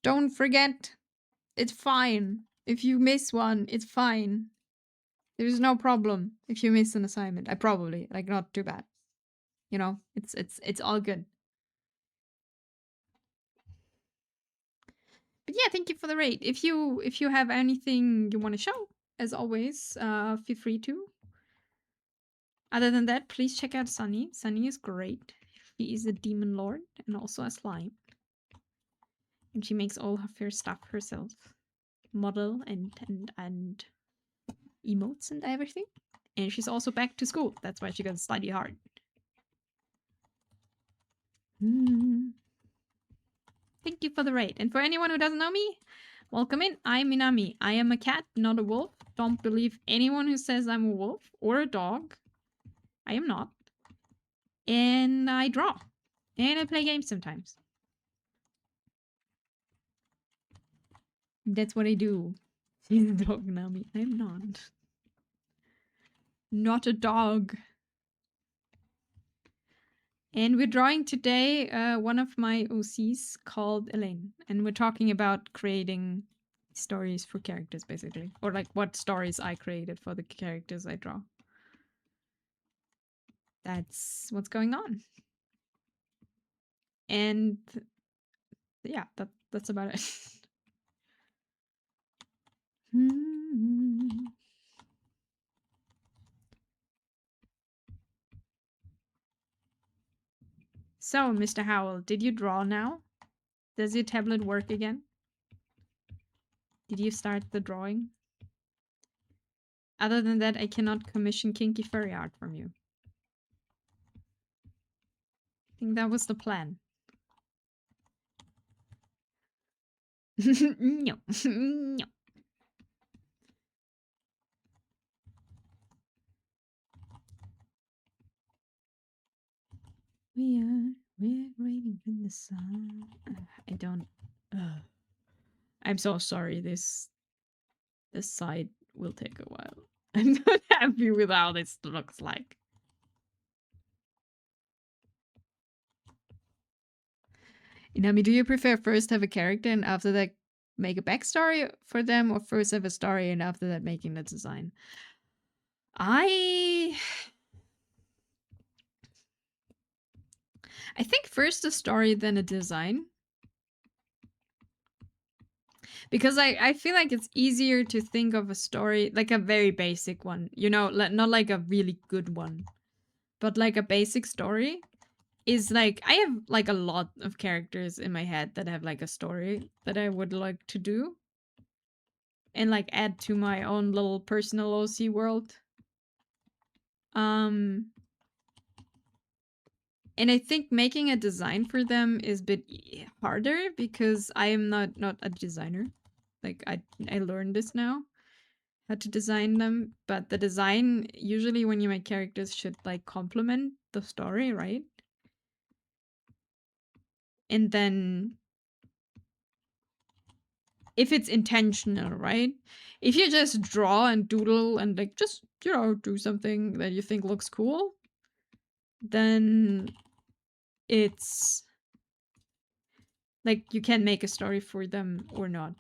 Don't forget, it's fine. If you miss one, it's fine. There's no problem if you miss an assignment. I probably, like, not too bad. You know, it's all good. But yeah, thank you for the raid. If you have anything you want to show, as always, feel free to. Other than that, please check out Sunny. Sunny is great. She is a demon lord and also a slime. And she makes all of her stuff herself. Model and emotes and everything. And she's also back to school. That's why she got to study hard. Thank you for the raid. And for anyone who doesn't know me, welcome in. I'm Minami. I am a cat, not a wolf. Don't believe anyone who says I'm a wolf or a dog. I am not. And I draw. And I play games sometimes. That's what I do. She's a dog, Nami. I'm not. Not a dog. And we're drawing today one of my OCs called Elaine. And we're talking about creating stories for characters, basically. Or like what stories I created for the characters I draw. That's what's going on. And yeah, that's about it. So, Mr. Howell, did you draw now? Does your tablet work again? Did you start the drawing? Other than that, I cannot commission kinky furry art from you. I think that was the plan. No. No. We're waiting in the sun. I don't. I'm so sorry. This side will take a while. I'm not happy with how this looks like. Inami, do you prefer first have a character and after that make a backstory for them, or first have a story and after that making the design? I think first a story, then a design. Because I feel like it's easier to think of a story, like a very basic one, you know, not like a really good one, but like a basic story is like, I have like a lot of characters in my head that have like a story that I would like to do and like add to my own little personal OC world. And I think making a design for them is a bit harder because I am not a designer. Like I learned this now, how to design them. But the design, usually when you make characters, should like complement the story, right? And then if it's intentional, right? If you just draw and doodle and like just, you know, do something that you think looks cool, then it's like you can make a story for them or not.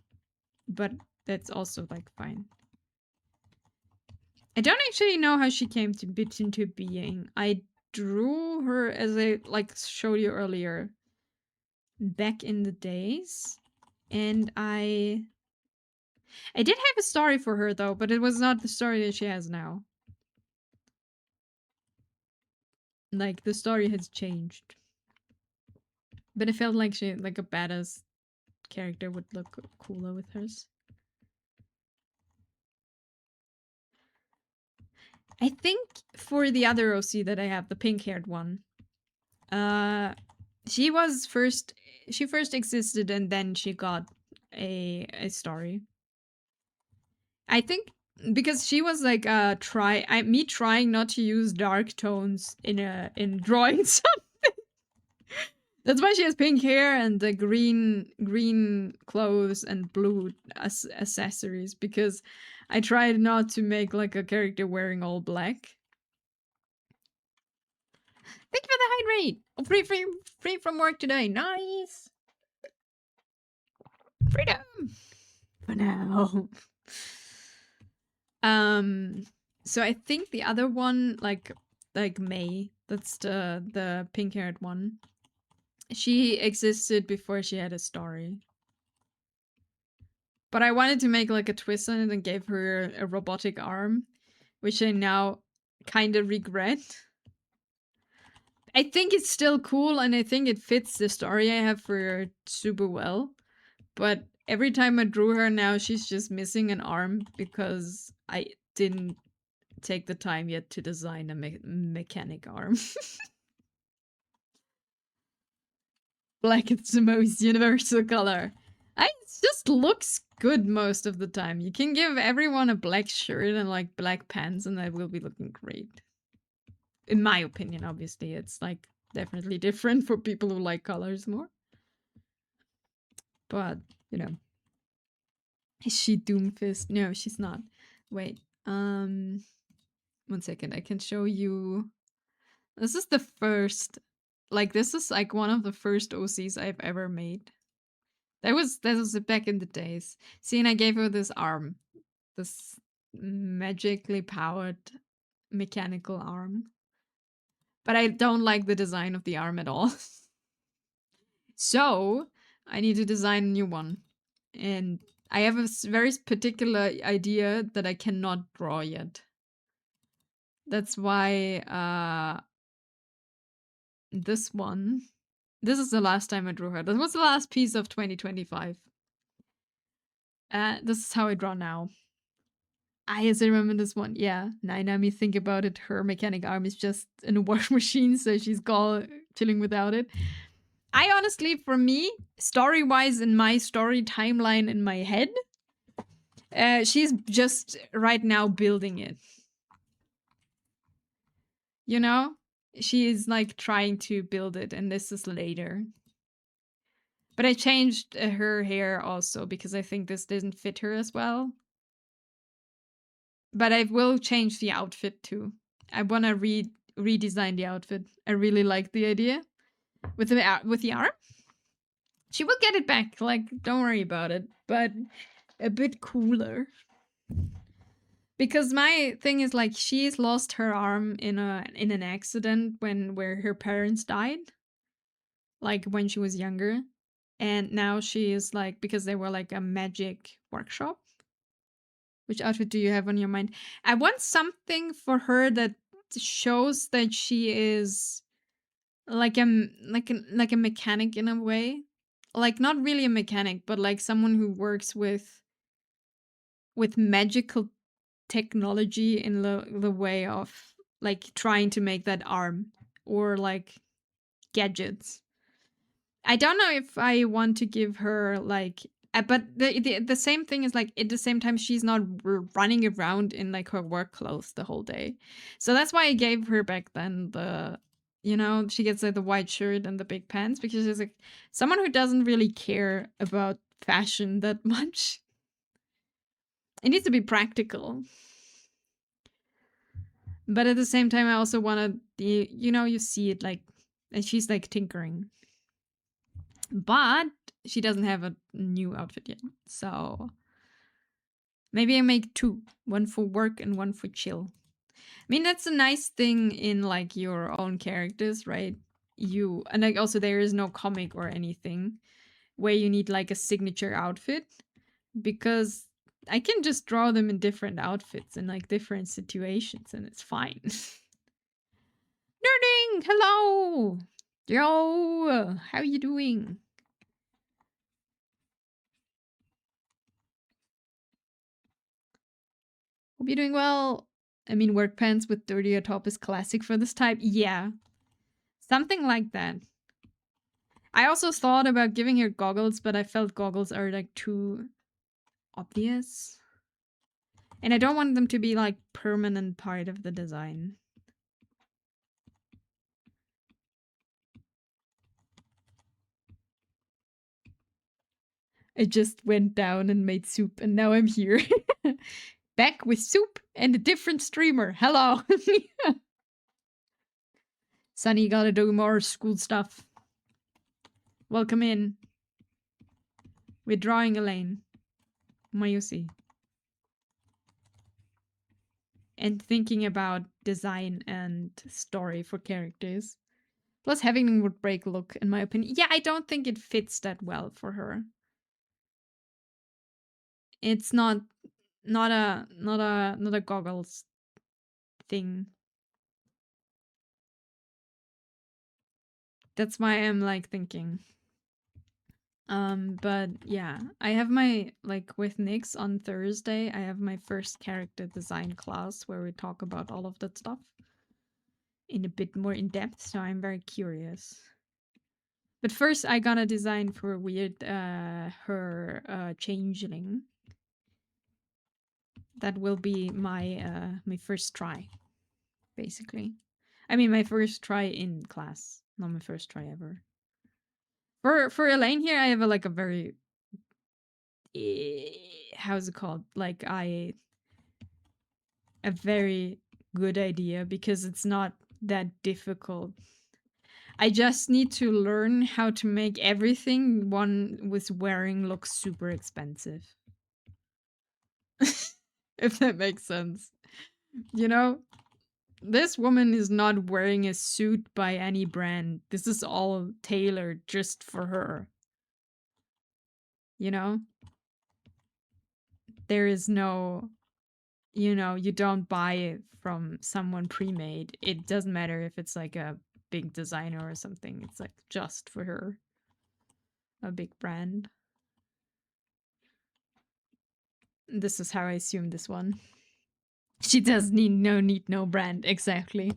But that's also like fine. I don't actually know how she came to bit into being. I drew her, as I like showed you earlier, back in the days, and I did have a story for her though, but it was not the story that she has now. Like the story has changed, but it felt like she, like a badass character, would look cooler with hers. I think for the other OC that I have, the pink-haired one, she first existed and then she got a story. I think because she was like me trying not to use dark tones in drawing something. That's why she has pink hair and the green clothes and blue accessories, because I tried not to make like a character wearing all black. Thank you for the hydrate. Free from work today. Nice. Freedom for now. So I think the other one, like May, that's the pink-haired one. She existed before she had a story. But I wanted to make like a twist on it and gave her a robotic arm, which I now kind of regret. I think it's still cool and I think it fits the story I have for her super well. But every time I drew her now, she's just missing an arm because I didn't take the time yet to design a mechanic arm. Black is the most universal color. It just looks good most of the time. You can give everyone a black shirt and like black pants and that will be looking great. in my opinion, obviously. It's like definitely different for people who like colors more. But, you know. Is she Doomfist? No, she's not. Wait. 1 second. I can show you. This is the first, like, this is like one of the first OCs I've ever made. That was back in the days. See, and I gave her this arm, this magically powered mechanical arm. But I don't like the design of the arm at all. So I need to design a new one, and I have a very particular idea that I cannot draw yet. That's why this one. This is the last time I drew her. That was the last piece of 2025. This is how I draw now. I still remember this one. Yeah, now me think about it. Her mechanic arm is just in a wash machine, so she's chilling without it. I honestly, for me, story-wise, in my story timeline in my head, she's just right now building it. You know? She is like trying to build it, and this is later. But I changed her hair also because I think this didn't fit her as well. But I will change the outfit too. I want to redesign the outfit. I really like the idea with the arm. She will get it back. Like, don't worry about it. But a bit cooler. Because my thing is like she's lost her arm in an accident where her parents died. Like when she was younger. And now she is like, because they were like a magic workshop. Which outfit do you have on your mind? I want something for her that shows that she is like a mechanic in a way. Like not really a mechanic, but like someone who works with magical technology in the way of like trying to make that arm or like gadgets. I don't know if I want to give her like but the same thing is like at the same time she's not running around in like her work clothes the whole day. So that's why I gave her back then the she gets like the white shirt and the big pants because she's like someone who doesn't really care about fashion that much. It needs to be practical. But at the same time I also want to you see it like and she's like tinkering. But she doesn't have a new outfit yet. So maybe I make two. One for work and one for chill. I mean, that's a nice thing in like your own characters, right? And like also there is no comic or anything where you need like a signature outfit because I can just draw them in different outfits in like different situations and it's fine. Nerding, hello. Yo, how you doing? Hope you're doing well. I mean, work pants with dirtier top is classic for this type. Yeah. Something like that. I also thought about giving her goggles, but I felt goggles are like too obvious. And I don't want them to be like permanent part of the design. I just went down and made soup and now I'm here. Back with soup and a different streamer. Hello. Sunny, gotta do more school stuff. Welcome in. We're drawing Elaine. Mayusi. And thinking about design and story for characters. Plus having would break look, in my opinion. Yeah, I don't think it fits that well for her. It's not a goggles thing. That's why I'm like thinking. But yeah, I have my like with Nyx on Thursday, I have my first character design class where we talk about all of that stuff in a bit more in depth, so I'm very curious. But first I gotta design for weird her changeling. That will be my my first try, basically. I mean, my first try in class, not my first try ever. For Elaine here, I have like a very how's it called? Like a very good idea because it's not that difficult. I just need to learn how to make everything one was wearing look super expensive. If that makes sense. You know, this woman is not wearing a suit by any brand. This is all tailored just for her. You know? There is no, you know, you don't buy it from someone pre-made. It doesn't matter if it's like a big designer or something. It's like just for her. A big brand. This is how I assume this one. She does need no brand, exactly.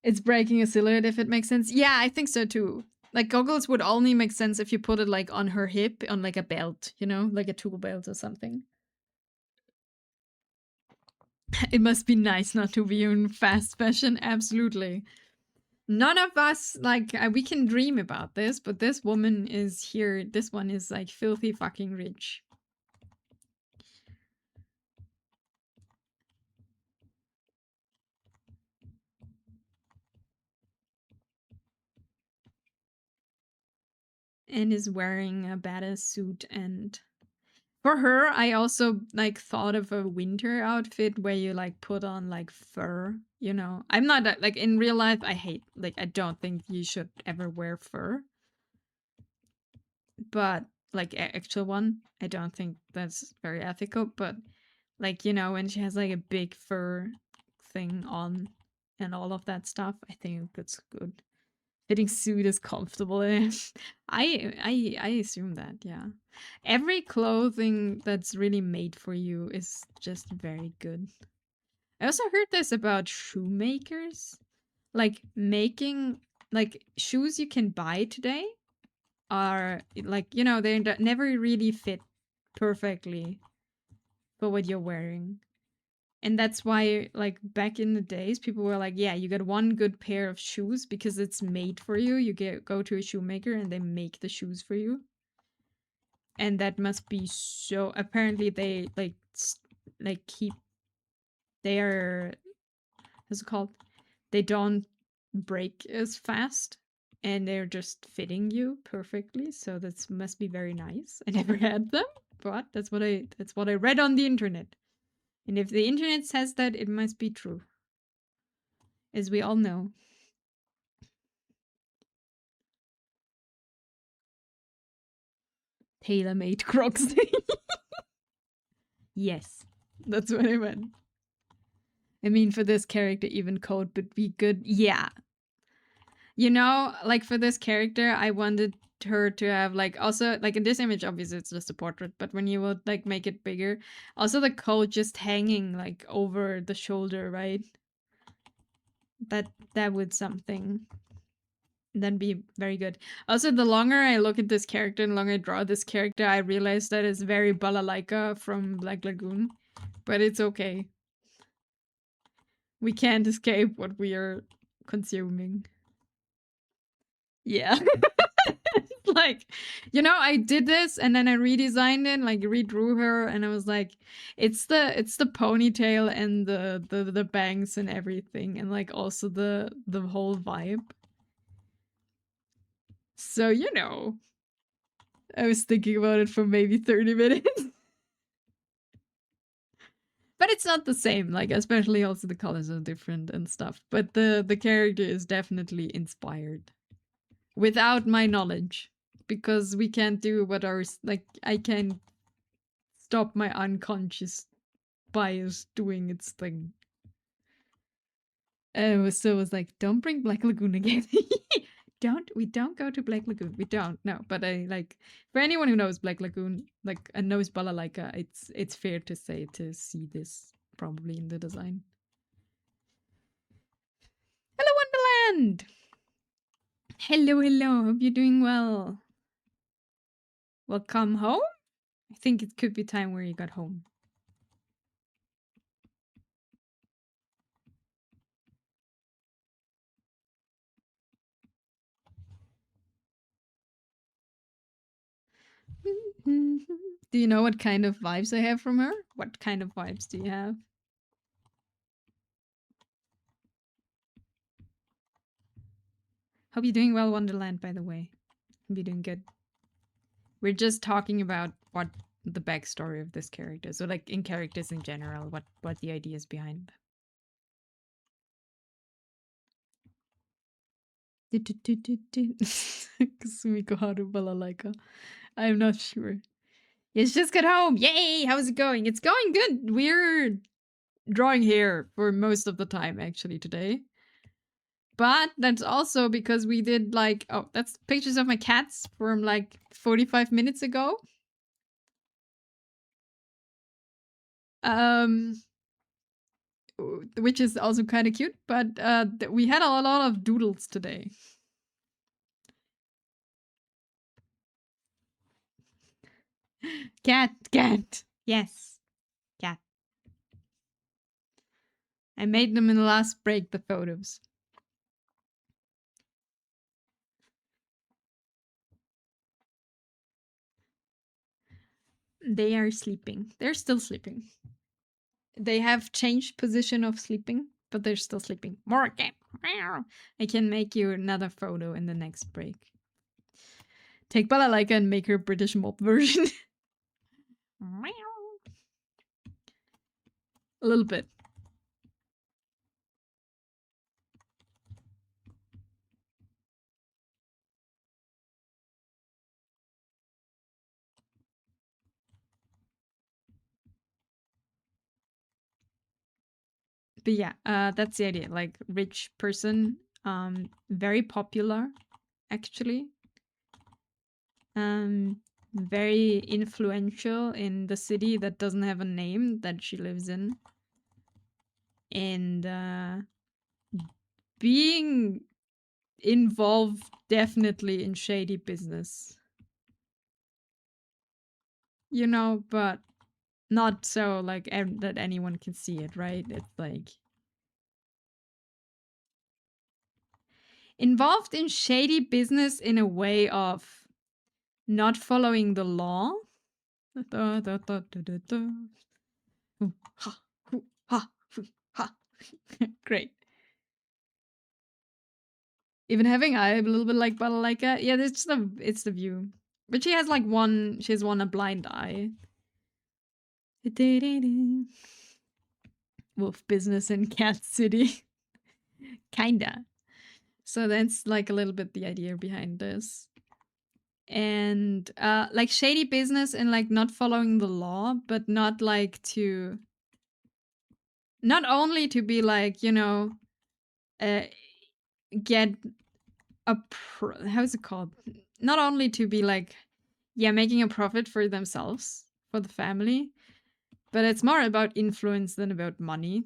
It's breaking a silhouette if it makes sense. Yeah, I think so too. Like goggles would only make sense if you put it like on her hip on like a belt, you know, like a tool belt or something. It must be nice not to be in fast fashion, absolutely. None of us like we can dream about this, but this woman is here. This one is like filthy fucking rich. And is wearing a badass suit. And for her, I also like thought of a winter outfit where you like put on like fur, you know. I'm not like in real life I don't think you should ever wear fur. But like actual one, I don't think that's very ethical, but like, you know, when she has like a big fur thing on and all of that stuff, I think that's good. Fitting suit is comfortable. I assume that, yeah. Every clothing that's really made for you is just very good. I also heard this about shoemakers. Like making like shoes you can buy today are like, you know, they never really fit perfectly for what you're wearing. And that's why, like, back in the days, people were like, yeah, you get one good pair of shoes because it's made for you. You go to a shoemaker and they make the shoes for you. And that must be so. Apparently, they, like, keep. They are. What's it called? They don't break as fast. And they're just fitting you perfectly. So that must be very nice. I never had them, but that's what I read on the internet. And if the internet says that, it must be true. As we all know. Tailor-made Crocs. Yes, that's what I meant. I mean, for this character, even code would be good. Yeah. You know, like for this character, I wanted her to have like also like in this image, obviously it's just a portrait, but when you would like make it bigger, also the coat just hanging like over the shoulder, right? That would something. That'd be very good. Also, the longer I look at this character and the longer I draw this character, I realize that it's very Balalaika from Black Lagoon. But it's okay. We can't escape what we are consuming. Yeah. Like, you know, I did this and then I redesigned it, like redrew her, and I was like, it's the ponytail and the bangs and everything, and like also the whole vibe. So, you know, I was thinking about it for maybe 30 minutes. But it's not the same, like especially also the colors are different and stuff. But the character is definitely inspired. Without my knowledge. Because we can't do what our like I can stop my unconscious bias doing its thing. So it was like, don't bring Black Lagoon again. We don't go to Black Lagoon. We don't. No, but I like for anyone who knows Black Lagoon, like and knows Balalaika, it's fair to say to see this probably in the design. Hello Wonderland. Hello. Hope you're doing well. Welcome home. I think it could be time where you got home. Do you know what kind of vibes I have from her? What kind of vibes do you have? Hope you're doing well, Wonderland, by the way. Hope you're doing good. We're just talking about what the backstory of this character. So like in characters in general, what the idea is behind. Sumiko Haru Balalaika. I'm not sure. Yes, just got home. Yay! How's it going? It's going good. We're drawing hair for most of the time actually today. But that's also because we did like, oh, that's pictures of my cats from like 45 minutes ago. Um which is also kind of cute, but we had a lot of doodles today. Cat. Yes. Cat. I made them in the last break, the photos. They are sleeping. They're still sleeping. They have changed position of sleeping, but they're still sleeping. More cat. I can make you another photo in the next break. Take Balalaika and make her British mob version. A little bit. But yeah, that's the idea. Like rich person, very popular, actually. Very influential in the city that doesn't have a name that she lives in. And being involved definitely in shady business. You know, but not so like that anyone can see it, right? It's like involved in shady business in a way of not following the law. Great. Even having I a little bit like Balalaika. Yeah, it's the view. But she has like one a blind eye. Wolf business in Cat City. Kinda. So that's like a little bit the idea behind this. And like shady business and like not following the law, but not like to not only to be like, you know, get how's it called? Not only to be like, yeah, making a profit for themselves, for the family, but it's more about influence than about money.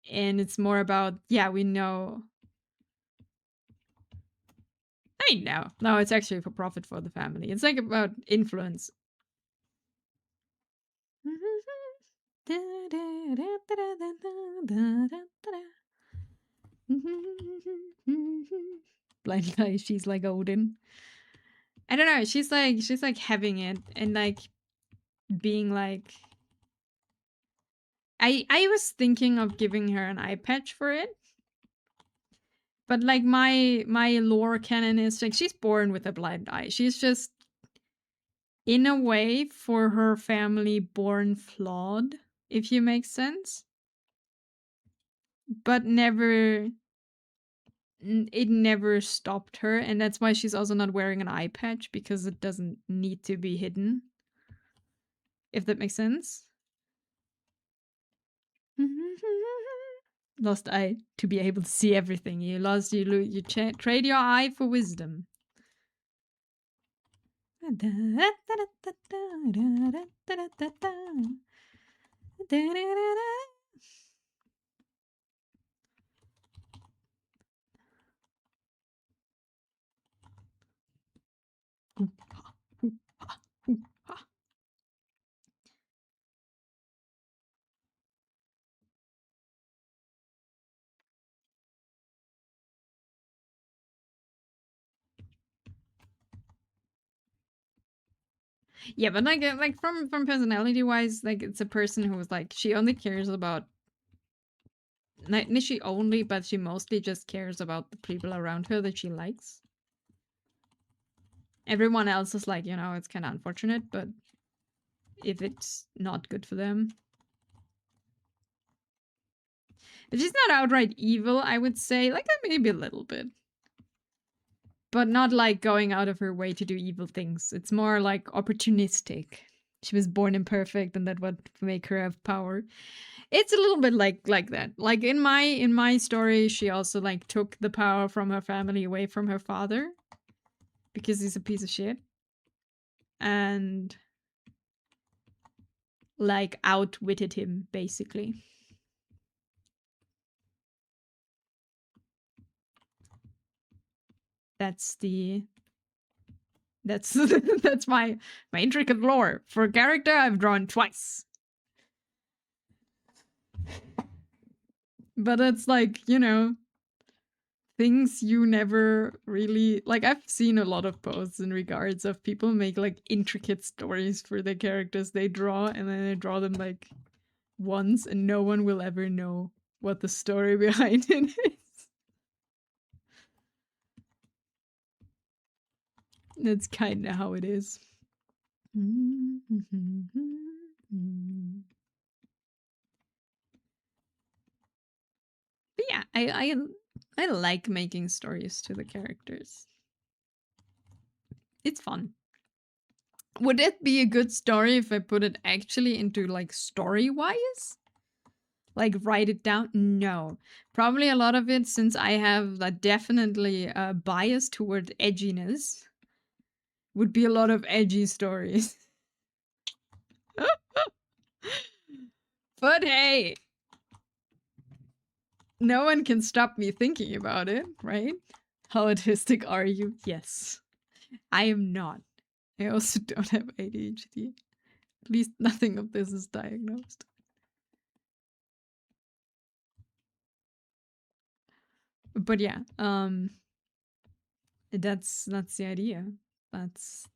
And it's more about, yeah, we know. I mean, no, it's actually for profit for the family. It's like about influence. Blind guy, she's like Odin. I don't know. She's like having it and like being like. I was thinking of giving her an eye patch for it, but like my lore canon is like she's born with a blind eye. She's just in a way for her family born flawed, if you make sense, but never it never stopped her, and that's why she's also not wearing an eye patch because it doesn't need to be hidden, if that makes sense. Lost eye to be able to see everything. You trade your eye for wisdom. Yeah, but like from personality wise, like it's a person who was like she only cares about not she only, but she mostly just cares about the people around her that she likes. Everyone else is like, you know, it's kind of unfortunate, but if it's not good for them. But she's not outright evil, I would say. Like, maybe a little bit. But not like going out of her way to do evil things. It's more like opportunistic. She was born imperfect and that would make her have power. It's a little bit like that. Like in my story, she also like took the power from her family away from her father because he's a piece of shit. And like outwitted him basically. That's that's my intricate lore. For a character I've drawn twice. But it's like, you know, things you never really like. I've seen a lot of posts in regards of people make like intricate stories for the characters they draw, and then they draw them like once and no one will ever know what the story behind it is. That's kind of how it is. But yeah, I like making stories to the characters. It's fun. Would it be a good story if I put it actually into like story-wise? Like write it down? No. Probably a lot of it, since I have definitely a bias toward edginess, would be a lot of edgy stories. But hey, no one can stop me thinking about it, right? How autistic are you? Yes. I am not. I also don't have ADHD. At least nothing of this is diagnosed. But yeah, that's the idea. That's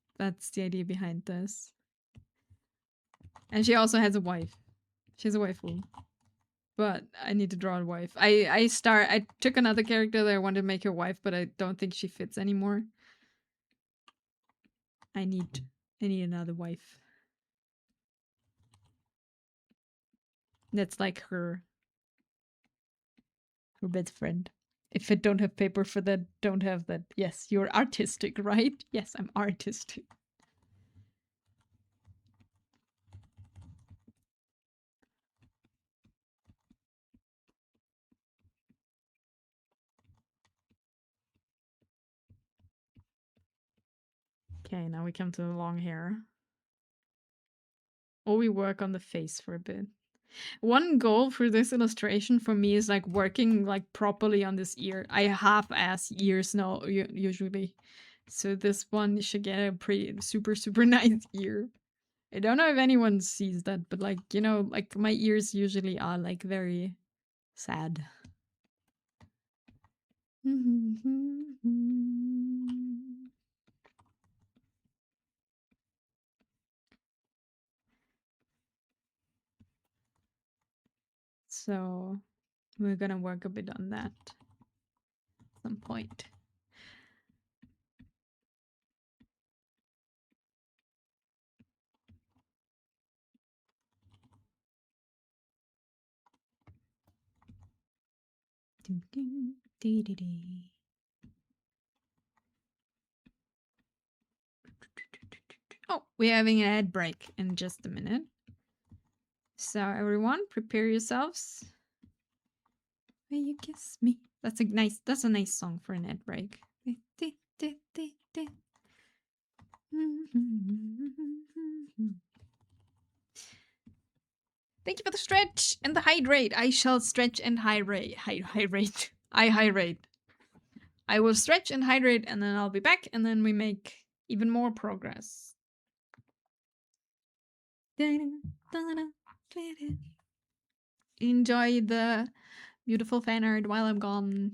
the idea behind this. And she also has a wife. She has a waifu. But I need to draw a wife. I took another character that I wanted to make her wife, but I don't think she fits anymore. I need another wife. That's like her best friend. If I don't have paper for that, don't have that. Yes, you're artistic, right? Yes, I'm artistic. Okay, now we come to the long hair. Or we work on the face for a bit. One goal for this illustration for me is like working like properly on this ear. I half-ass ears now usually. So this one should get a pretty super nice ear. I don't know if anyone sees that, but like, you know, like my ears usually are like very sad. So we're gonna work a bit on that at some point. Oh, we're having an ad break in just a minute. So everyone, prepare yourselves. Will you kiss me? That's a nice song for an ad break. Thank you for the stretch and the hydrate. I shall stretch and hydrate. Hydrate. I hydrate. I will stretch and hydrate and then I'll be back and then we make even more progress. Enjoy the beautiful fan art while I'm gone.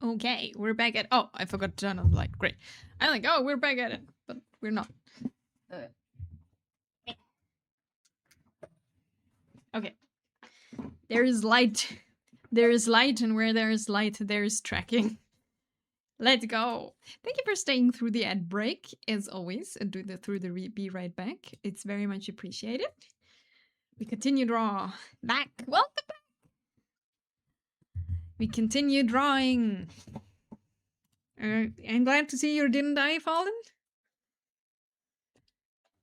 Okay, we're back at. Oh, I forgot to turn on the light. Great. I'm like, oh, we're back at it, but we're not. Okay. There is light. There is light, and where there is light, there is tracking. Let's go. Thank you for staying through the ad break, as always, and through the be right back. It's very much appreciated. We continue draw. Back. Welcome back. We continue drawing. I'm glad to see you didn't die, Fallen.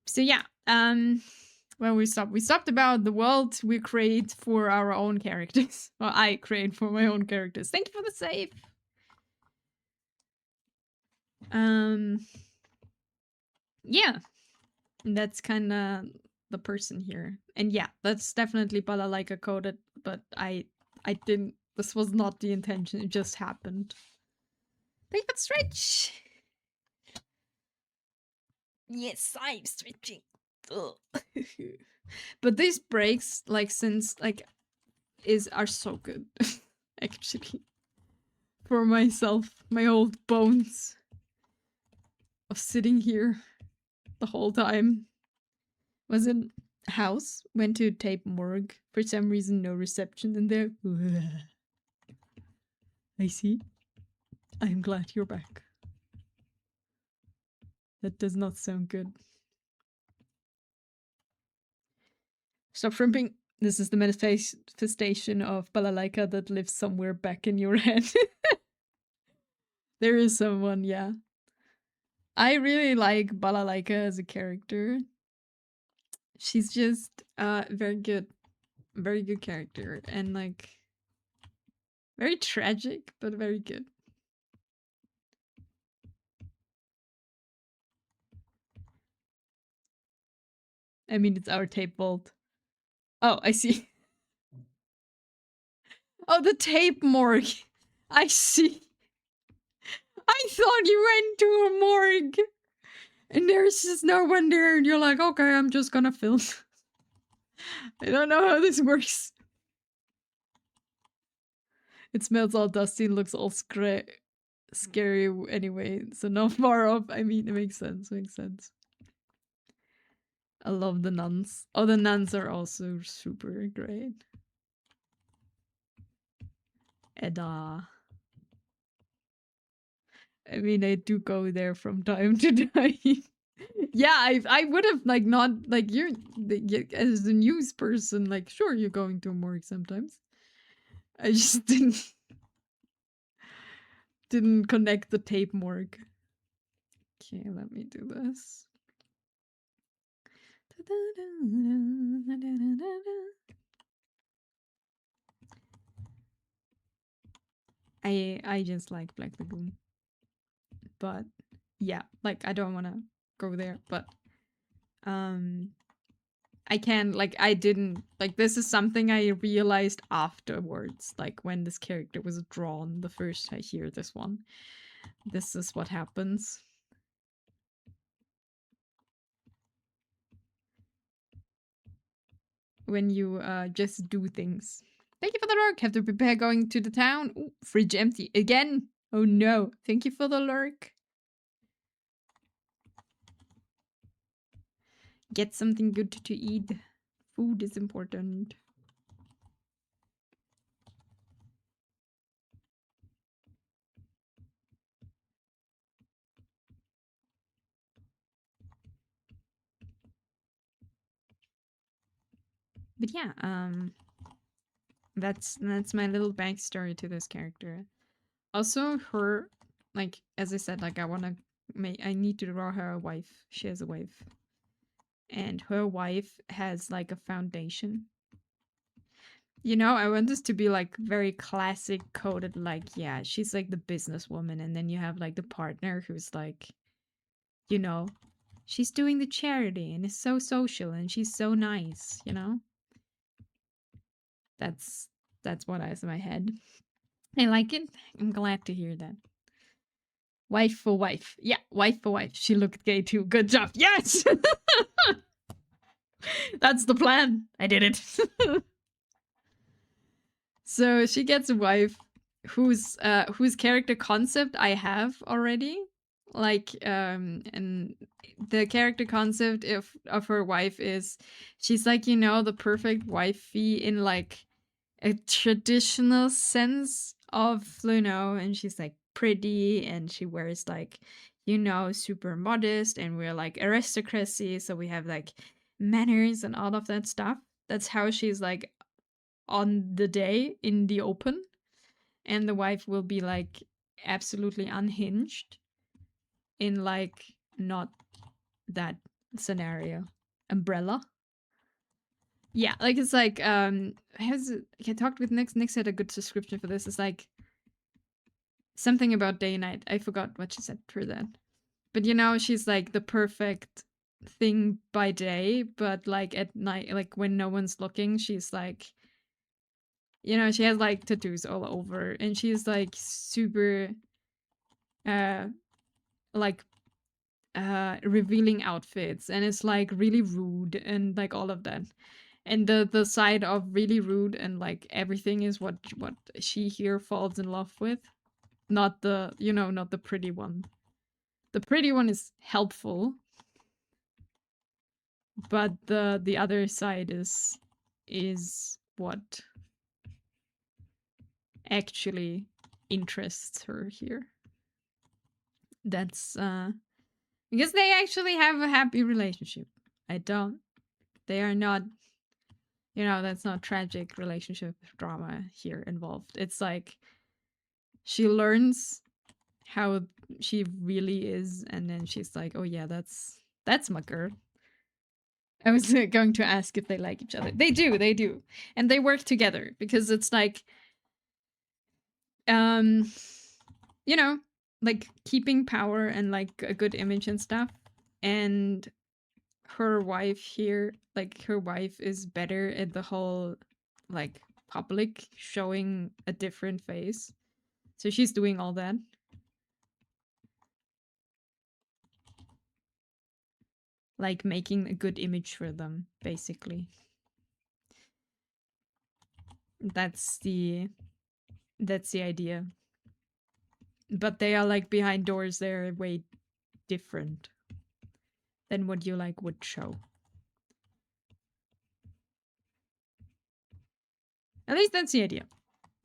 So yeah, well, we stopped about the world we create for our own characters. Well, I create for my own characters. Thank you for the save. Yeah, that's kind of the person here, and yeah, that's definitely Balalaika coded. But I didn't. This was not the intention. It just happened. Thank you for the stretch. Yes, I'm stretching. But these breaks, like, since like are so good. Actually, for myself, my old bones of sitting here the whole time. Was in house, went to tape morgue. For some reason, no reception in there. I see. I'm glad you're back. That does not sound good. Stop shrimping. This is the manifestation of Balalaika that lives somewhere back in your head. There is someone, yeah. I really like Balalaika as a character. She's just very good character, and like very tragic, but very good. I mean, it's our tape vault. Oh, I see. Oh, the tape morgue. I see. I thought you went to a morgue. And there's just no one there, and you're like, okay, I'm just gonna film. I don't know how this works. It smells all dusty and looks all scary anyway, so not far off. I mean, it makes sense, I love the nuns. Oh, the nuns are also super great. Edda. I mean, I do go there from time to time. Yeah, I would have like not like you're as a news person, like sure you're going to a morgue sometimes. I just didn't connect the tape morgue. Okay, let me do this. I just like Black Lagoon. But yeah, like I don't want to go there, but I can like I didn't like this is something I realized afterwards, like when this character was drawn the first I hear this one. This is what happens. When you just do things. Thank you for the lurk. Have to prepare going to the town. Ooh, fridge empty again. Oh no. Thank you for the lurk. Get something good to eat. Food is important. But yeah, that's my little backstory to this character. Also, her, like as I said, like I need to draw her a wife. She has a wife, and her wife has like a foundation. You know, I want this to be like very classic coded. Like, yeah, she's like the businesswoman, and then you have like the partner who's like, you know, she's doing the charity and is so social and she's so nice. You know. That's what I has in my head. I like it. I'm glad to hear that. Wife for wife. Yeah, wife for wife. She looked gay too. Good job. Yes! That's the plan. I did it. So she gets a wife whose character concept I have already. Like, and the character concept of her wife is she's like, you know, the perfect wifey in like a traditional sense of, you know, and she's like pretty and she wears like, you know, super modest, and we're like aristocracy, so we have like manners and all of that stuff. That's how she's like on the day in the open, and the wife will be like absolutely unhinged in like not that scenario. Umbrella. Yeah, like it's like I talked with Nix. Nix had a good description for this. It's like something about day and night. I forgot what she said for that. But you know, she's like the perfect thing by day, but like at night, like when no one's looking, she's like, you know, she has like tattoos all over, and she's like super uh like revealing outfits, and it's like really rude and like all of that. And the side of really rude and like everything is what she here falls in love with, not the, you know, not the pretty one. The pretty one is helpful, but the other side is what actually interests her here. That's because they actually have a happy relationship. I don't. They are not, you know, that's not tragic relationship drama here involved. It's like she learns how she really is, and then she's like, oh yeah, that's my girl. I was going to ask if they like each other. They do. And they work together because it's like you know, like keeping power and like a good image and stuff. And her wife here, like her wife is better at the whole like public showing a different face. So she's doing all that. Like making a good image for them, basically. That's the idea. But they are like behind doors, they're way different than what you like would show. At least that's the idea.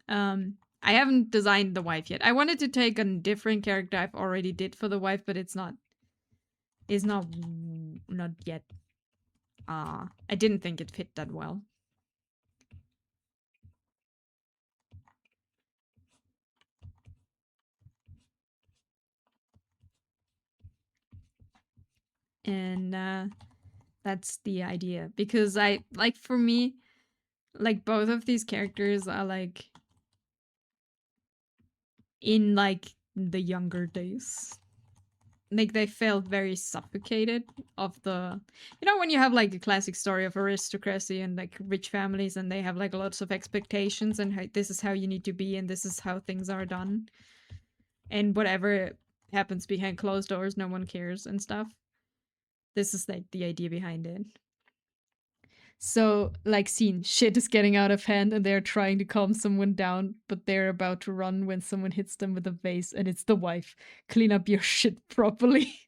I haven't designed the wife yet. I wanted to take a different character I've already did for the wife, but it's not yet. I didn't think it fit that well. And that's the idea, because I like, for me, like both of these characters are like in like the younger days. Like they felt very suffocated of the, you know, when you have like a classic story of aristocracy and like rich families, and they have like lots of expectations, and how, this is how you need to be, and this is how things are done, and whatever happens behind closed doors, no one cares and stuff. This is like the idea behind it. So, like, scene, shit is getting out of hand and they're trying to calm someone down, but they're about to run when someone hits them with a vase, and it's the wife. Clean up your shit properly.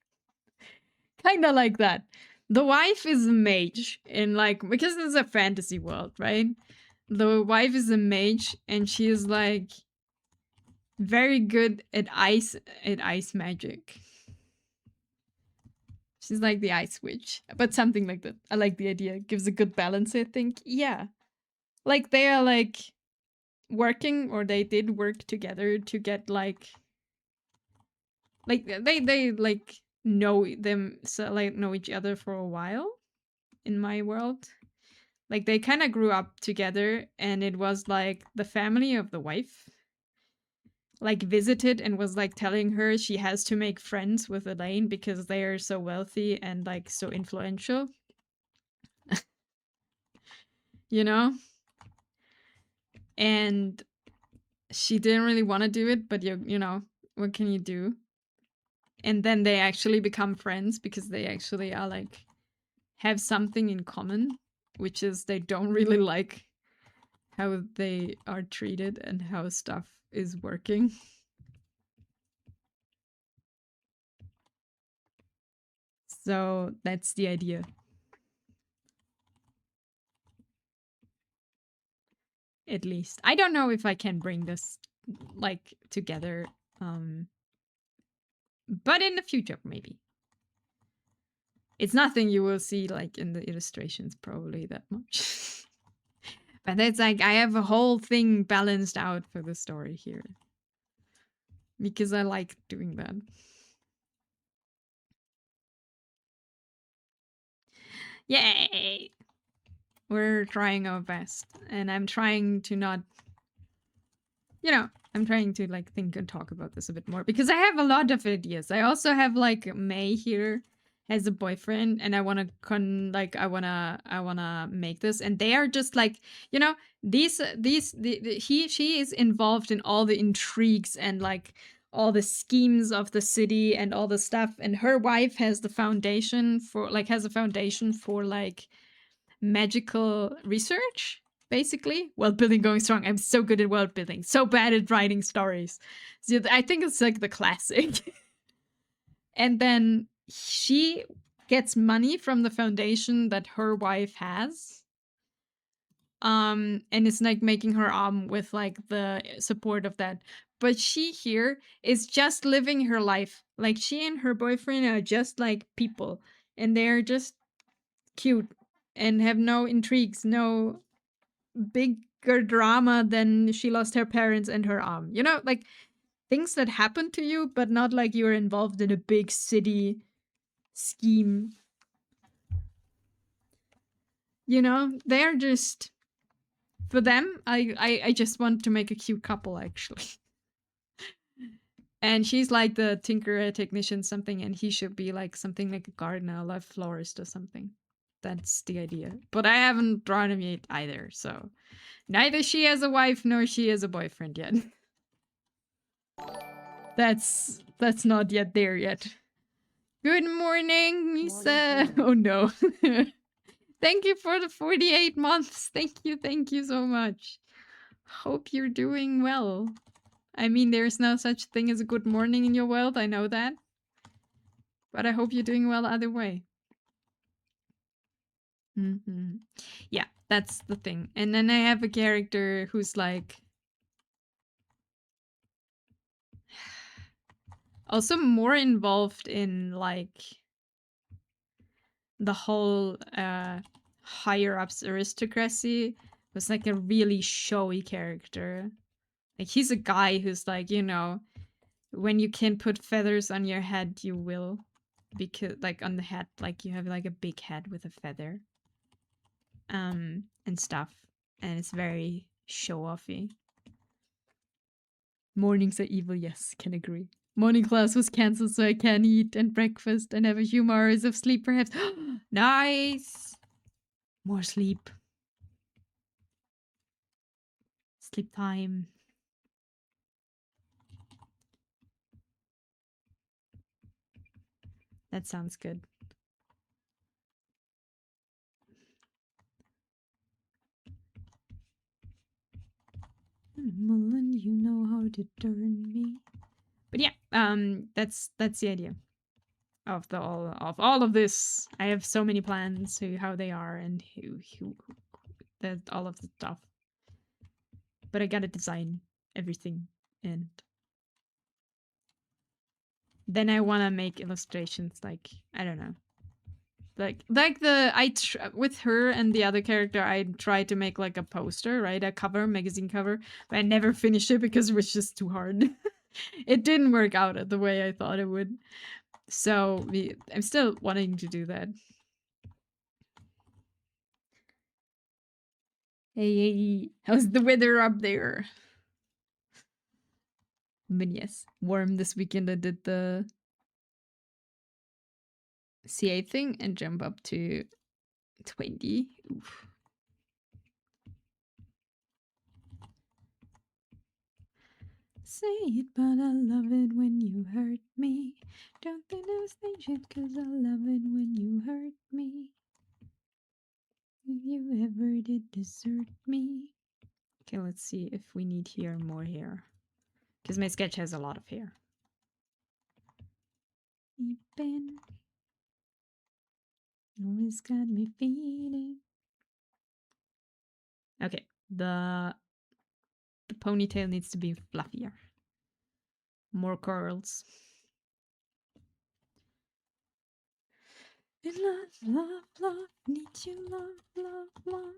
Kinda like that. The wife is a mage, and like, because it's a fantasy world, right? The wife is a mage, and she is like very good at ice magic. She's like the ice witch, but something like that. I like the idea. Gives a good balance, I think. Yeah. Like they are like working, or they did work together to get like they like know them, so like know each other for a while in my world. Like they kind of grew up together, and it was like the family of the wife like visited and was like telling her she has to make friends with Elaine because they are so wealthy and like so influential. You know? And she didn't really want to do it, but you know, what can you do? And then they actually become friends because they actually are like have something in common, which is they don't really like how they are treated and how stuff is working. So that's the idea. At least. I don't know if I can bring this like together. But in the future, maybe. It's nothing you will see like in the illustrations probably that much. But it's like I have a whole thing balanced out for the story here. Because I like doing that. Yay! We're trying our best. And I'm trying to not, I'm trying to like think and talk about this a bit more because I have a lot of ideas. I also have like May here has a boyfriend and I want to I want to make this, and they are just like, she is involved in all the intrigues and like all the schemes of the city and all the stuff, and her wife has a foundation for like magical research, basically. World building going strong. I'm so good at world building, so bad at writing stories. So I think it's like the classic. And then she gets money from the foundation that her wife has. And it's like making her with like the support of that. But she here is just living her life. Like she and her boyfriend are just like people, and they're just cute and have no intrigues, no bigger drama than she lost her parents and her arm. Like things that happen to you, but not like you're involved in a big city scheme. They're just, for them, I just want to make a cute couple, actually. And she's like the tinkerer, technician, something, and he should be like something like a gardener, a life florist or something. That's the idea. But I haven't drawn him yet either, so neither she has a wife nor she has a boyfriend yet. That's not yet there yet. Good morning, Misa. Oh no. Thank you for the 48 months. Thank you so much. Hope you're doing well. I mean, there's no such thing as a good morning in your world, I know that. But I hope you're doing well either way. Yeah, that's the thing. And then I have a character who's like also more involved in like the whole higher ups aristocracy. Was like a really showy character. Like he's a guy who's like, when you can put feathers on your head, you will. Because like on the head, like you have like a big head with a feather. And stuff. And it's very show-offy. Mornings are evil, yes, can agree. Morning class was cancelled, so I can't eat and breakfast and have a few more hours of sleep, perhaps. Nice! More sleep. Sleep time. That sounds good. Mullen, you know how to turn me. But yeah, that's the idea of all of this. I have so many plans, how they are, and who all of the stuff. But I gotta design everything, and then I want to make illustrations. Like I don't know, like with her and the other character, I tried to make like a poster, right, a cover, magazine cover, but I never finished it because it was just too hard. It didn't work out the way I thought it would. So I'm still wanting to do that. Hey, how's the weather up there? But yes, warm this weekend. I did the CA thing and jump up to 20. Oof. Say it, but I love it when you hurt me. Don't think I was thinking, cause I love it when you hurt me. If you ever did desert me. Okay, let's see if we need here more here. Because my sketch has a lot of hair. Sleeping. Always got me feeling. Okay, the ponytail needs to be fluffier. More curls. In love, love, love, need you, love, love, love.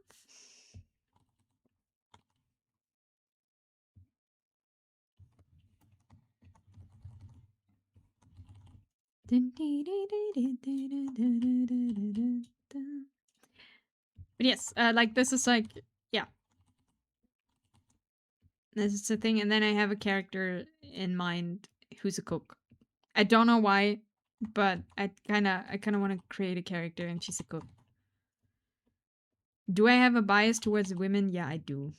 But yes, like this is like, yeah. This is the thing, and then I have a character in mind who's a cook. I don't know why, but I kind of want to create a character, and she's a cook. Do I have a bias towards women? Yeah, I do.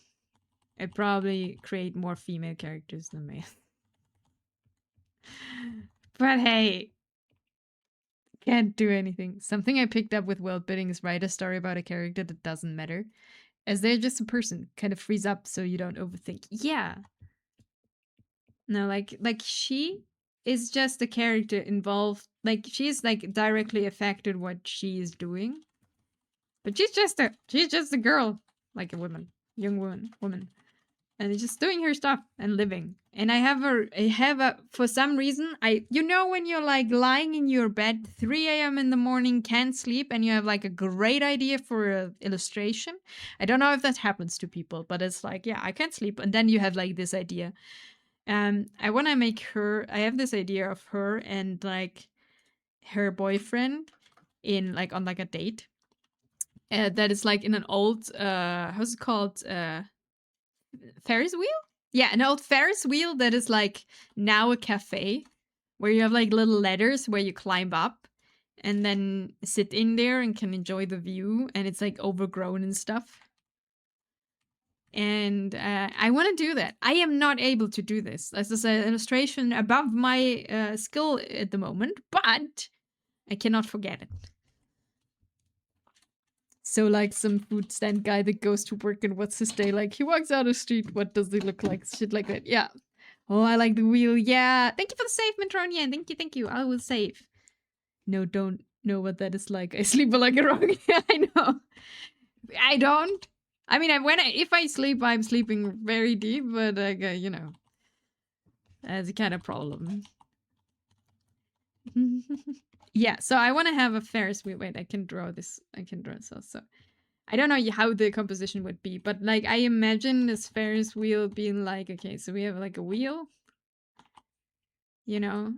I probably create more female characters than male. But hey, can't do anything. Something I picked up with world building is write a story about a character that doesn't matter, as they're just a person. Kind of frees up so you don't overthink. Yeah. No, like she is just a character involved. Like she's like directly affected what she is doing. But she's just a girl, like a woman, young woman. And just doing her stuff and living. And I have a for some reason, you know when you're like lying in your bed 3 a.m. in the morning, can't sleep, and you have like a great idea for an illustration. I don't know if that happens to people, but it's like, yeah, I can't sleep. And then you have like this idea. I want to make her, I have this idea of her and like her boyfriend in like on like a date. That is like in an old how's it called, Ferris wheel? Yeah, an old Ferris wheel that is like now a cafe where you have like little ladders where you climb up and then sit in there and can enjoy the view, and it's like overgrown and stuff. And I want to do that. I am not able to do this. This is an illustration above my skill at the moment, but I cannot forget it. So, like some food stand guy that goes to work and what's his day like? He walks out the street. What does he look like? Shit like that. Yeah. Oh, I like the wheel. Yeah. Thank you for the save, Metronian. Thank you. I will save. No, don't know what that is like. I sleep like a rock. Yeah, I know. I don't. I mean, if I sleep, I'm sleeping very deep, but like, you know, that's a kind of problem. Yeah, so I want to have a Ferris wheel. Wait, I can draw this. I can draw this also. I don't know how the composition would be, but like I imagine this Ferris wheel being like, okay, so we have like a wheel, you know,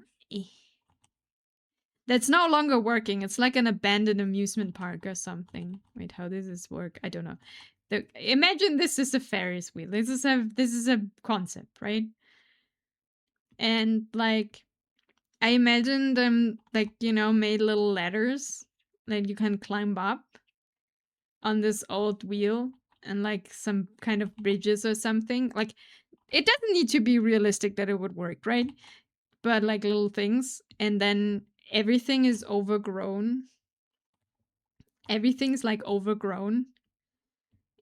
that's no longer working. It's like an abandoned amusement park or something. Wait, how does this work? I don't know. Imagine this is a Ferris wheel. This is a concept, right? And like I imagine them like, you know, made little ladders that you can climb up on this old wheel, and like some kind of bridges or something. Like it doesn't need to be realistic that it would work, right? But like little things, and then everything is overgrown. Everything's like overgrown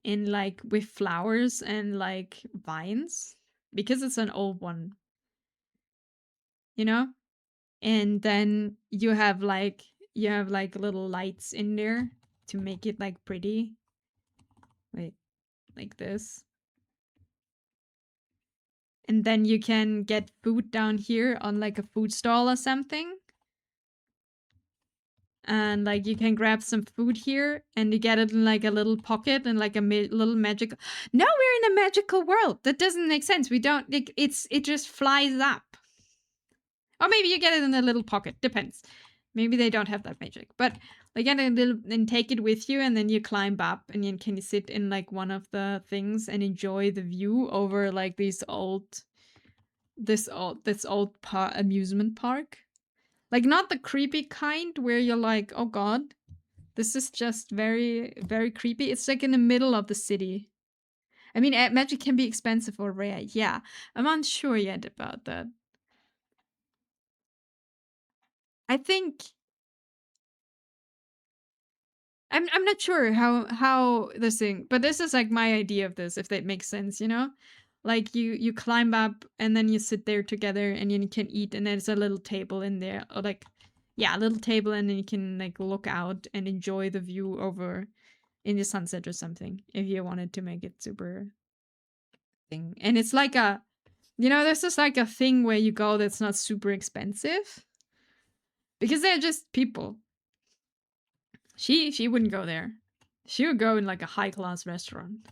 in like with flowers and like vines because it's an old one, you know? And then you have like little lights in there to make it like pretty. Wait, like this. And then you can get food down here on like a food stall or something. And like you can grab some food here and you get it in like a little pocket and like a little magical. No, we're in a magical world. That doesn't make sense. We don't like it just flies up. Or maybe you get it in a little pocket. Depends. Maybe they don't have that magic. But like get a little and take it with you, and then you climb up and you can sit in like one of the things and enjoy the view over like this old amusement park. Like not the creepy kind where you're like, oh god, this is just very, very creepy. It's like in the middle of the city. I mean, magic can be expensive or rare. Yeah, I'm unsure yet about that. I think I'm not sure how this thing, but this is like my idea of this, if that makes sense, you know? Like you climb up and then you sit there together and you can eat, and there's a little table in there, or like, yeah, a little table, and then you can like look out and enjoy the view over in the sunset or something if you wanted to make it super thing. And it's like a, you know, there's just like a thing where you go that's not super expensive because they're just people. She wouldn't go there. She would go in like a high class restaurant.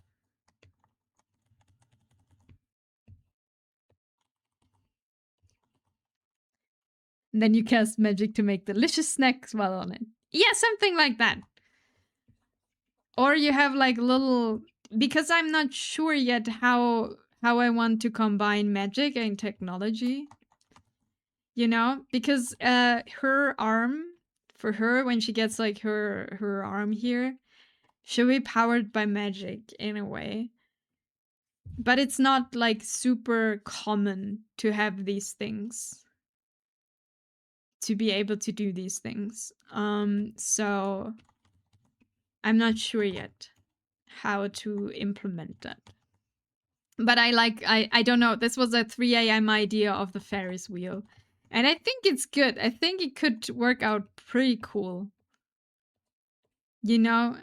And then you cast magic to make delicious snacks while on it. Yeah, something like that. Or you have like little, because I'm not sure yet how I want to combine magic and technology. You know, because her arm, for her, when she gets like her arm here, she'll be powered by magic in a way. But it's not like super common to have these things, to be able to do these things. So I'm not sure yet how to implement that. But I don't know, this was a 3 a.m. idea of the Ferris wheel. And I think it's good. I think it could work out pretty cool. You know,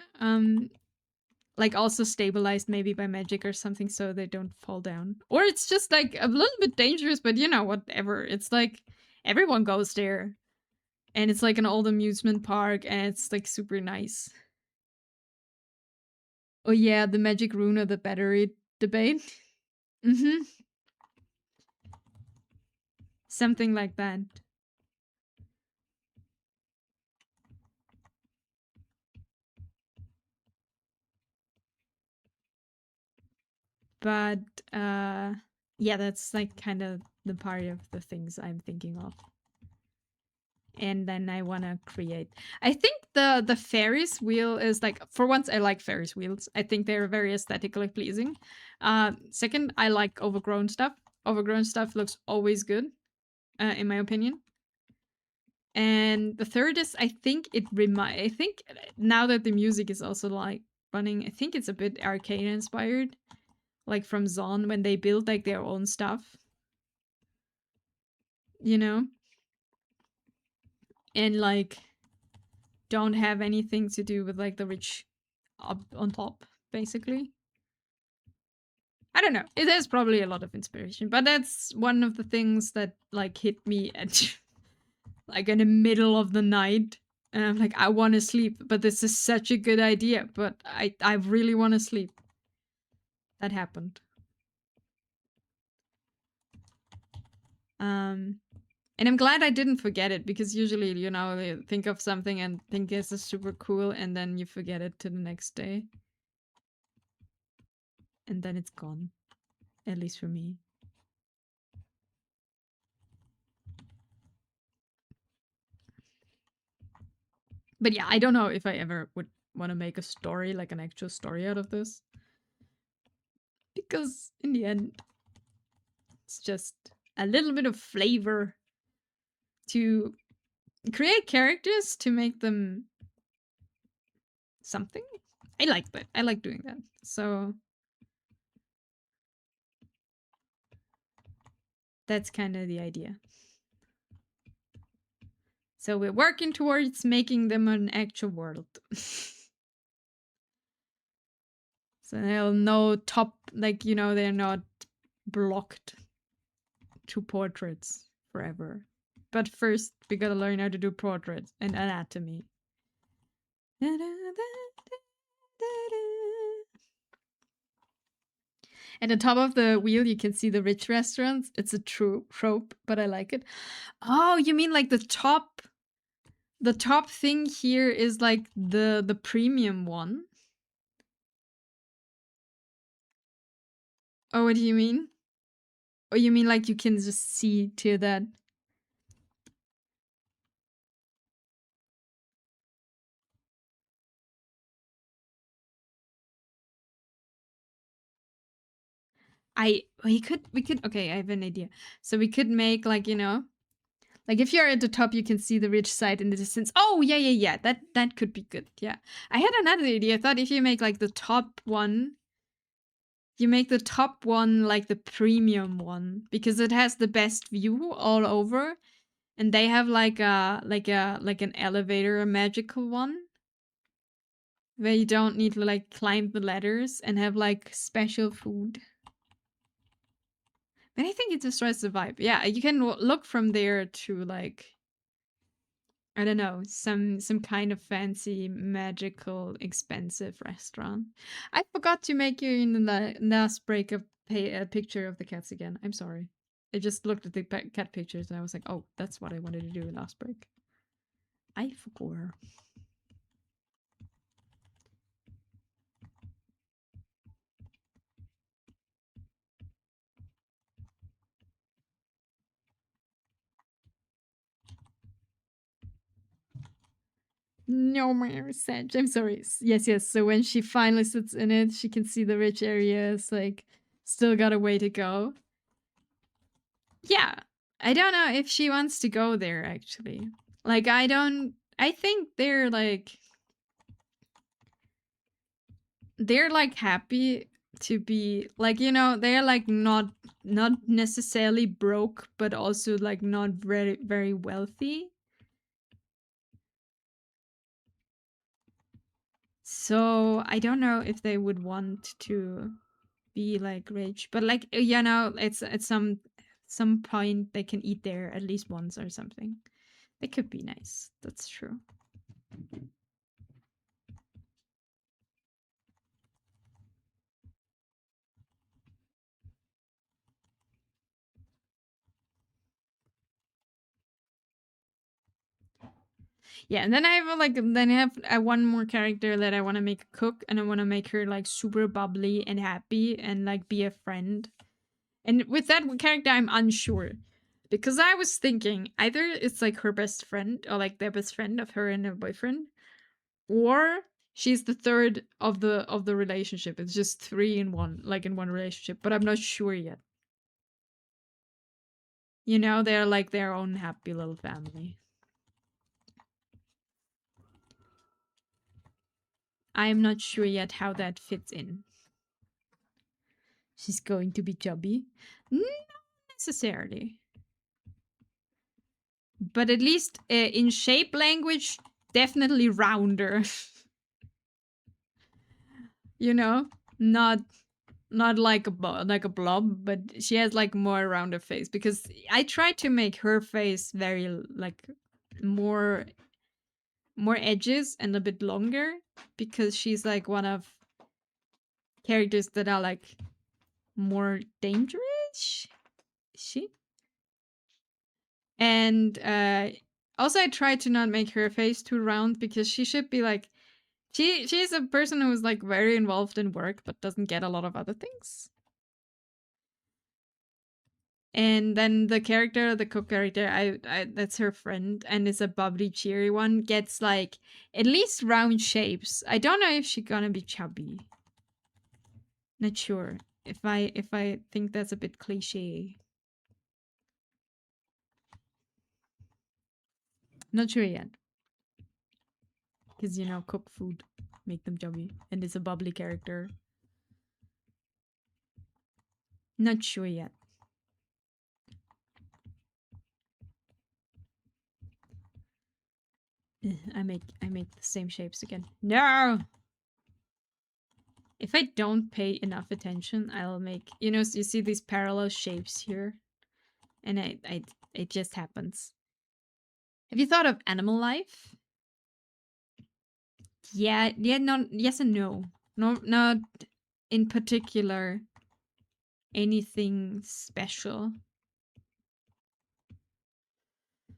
like also stabilized maybe by magic or something so they don't fall down. Or it's just like a little bit dangerous, but you know, whatever. It's like everyone goes there. And it's like an old amusement park and it's like super nice. Oh yeah, the magic rune or the battery debate. Mm-hmm. Something like that. But yeah, that's like kind of the part of the things I'm thinking of. And then I want to create. I think the Ferris wheel is like, for once, I like Ferris wheels. I think they're very aesthetically pleasing. Second, I like overgrown stuff. Overgrown stuff looks always good, in my opinion. And the third is, I think now that the music is also like running, I think it's a bit arcade inspired, like from Zon when they build like their own stuff, you know, and like don't have anything to do with like the rich up on top, basically. I don't know. It has probably a lot of inspiration, but that's one of the things that like hit me at like in the middle of the night. And I'm like, I want to sleep, but this is such a good idea, but I really want to sleep. That happened. And I'm glad I didn't forget it, because usually, you know, you think of something and think this is super cool and then you forget it to the next day. And then it's gone. At least for me. But yeah, I don't know if I ever would want to make a story, like an actual story out of this. Because in the end, it's just a little bit of flavor to create characters, to make them something. I like that. I like doing that. So that's kind of the idea. So we're working towards making them an actual world. So they'll know top, like, you know, they're not blocked to portraits forever. But first, we gotta learn how to do portraits and anatomy. At the top of the wheel, you can see the rich restaurants. It's a true trope, but I like it. Oh, you mean like the top thing here is like the premium one? Oh, what do you mean? Oh, you mean like you can just see to that? we could okay, I have an idea. So we could make like, you know, like if you're at the top, you can see the rich side in the distance. Oh, yeah. That could be good. Yeah. I had another idea. I thought if you make like the top one, you make the top one like the premium one because it has the best view all over, and they have like an elevator, a magical one where you don't need to like climb the ladders and have like special food. But I think it destroys the vibe. Yeah, you can look from there to like, I don't know, some kind of fancy, magical, expensive restaurant. I forgot to make you in the last break a picture of the cats again. I'm sorry. I just looked at the cat pictures and I was like, oh, that's what I wanted to do in last break. I forgot. No more Sedge. I'm sorry. Yes. So when she finally sits in it, she can see the rich areas. Like, still got a way to go. Yeah. I don't know if she wants to go there, actually. Like, I think they're like happy to be like, you know, they're like not necessarily broke, but also like not very, very wealthy. So I don't know if they would want to be like rich, but like, you know, it's at some point they can eat there at least once or something. It could be nice. That's true. Yeah, and then I have one more character that I want to make a cook, and I want to make her like super bubbly and happy and like be a friend. And with that character, I'm unsure because I was thinking either it's like her best friend or like their best friend of her and her boyfriend, or she's the third of the relationship. It's just three in one, like in one relationship, but I'm not sure yet. You know, they're like their own happy little family. I'm not sure yet how that fits in. She's going to be chubby? Not necessarily. But at least in shape language, definitely rounder. You know? Not like a blob, but she has like more rounded face because I tried to make her face very like more edges and a bit longer because she's like one of characters that are like more dangerous. She and also I tried to not make her face too round because she should be like she's a person who's like very involved in work but doesn't get a lot of other things. And then the character, the cook character, I that's her friend and is a bubbly, cheery one, gets like at least round shapes. I don't know if she's gonna be chubby. Not sure. If I think that's a bit cliche. Not sure yet. Because, you know, cook food, make them chubby. And it's a bubbly character. Not sure yet. I make the same shapes again. No! If I don't pay enough attention, I'll make, you know, you see these parallel shapes here? And it just happens. Have you thought of animal life? Yeah, not yes and no. Not in particular anything special.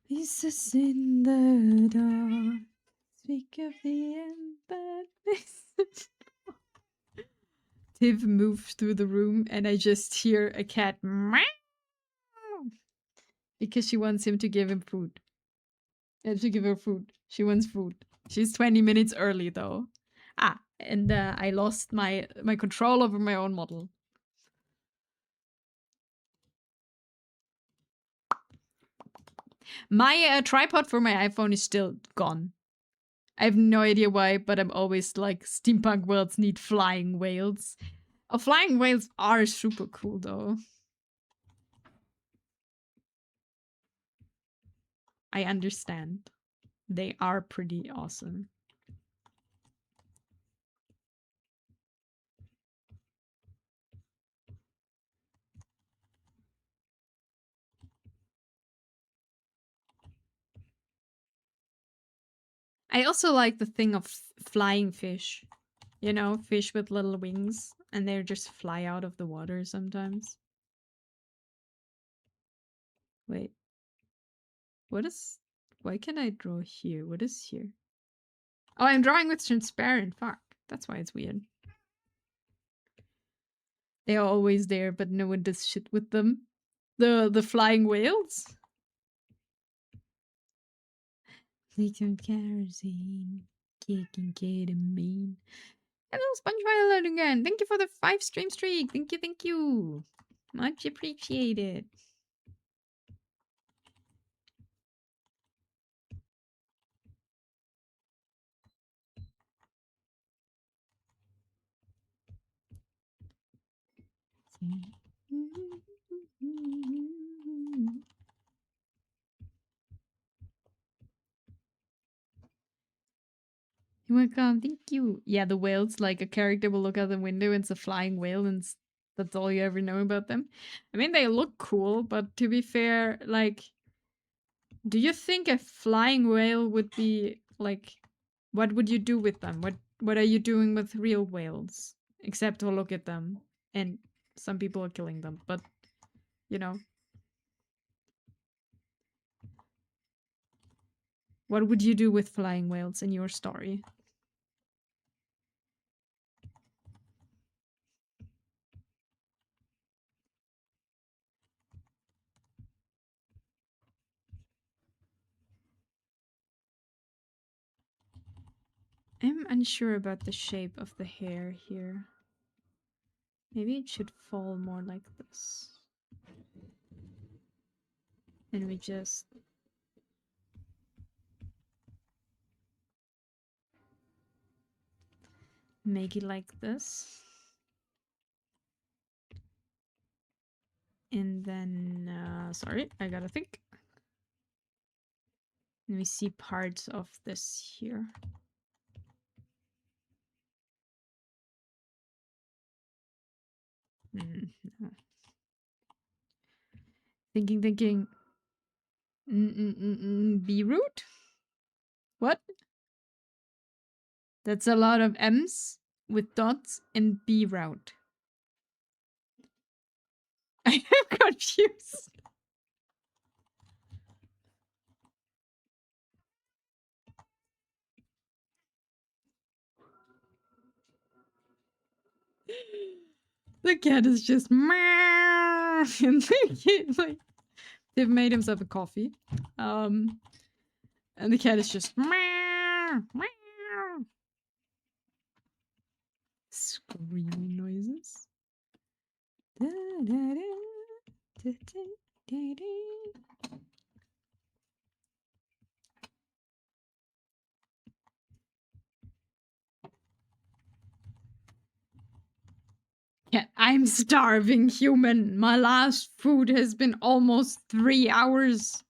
Pieces in the dark, speak of the end that Tiv moves through the room and I just hear a cat meow because she wants him to give him food. And to give her food. She wants food. She's 20 minutes early though. And I lost my control over my own model. My tripod for my iPhone is still gone. I have no idea why, but I'm always like, steampunk worlds need flying whales. Oh, flying whales are super cool though. I understand. They are pretty awesome. I also like the thing of flying fish. You know, fish with little wings, and they just fly out of the water sometimes. Wait. What is... Why can I draw here? What is here? Oh, I'm drawing with transparent. Fuck. That's why it's weird. They are always there, but no one does shit with them. The flying whales? Liquid kerosene, kicking ketamine. Hello, SpongeViolet again. Thank you for the 5 stream streak. Thank you. Much appreciated. You're welcome. Thank you. Yeah, the whales, like a character will look out the window and it's a flying whale, and that's all you ever know about them. I mean, they look cool, but to be fair, like, do you think a flying whale would be like, what would you do with them? What are you doing with real whales? Except to look at them, and some people are killing them, but you know, what would you do with flying whales in your story? I'm unsure about the shape of the hair here. Maybe it should fall more like this. And we just... make it like this. And then, sorry, I gotta think. And we see parts of this here. No. Thinking. Beeroot? What? That's a lot of M's with dots and B route. I am confused. The cat is just meow, and like, they've made himself a coffee. And the cat is just meow, meow. Screaming noises. Da, da, da, da, da, da. Yeah, I'm starving, human. My last food has been almost 3 hours.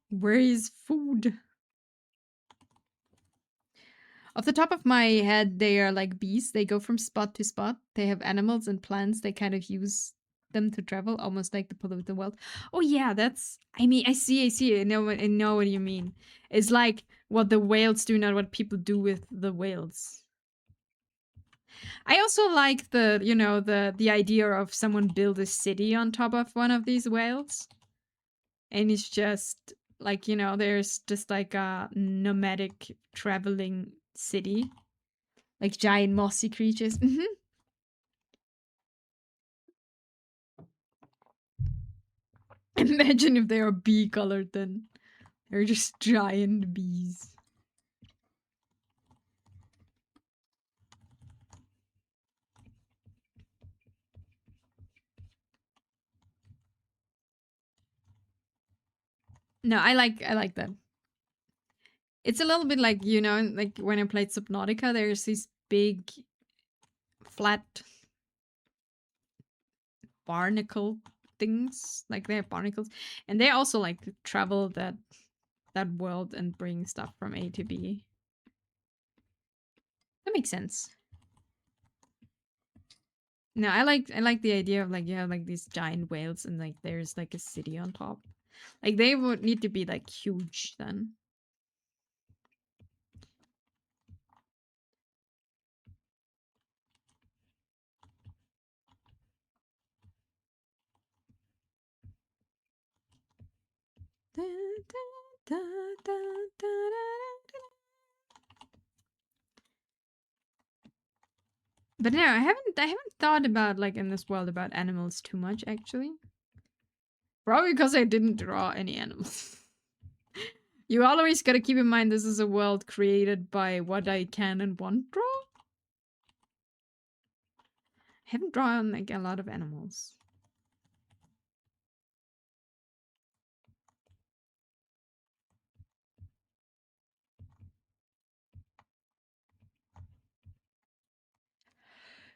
Where is food? Off the top of my head, they are like bees. They go from spot to spot. They have animals and plants. They kind of use them to travel, almost like the polluted world. Oh yeah, that's... I mean, I see. I know what you mean. It's like what the whales do, not what people do with the whales. I also like the, you know, the idea of someone build a city on top of one of these whales. And it's just like, you know, there's just like a nomadic traveling city. Like giant mossy creatures. Imagine if they are bee colored then. They're just giant bees. No, I like that. It's a little bit like, you know, like when I played Subnautica, there's these big flat barnacle things. Like they have barnacles, and they also like travel that world and bring stuff from A to B. That makes sense. No, I like the idea of like you have like these giant whales and like there's like a city on top. Like they would need to be like huge then. But no, I haven't thought about like in this world about animals too much actually. Probably because I didn't draw any animals. You always gotta keep in mind this is a world created by what I can and won't draw. I haven't drawn like a lot of animals.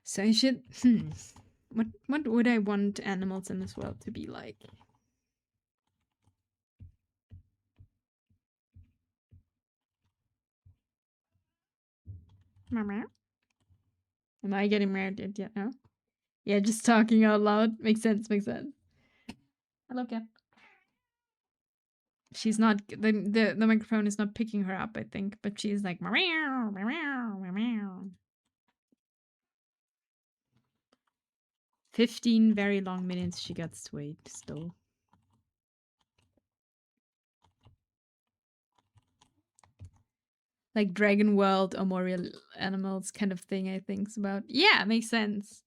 So I should what would I want animals in this world to be like? Mama? Am I getting married yet now? Yeah, just talking out loud. Makes sense, makes sense. Hello, cat. She's not the microphone is not picking her up, I think, but she's like meow, meow, meow. 15 very long minutes she got swayed still. Like Dragon World or more real animals kind of thing I think about. Yeah, makes sense.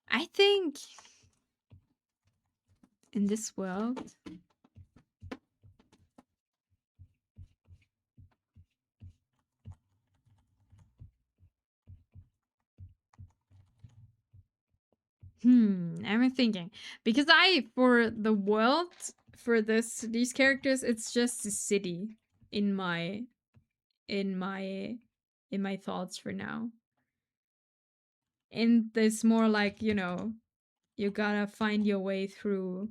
I think in this world I'm thinking because for the world for these characters it's just a city in my in my in my thoughts for now. And there's more like, you know, you gotta find your way through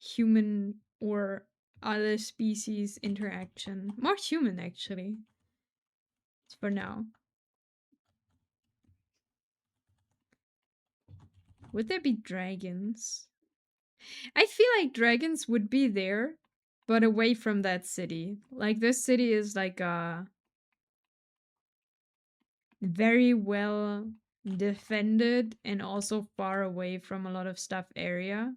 human or other species interaction. More human actually. For now. Would there be dragons? I feel like dragons would be there, but away from that city. Like this city is like a very well defended and also far away from a lot of stuff area.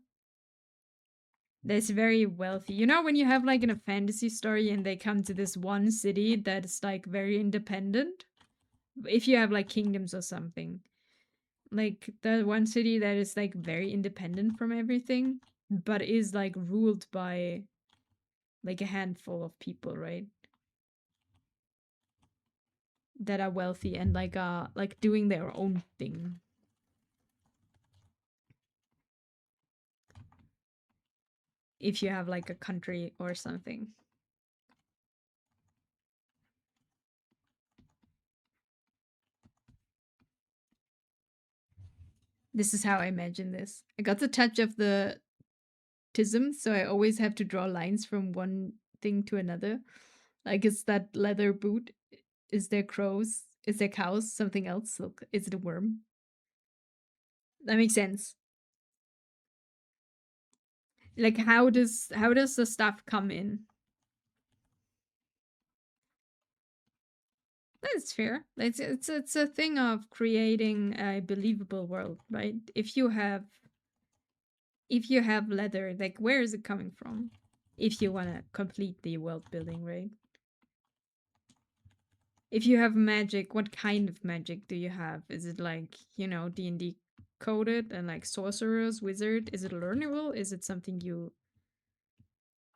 That's very wealthy. You know when you have like in a fantasy story and they come to this one city that's like very independent? If you have like kingdoms or something. Like the one city that is like very independent from everything, but is like ruled by like a handful of people, right? That are wealthy and like doing their own thing. If you have like a country or something. This is how I imagine this. I got the touch of the tism, so I always have to draw lines from one thing to another. Like, is that leather boot? Is there crows? Is there cows? Something else? Is it a worm? That makes sense. Like, how does the stuff come in? That's fair. It's a thing of creating a believable world, right? If you have leather, like where is it coming from? If you want to complete the world building, right? If you have magic, what kind of magic do you have? Is it like, you know, D&D coded and like sorcerers, wizard? Is it learnable? Is it something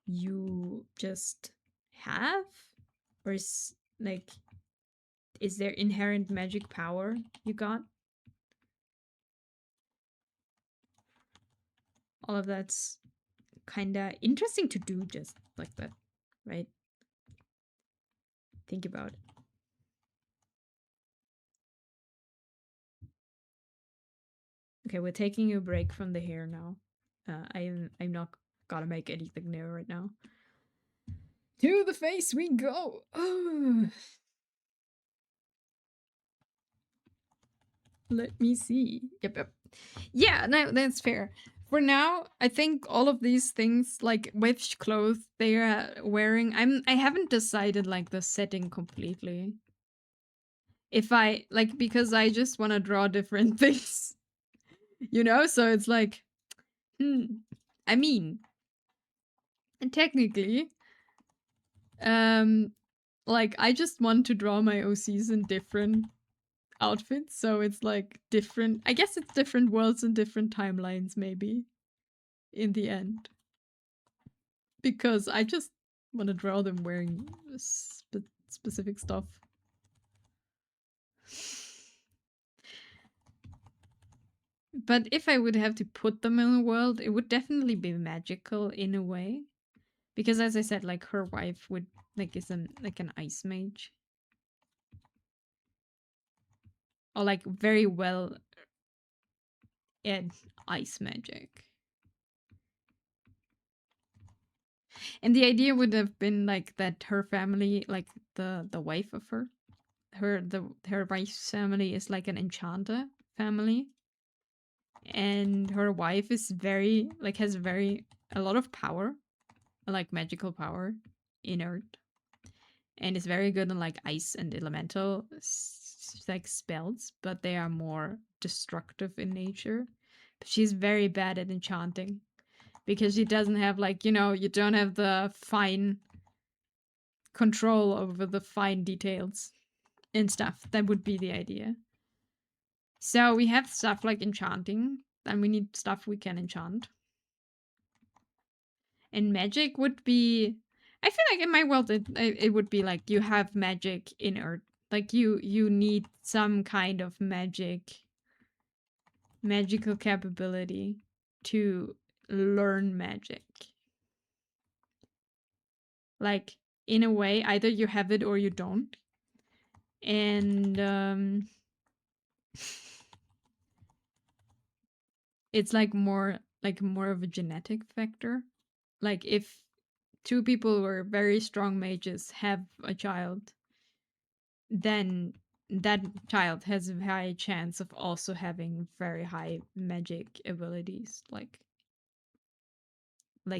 you just have? Or is like is there inherent magic power you got? All of that's kind of interesting to do just like that, right? Think about it. Okay, we're taking a break from the hair now. I'm not gonna make anything new right now. To the face we go. Let me see. Yep. Yeah, no, that's fair. For now, I think all of these things, like which clothes they are wearing, I haven't decided like the setting completely. If I like, because I just want to draw different things, you know. So it's like, I mean, technically, like I just want to draw my OCs in different outfits, so it's like different. I guess it's different worlds and different timelines, maybe in the end, because I just want to draw them wearing specific stuff. But if I would have to put them in a world, it would definitely be magical in a way, because as I said, like her wife would like is an ice mage, or like very well at ice magic. And the idea would have been like that her family, like the wife of her wife's family is like an enchanter family, and her wife is very like has very a lot of power, like magical power, inert, and is very good on like ice and elemental like spells, but they are more destructive in nature. But she's very bad at enchanting because she doesn't have like, you know, you don't have the fine control over the fine details and stuff. That would be the idea. So we have stuff like enchanting, and we need stuff we can enchant. And magic would be, I feel like in my world it would be like you have magic inert, like you need some kind of magical capability to learn magic. Like in a way, either you have it or you don't. And it's like more of a genetic factor. Like if two people who are very strong mages have a child, then that child has a high chance of also having very high magic abilities, like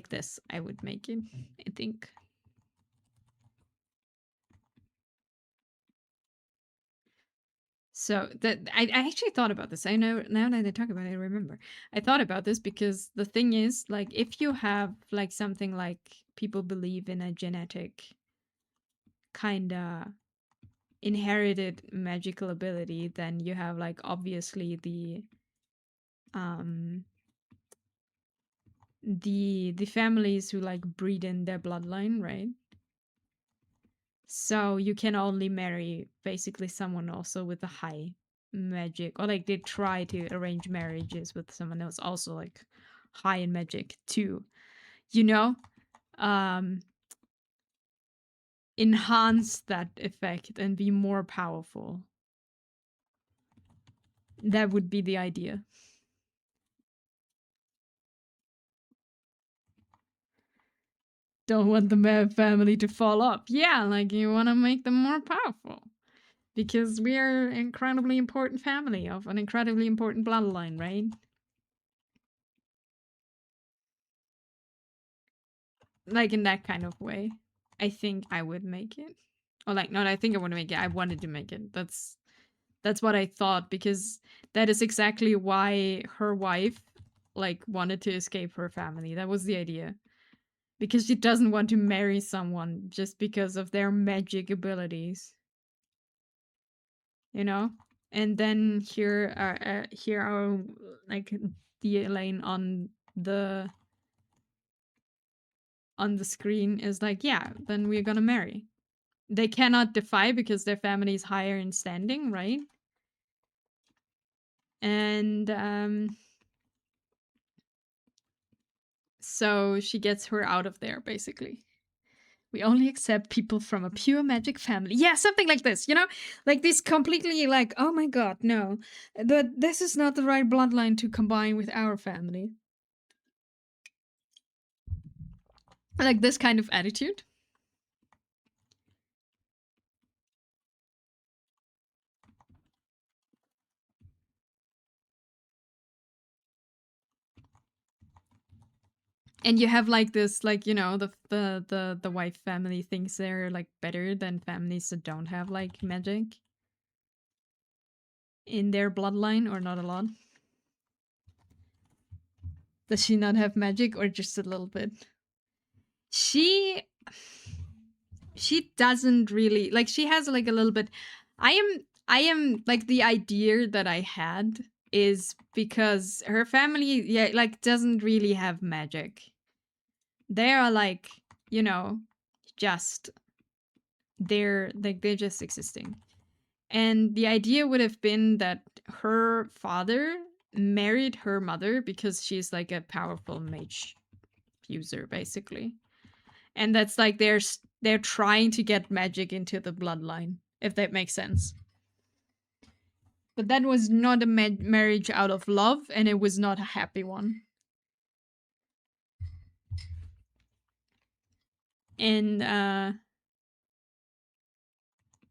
this. I would make it, I think. So that I actually thought about this. I know now that I talk about it, I remember. I thought about this because the thing is, like, if you have like something like people believe in a genetic kinda inherited magical ability, then you have like obviously um the families who like breed in their bloodline, right? So you can only marry basically someone also with a high magic, or like they try to arrange marriages with someone else also like high in magic to, you know, um enhance that effect and be more powerful. That would be the idea. Don't want the family to fall off. Yeah, like you want to make them more powerful. Because we are an incredibly important family of an incredibly important bloodline, right? Like in that kind of way. I think I would make it. Or like, no, I think I want to make it. I wanted to make it. That's what I thought, because that is exactly why her wife like wanted to escape her family. That was the idea. Because she doesn't want to marry someone just because of their magic abilities. You know? And then here are like the Elaine the on the screen is like, yeah, then we're gonna marry. They cannot defy because their family is higher in standing, right? And so she gets her out of there basically. We only accept people from a pure magic family. Yeah, something like this, you know? Like this completely like, oh my god, no. This is not the right bloodline to combine with our family. Like this kind of attitude. And you have like this, like, you know, the wife family thinks they're like better than families that don't have like magic in their bloodline, or not a lot. Does she not have magic, or just a little bit? She doesn't really, like, she has like a little bit. I am like, the idea that I had is because her family, yeah, like, doesn't really have magic. They are like, you know, just they're like, they're just existing. And the idea would have been that her father married her mother because she's like a powerful mage user, basically. And that's like they're trying to get magic into the bloodline, if that makes sense. But that was not a marriage out of love, and it was not a happy one. And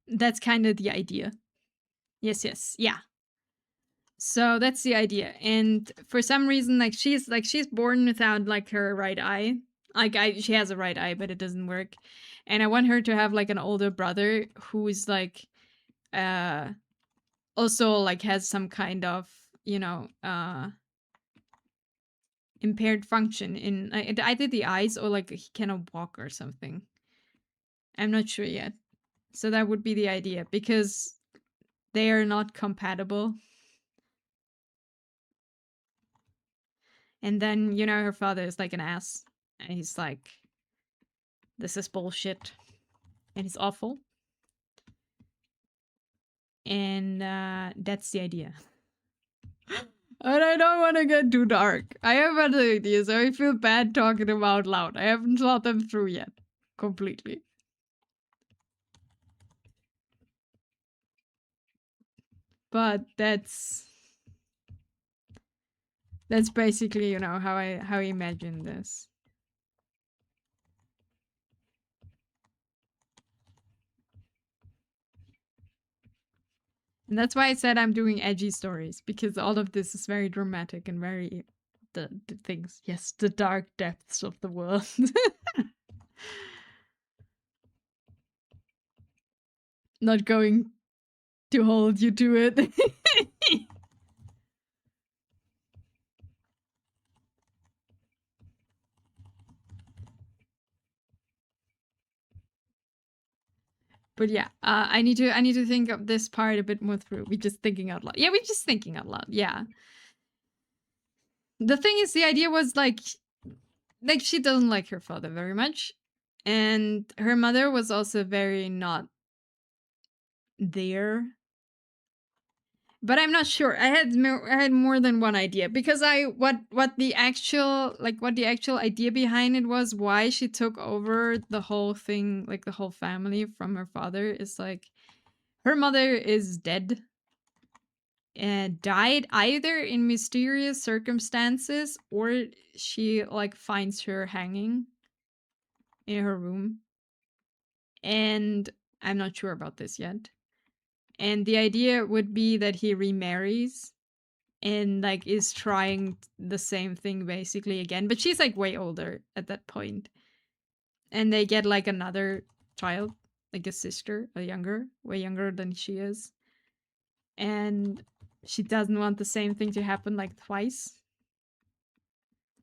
that's kind of the idea. Yes, yeah. So that's the idea. And for some reason, like, she's born without like her right eye. Like, she has a right eye, but it doesn't work. And I want her to have like an older brother who is like also like has some kind of, you know, impaired function in either the eyes, or like he cannot walk or something. I'm not sure yet. So that would be the idea, because they are not compatible. And then, you know, her father is like an ass. And he's like, this is bullshit. And he's awful. And that's the idea. And I don't want to get too dark. I have other ideas. I feel bad talking them out loud. I haven't thought them through yet. Completely. But that's basically, you know, how I imagine this. And that's why I said I'm doing edgy stories, because all of this is very dramatic and very the things. Yes, the dark depths of the world. Not going to hold you to it. But yeah, I need to think of this part a bit more through. We're just thinking out loud. Yeah, we're just thinking out loud. Yeah. The thing is, the idea was like she doesn't like her father very much, and her mother was also very not there. But I'm not sure. I had more than one idea, because what the actual idea behind it was, why she took over the whole thing, like the whole family from her father, is like her mother is dead and died either in mysterious circumstances, or she like finds her hanging in her room. And I'm not sure about this yet. And the idea would be that he remarries and like is trying the same thing basically again, but she's like way older at that point. And they get like another child, like a sister, way younger than she is. And she doesn't want the same thing to happen like twice,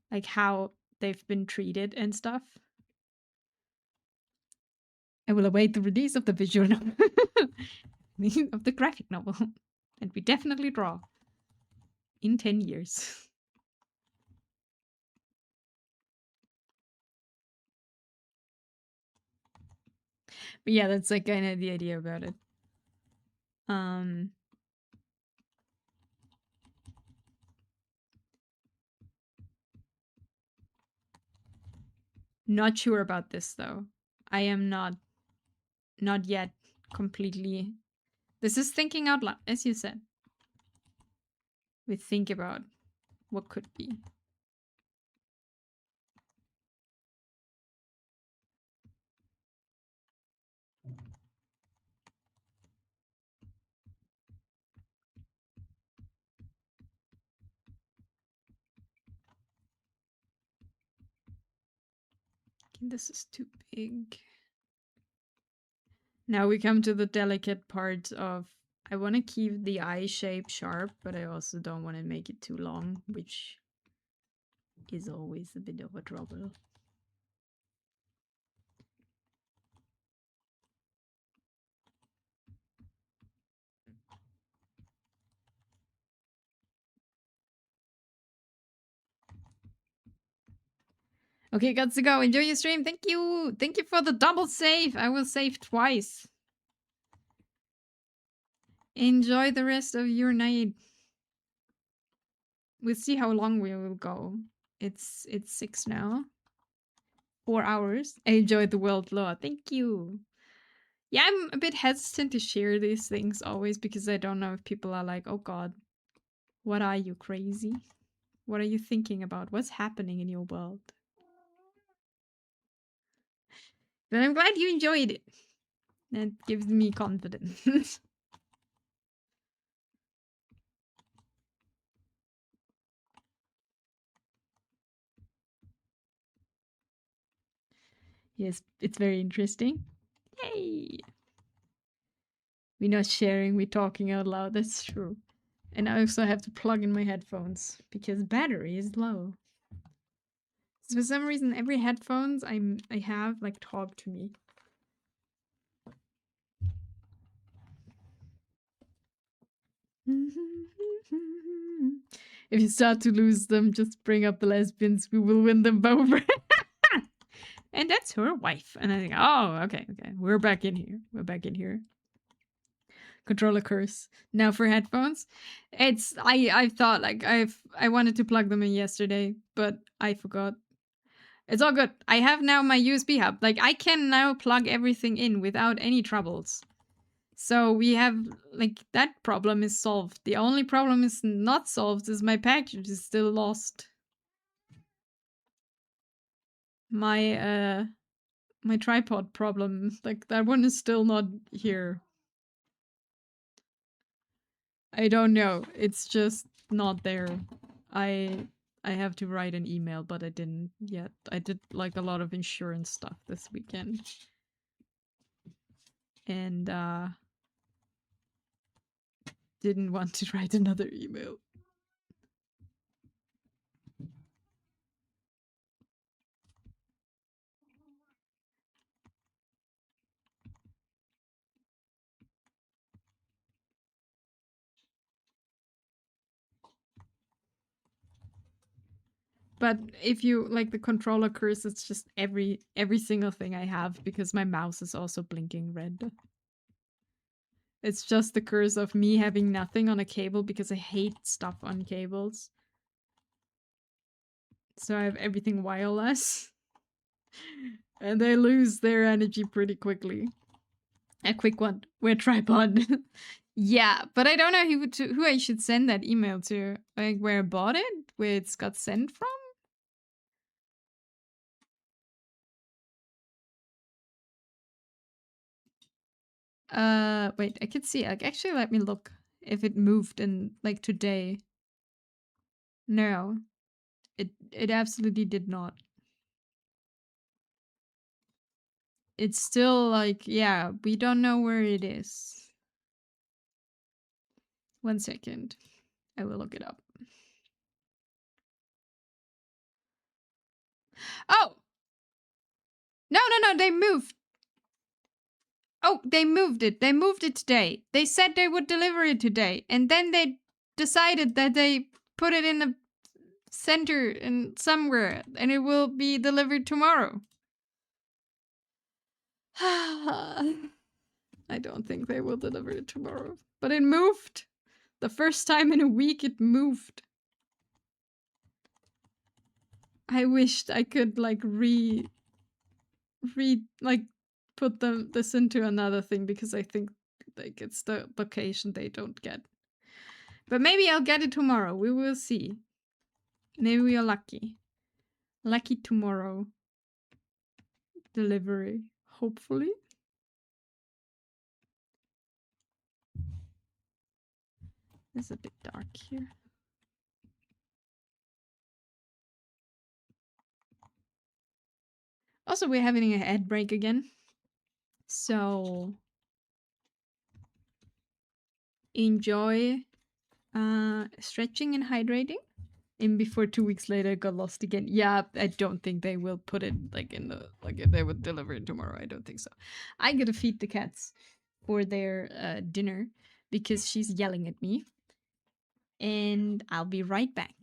like how they've been treated and stuff. I will await the release of the visual novel of the graphic novel, and we definitely draw in 10 years. But yeah, that's like kind of the idea about it. Not sure about this though. I am not yet completely. This is thinking out loud, as you said. We think about what could be. This is too big. Now we come to the delicate part of I want to keep the eye shape sharp, but I also don't want to make it too long, which is always a bit of a trouble. Okay, got to go. Enjoy your stream. Thank you. Thank you for the double save. I will save twice. Enjoy the rest of your night. We'll see how long we will go. It's 6 now. 4 hours. I enjoyed the world lore. Thank you. Yeah, I'm a bit hesitant to share these things always because I don't know if people are like, oh god, what are you, crazy? What are you thinking about? What's happening in your world? But I'm glad you enjoyed it. That gives me confidence. Yes, it's very interesting. Yay! We're not sharing, we're talking out loud. That's true. And I also have to plug in my headphones because battery is low. So for some reason, every headphones I have like talk to me. If you start to lose them, just bring up the lesbians. We will win them over. And that's her wife. And I think, oh, okay. We're back in here. Controller curse. Now for headphones. I thought like I wanted to plug them in yesterday, but I forgot. It's all good. I have now my USB hub. Like I can now plug everything in without any troubles. So we have like that problem is solved. The only problem is not solved is my package is still lost. My my tripod problem, like that one is still not here. I don't know. It's just not there. I have to write an email, but I didn't yet. I did like a lot of insurance stuff this weekend. And didn't want to write another email. But if you like the controller curse, it's just every single thing I have because my mouse is also blinking red. It's just the curse of me having nothing on a cable because I hate stuff on cables. So I have everything wireless. And they lose their energy pretty quickly. A quick one. We're tripod. Yeah, but I don't know who I should send that email to. Like where I bought it? Where it's got sent from? Wait, I could see. Like, actually, let me look if it moved in like today. No, it absolutely did not. It's still like, yeah, we don't know where it is. 1 second, I will look it up. Oh, no, they moved. Oh, they moved it. They moved it today. They said they would deliver it today, and then they decided that they put it in the center and somewhere, and it will be delivered tomorrow. I don't think they will deliver it tomorrow. But it moved. The first time in a week it moved. I wished I could like like put this into another thing because I think like it's the location they don't get. But maybe I'll get it tomorrow. We will see. Maybe we are lucky. Lucky tomorrow. Delivery. Hopefully. It's a bit dark here. Also, we're having a head break again. So enjoy stretching and hydrating. And before 2 weeks later it got lost again. Yeah, I don't think they will put it like in the like if they would deliver it tomorrow. I don't think so. I gotta feed the cats for their dinner because she's yelling at me. And I'll be right back.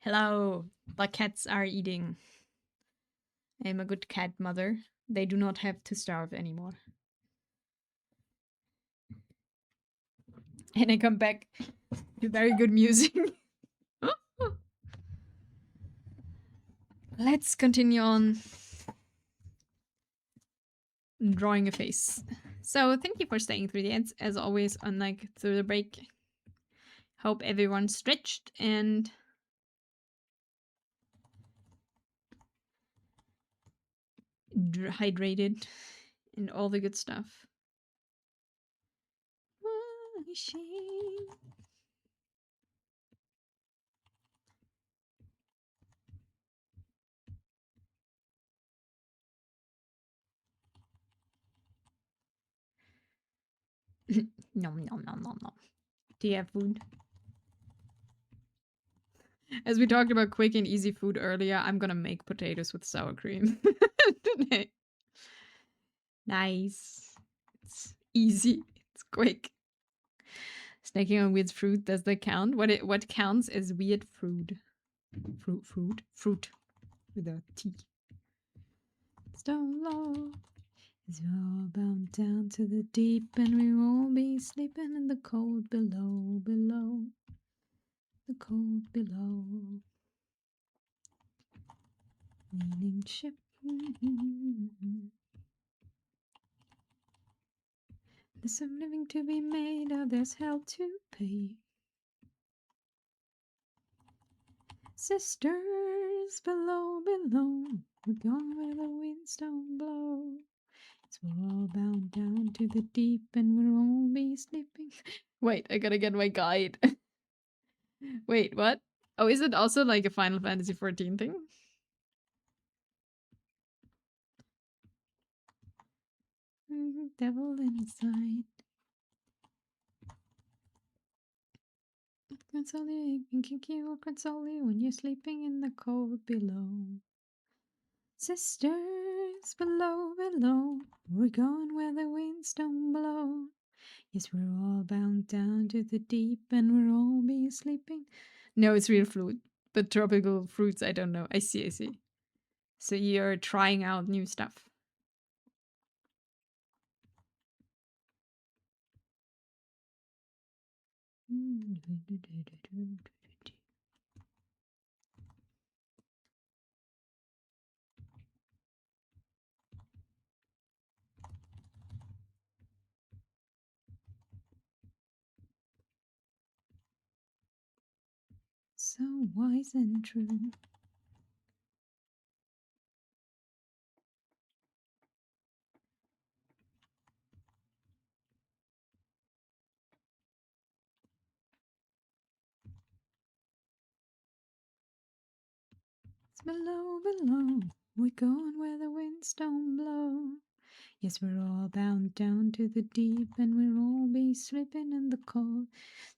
Hello. The cats are eating. I am a good cat mother. They do not have to starve anymore. And I come back to very good music. Let's continue on drawing a face. So thank you for staying through the end, as always, unlike through the break. Hope everyone's stretched and hydrated and all the good stuff. Nom nom nom nom nom. Do you have food? As we talked about quick and easy food earlier, I'm gonna make potatoes with sour cream today. Nice. It's easy. It's quick. Snacking on weird fruit, does that count? What counts as weird fruit? Fruit. With a T. Stone low. As we're all bound down to the deep, and we won't be sleeping in the cold below. The cold below. Leaning ship. There's some living to be made, or there's hell to pay. Sisters below, we're gone where the winds don't blow. So we're all bound down to the deep, and we'll all be sleeping. Wait, I gotta get my guide. Wait, what? Oh, is it also like a Final Fantasy 14 thing? Devil inside. Console can kick you or console you when you're sleeping in the cold below. Sisters below, we're going where the winds don't blow. Yes, we're all bound down to the deep, and we'll all be sleeping. No, it's real fruit, but tropical fruits, I don't know. I see. So you're trying out new stuff. So wise and true. It's below, we're going where the winds don't blow. Yes, we're all bound down to the deep, and we'll all be slipping in the cold.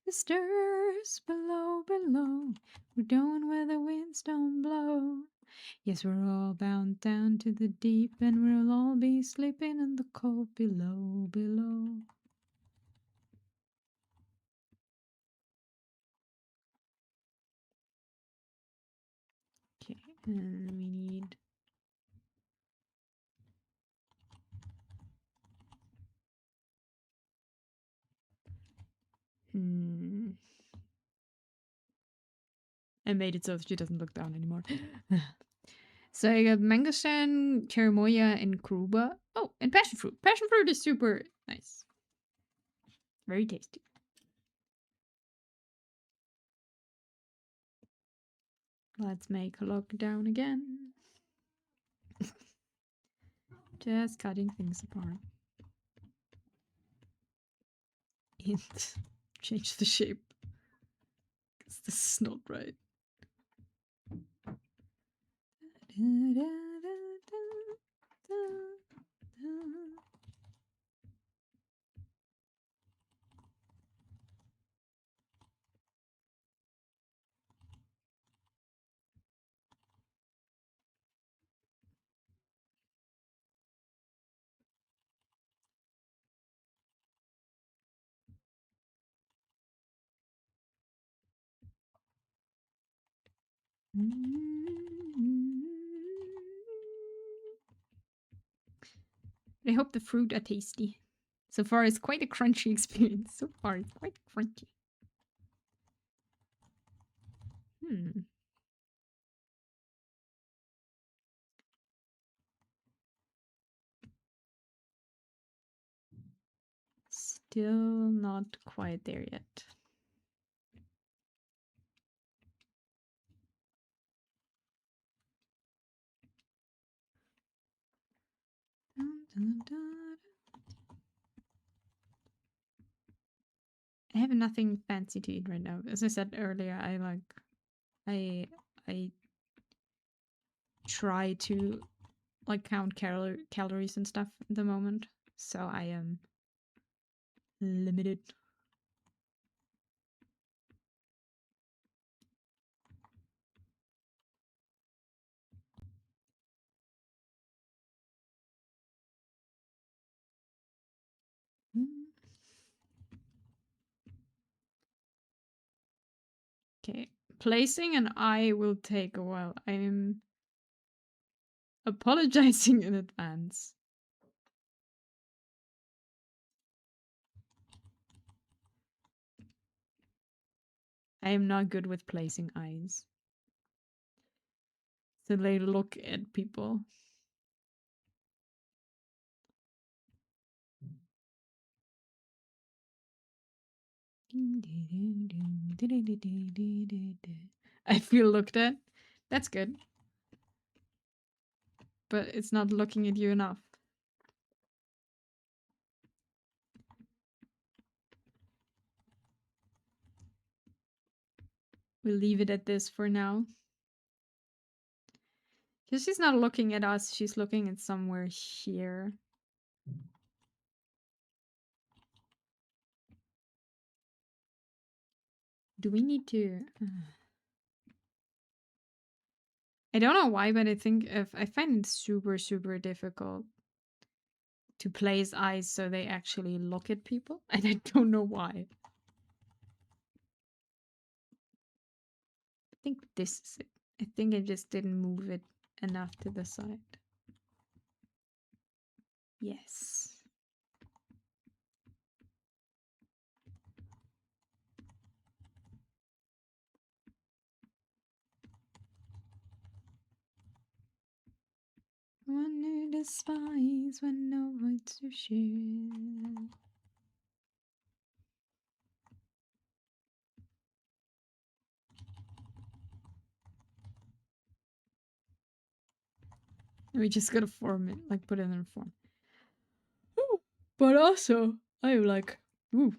The stars below, we're going where the winds don't blow. Yes, we're all bound down to the deep, and we'll all be sleeping in the cold below. Okay, and we need... I made it so she doesn't look down anymore. So I got Mangosteen, Cherimoya, and Kruba. Oh, and passion fruit. Passion fruit is super nice. Very tasty. Let's make a lockdown again. Just cutting things apart. And change the shape. Because this is not right. I hope the fruit are tasty. So far, it's quite a crunchy experience. So far, it's quite crunchy. Still not quite there yet. I have nothing fancy to eat right now. As I said earlier, I try to like count calories and stuff at the moment, so I am limited. Okay, placing an eye will take a while. I am apologizing in advance. I am not good with placing eyes. So they look at people. I feel looked at. That's good. But it's not looking at you enough. We'll leave it at this for now. Because she's not looking at us, she's looking at somewhere here. Do we need to... I don't know why, but I think I find it super, super difficult to place eyes so they actually look at people. And I don't know why. I think this is it. I think I just didn't move it enough to the side. Yes. One who despise when no words to share. We just gotta form it, like put it in a form. Ooh, but also, I'm like, ooh.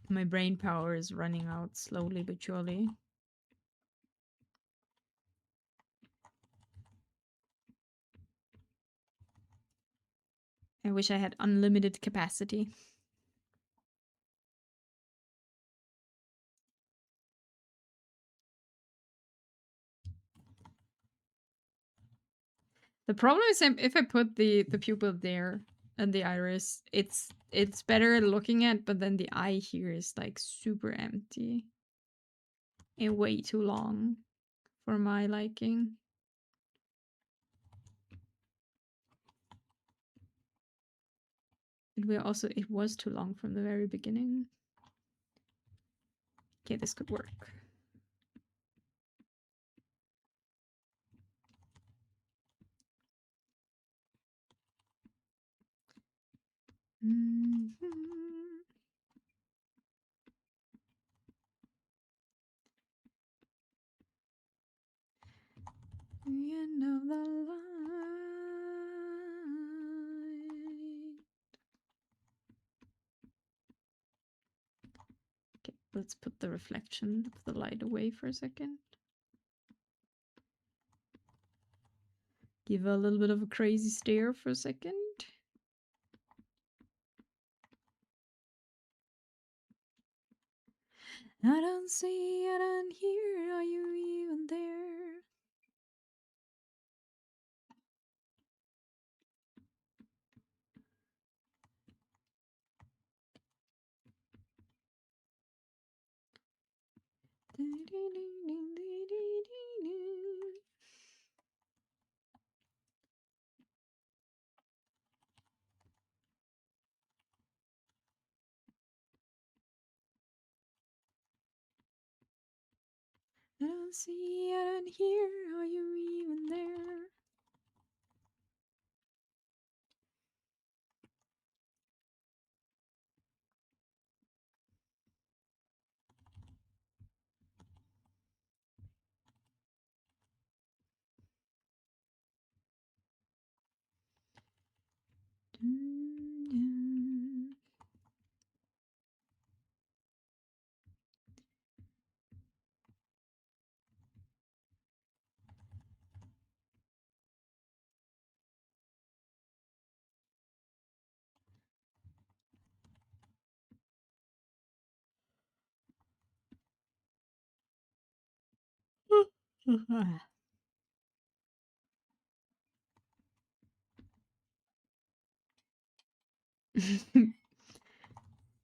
My brain power is running out slowly but surely. I wish I had unlimited capacity. The problem is if I put the pupil there and the iris, it's better looking at, but then the eye here is like super empty and way too long for my liking. It was too long from the very beginning. Okay, this could work. End of the line. Okay, let's put the reflection of the light away for a second. Give a little bit of a crazy stare for a second. I don't see, I don't hear, are you even there? I don't see, I don't hear, are you even there?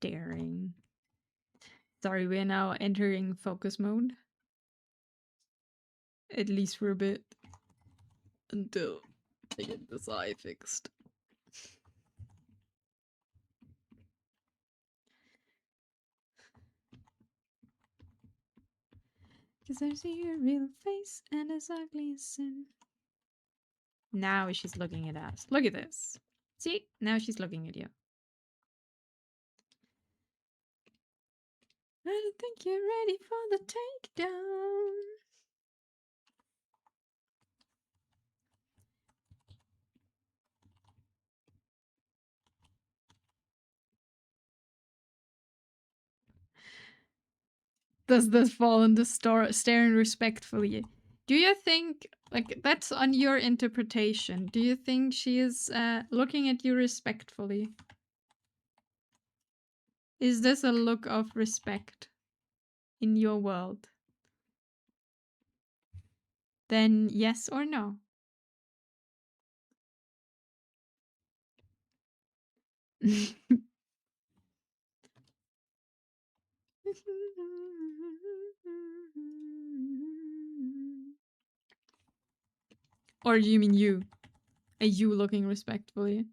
Daring. Sorry, we're now entering focus mode. At least for a bit. Until I get this eye fixed. Cause I see your real face and it's ugly as sin. Now she's looking at us. Look at this. See? Now she's looking at you. I don't think you're ready for the takedown. Does this fall into staring respectfully? Do you think, like, that's on your interpretation? Do you think she is looking at you respectfully? Is this a look of respect in your world? Then yes or no? Or do you mean you? Are you looking respectfully?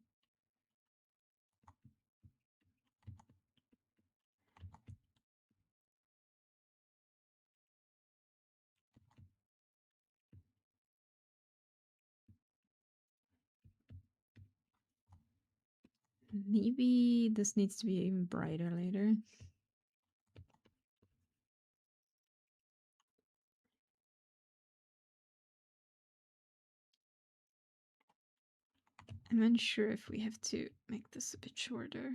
Maybe this needs to be even brighter later. I'm unsure if we have to make this a bit shorter.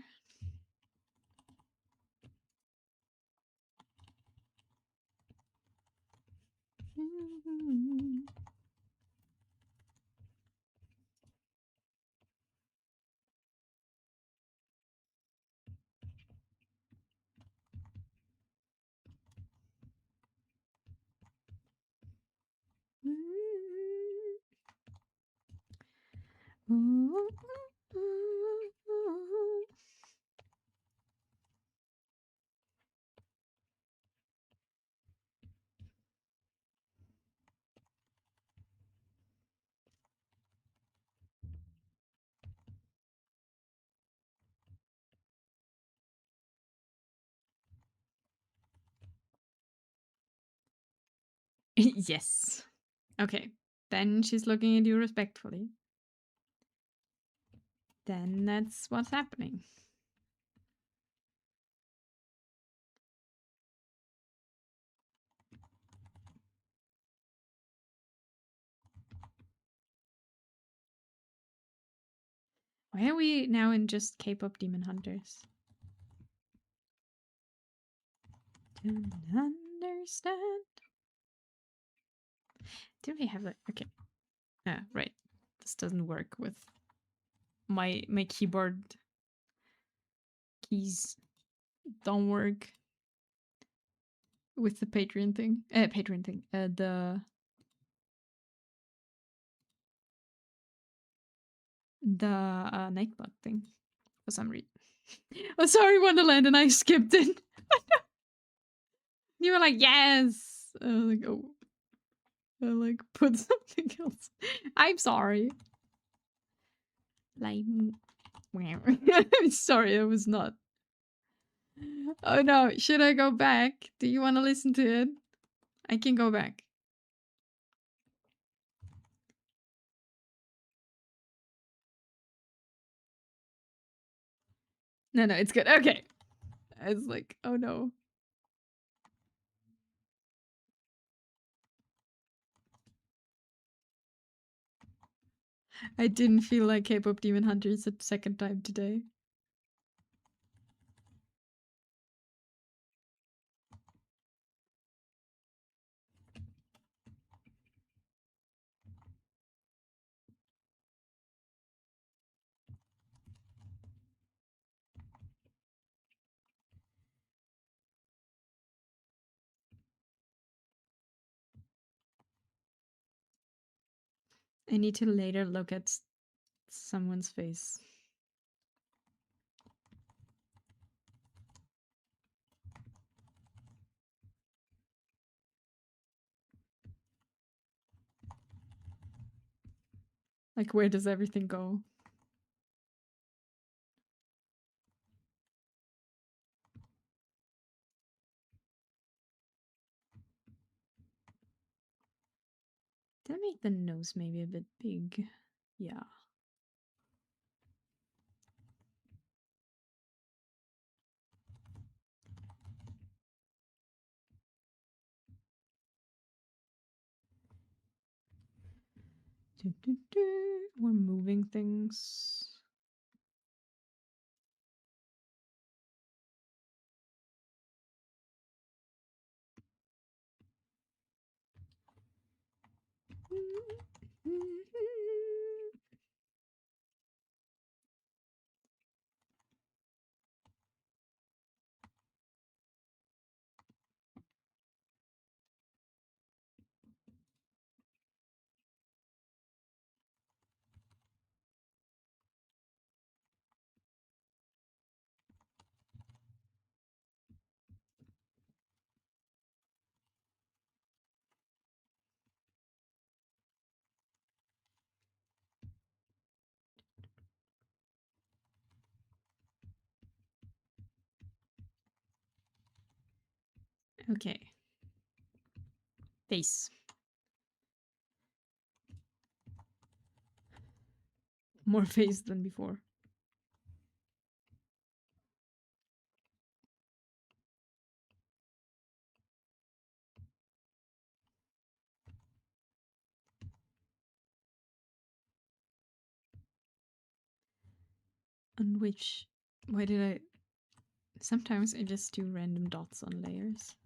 Yes. Okay. Then she's looking at you respectfully. Then that's what's happening. Why are we now in just K-pop Demon Hunters? Don't understand. Do we have that? Okay. Right. This doesn't work with my keyboard keys. Don't work with the Patreon thing. The Nightbot thing for some reason. Oh, sorry, Wonderland, and I skipped it. You were like, yes. I was like, oh. I like put something else. I'm sorry. Like, I'm sorry, it was not. Oh no, should I go back? Do you want to listen to it? I can go back. No, it's good. Okay. I was like, oh no. I didn't feel like K-pop Demon Hunters a second time today. I need to later look at someone's face. Like, where does everything go? Did I make the nose maybe a bit big? Yeah. We're moving things. Okay. Face. More face than before. On which... Why did I... Sometimes I just do random dots on layers.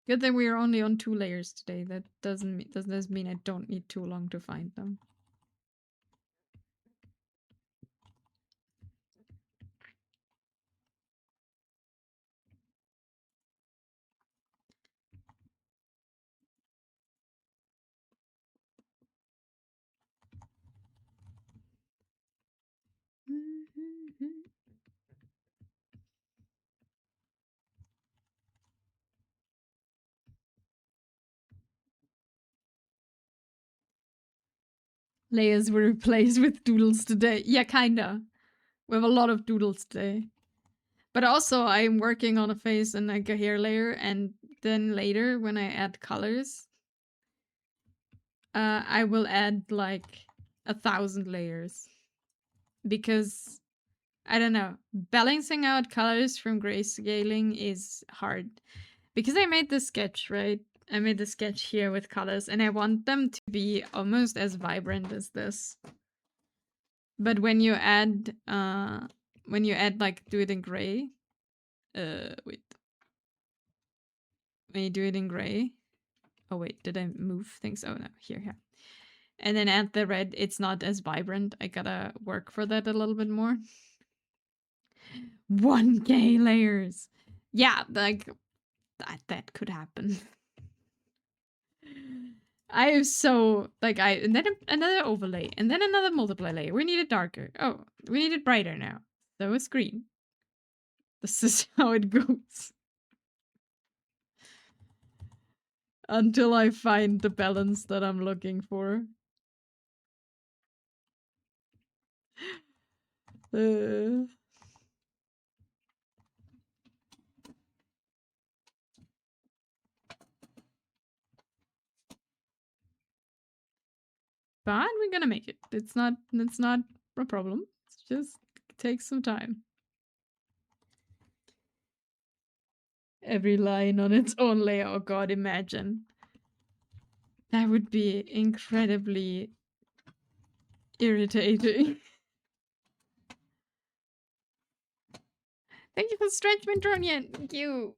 Good that we are only on 2 layers today. That doesn't mean I don't need too long to find them. Layers were replaced with doodles today. Yeah, kinda. We have a lot of doodles today. But also, I'm working on a face and like a hair layer, and then later, when I add colors, I will add like 1,000 layers. Because, I don't know, balancing out colors from grayscaling is hard. Because I made the sketch, right? I made the sketch here with colors, and I want them to be almost as vibrant as this. But when you add like do it in gray, wait. When you do it in gray, oh wait, did I move things? Oh no, here. And then add the red, it's not as vibrant. I gotta work for that a little bit more. 1K layers. Yeah, like that could happen. I am so like and then another overlay and then another multiply layer. We need it darker. Oh, we need it brighter now. So it's green. This is how it goes. Until I find the balance that I'm looking for. But we're gonna make it. It's not a problem. It's just takes some time. Every line on its own layer. Oh god, imagine. That would be incredibly irritating. Thank you for Stretch Mentronian. Thank you.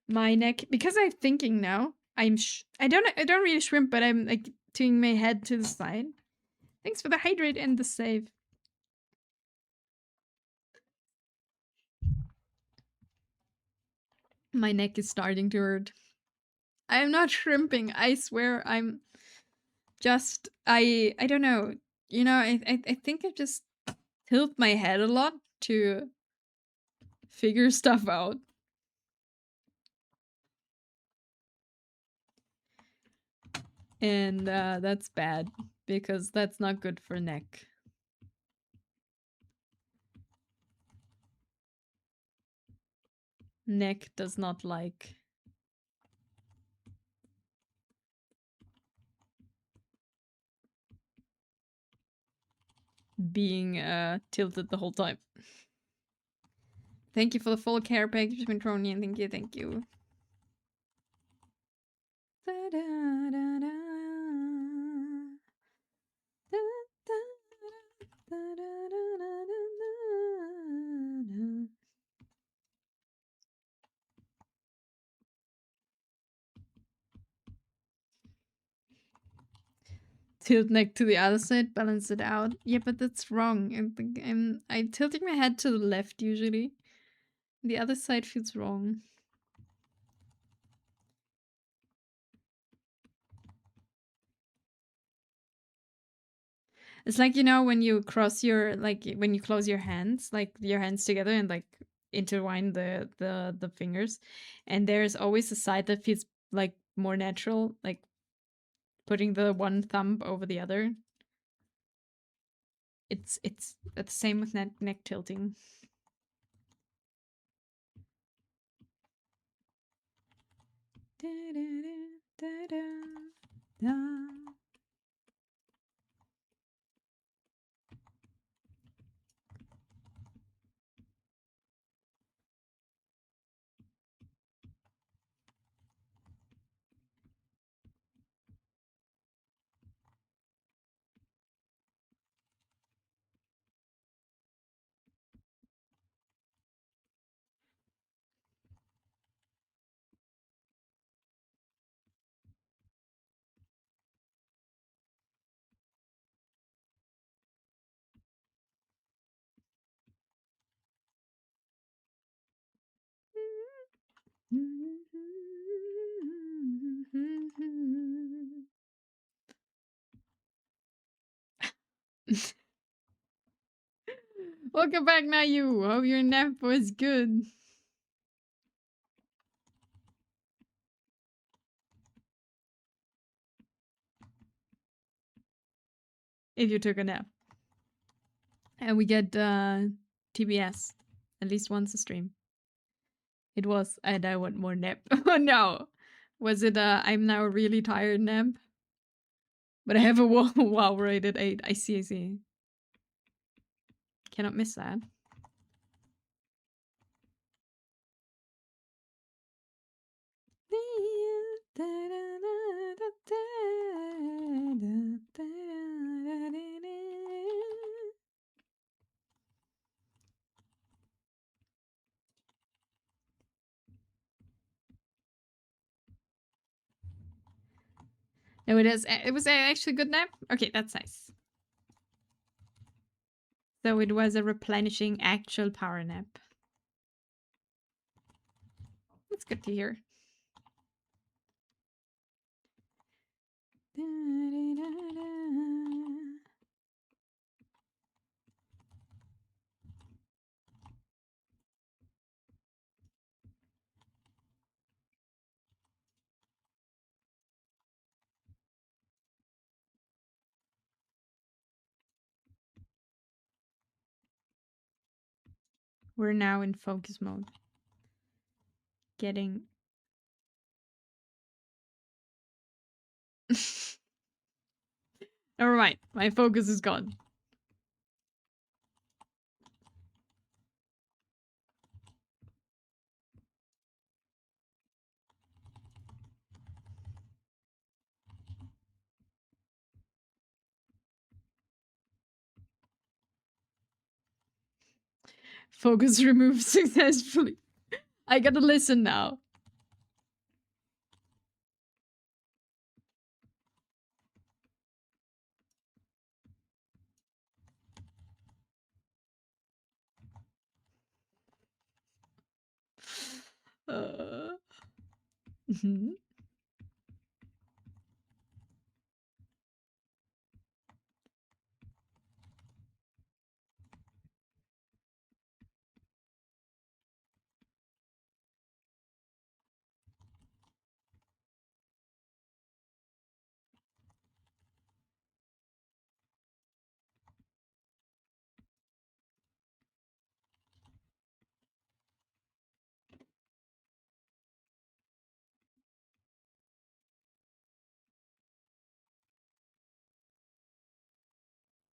My neck, because I'm thinking now. I don't really shrimp, but I'm like turning my head to the side. Thanks for the hydrate and the save. My neck is starting to hurt. I am not shrimping. I swear I'm just I don't know. You know, I think I just tilt my head a lot to figure stuff out. And that's bad because that's not good for neck. Neck does not like being tilted the whole time. Thank you for the full care package, Metronian. Thank you, thank you. Tilt neck to the other side, balance it out. Yeah, but that's wrong. I'm tilting my head to the left usually. The other side feels wrong. It's like, you know, when you cross your, like, when you close your hands, like your hands together and like intertwine the fingers, and there's always a side that feels like more natural, like putting the one thumb over the other. It's the same with neck tilting. Welcome back, now you. Hope your nap was good. If you took a nap. And we get TBS at least once a stream. It was, and I want more nap. Oh no. Was it I'm now really tired nap? But I have a wow rated 8. I see, I see. Cannot miss that. No, it is. It was actually a good nap. Okay, that's nice. So it was a replenishing actual power nap. That's good to hear. We're now in focus mode. Getting Never mind. My focus is gone. Focus removed successfully. I gotta listen now. Mhm.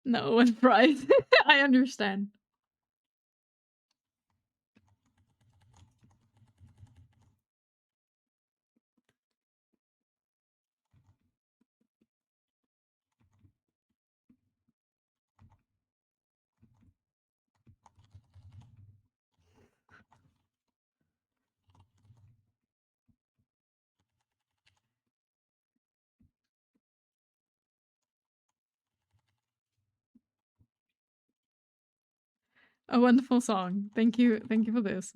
No, what price? I understand. A wonderful song. Thank you. Thank you for this.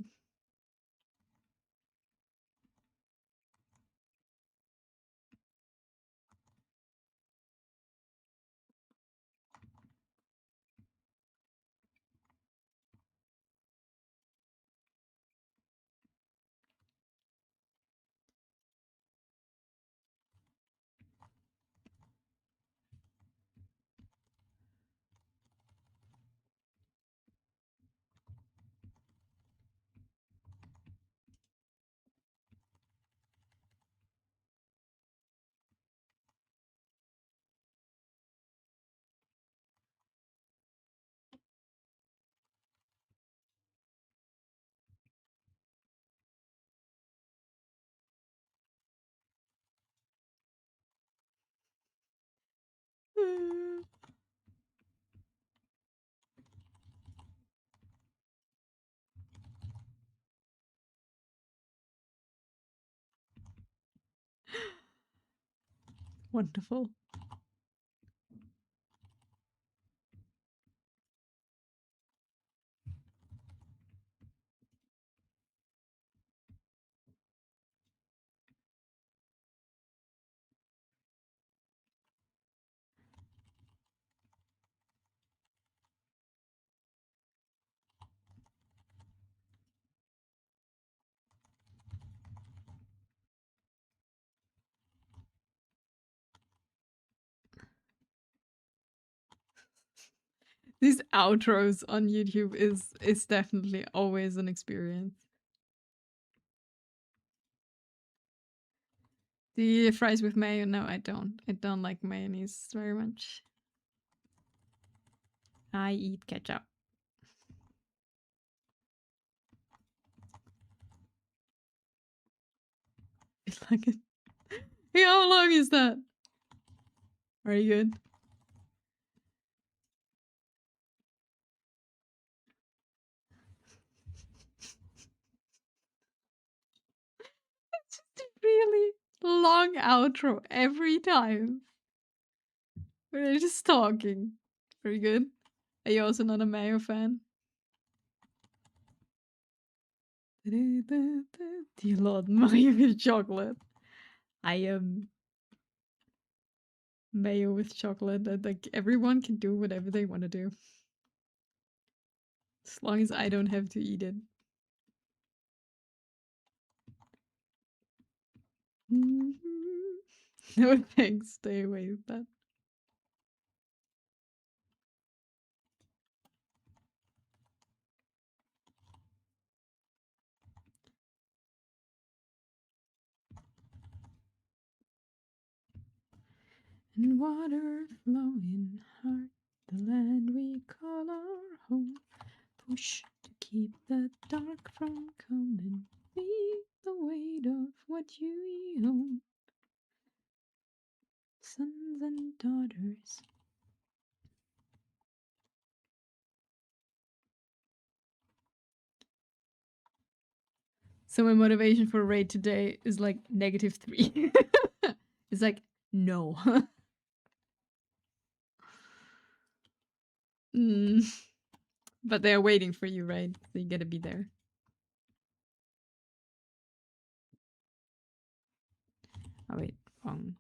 Wonderful. These outros on YouTube is definitely always an experience. The fries with mayo? No, I don't. I don't like mayonnaise very much. I eat ketchup. Like it. Hey, how long is that? Very good. It's just a really long outro every time. We're just talking. Very good. Are you also not a mayo fan? Dear Lord, mayo with chocolate. I am mayo with chocolate. That like everyone can do whatever they want to do, as long as I don't have to eat it. No thanks. Stay away with that. and water flowing hard, the land we call our home. Push to keep the dark from coming, feel the weight of what you own. Sons and daughters. So my motivation for raid today is like -3. It's like, no. But they're waiting for you, right? So you gotta be there. Oh wait, wrong.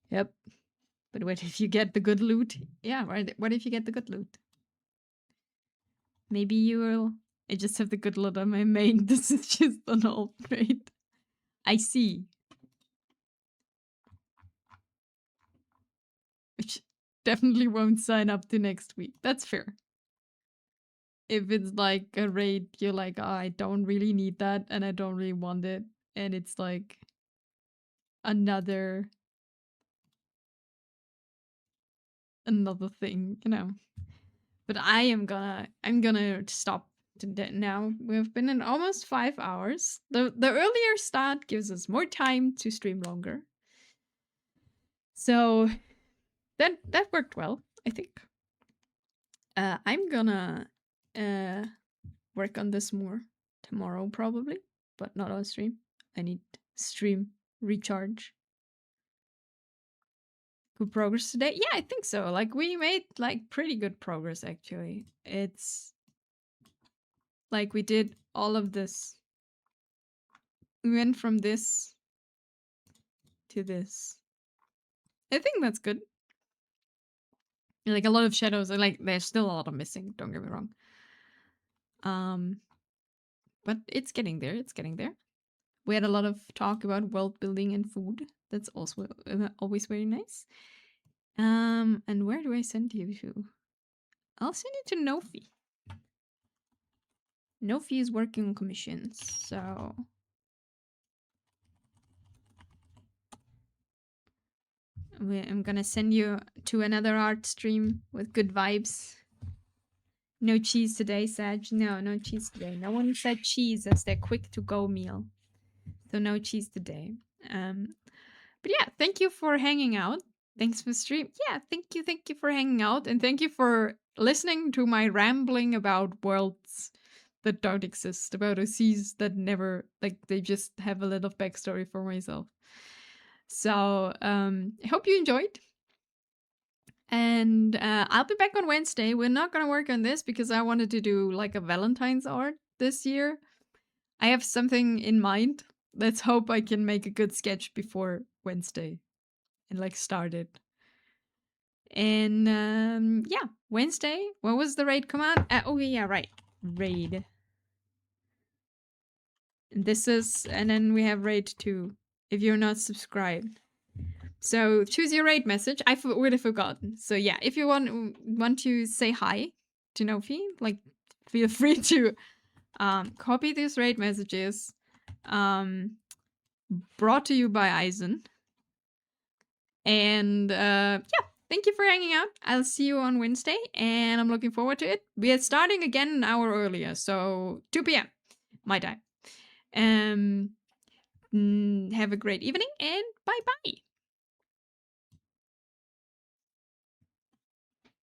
Yep. But what if you get the good loot? Yeah, right. What if you get the good loot? Maybe you will. I just have the good loot on my main. This is just an old raid. I see. Which definitely won't sign up to next week. That's fair. If it's like a raid, you're like, oh, I don't really need that and I don't really want it. And it's like another thing, you know. But I'm gonna stop now. We've been in almost 5 hours. The earlier start gives us more time to stream longer. So that worked well, I think. I'm gonna work on this more tomorrow probably, but not on stream. I need stream recharge. Good progress today? Yeah, I think so. Like we made like pretty good progress actually. It's like we did all of this. We went from this to this. I think that's good. Like a lot of shadows, like there's still a lot of missing, don't get me wrong. But it's getting there, it's getting there. We had a lot of talk about world building and food. That's also always very nice. And where do I send you to? I'll send you to Nofi. Nofi is working on commissions, so I'm gonna send you to another art stream with good vibes. No cheese today, Sag. No cheese today. No one said cheese as their quick to go meal. So no cheese today. But yeah, thank you for hanging out. Thanks for stream. Yeah, thank you for hanging out, and thank you for listening to my rambling about worlds that don't exist, about OCs that never, like, they just have a little backstory for myself. So I hope you enjoyed. And I'll be back on Wednesday. We're not gonna work on this because I wanted to do like a Valentine's art this year. I have something in mind. Let's hope I can make a good sketch before Wednesday and like start it. And yeah, Wednesday. What was the raid command? Oh yeah, right. Raid. And this is, and then we have raid 2 if you're not subscribed. So choose your raid message. I would have forgotten. So yeah, if you want to say hi to Nofi, like feel free to copy these raid messages. Brought to you by Eisen. And yeah, thank you for hanging out. I'll see you on Wednesday, and I'm looking forward to it. We are starting again an hour earlier, so 2 p.m. my time. Have a great evening, and bye-bye.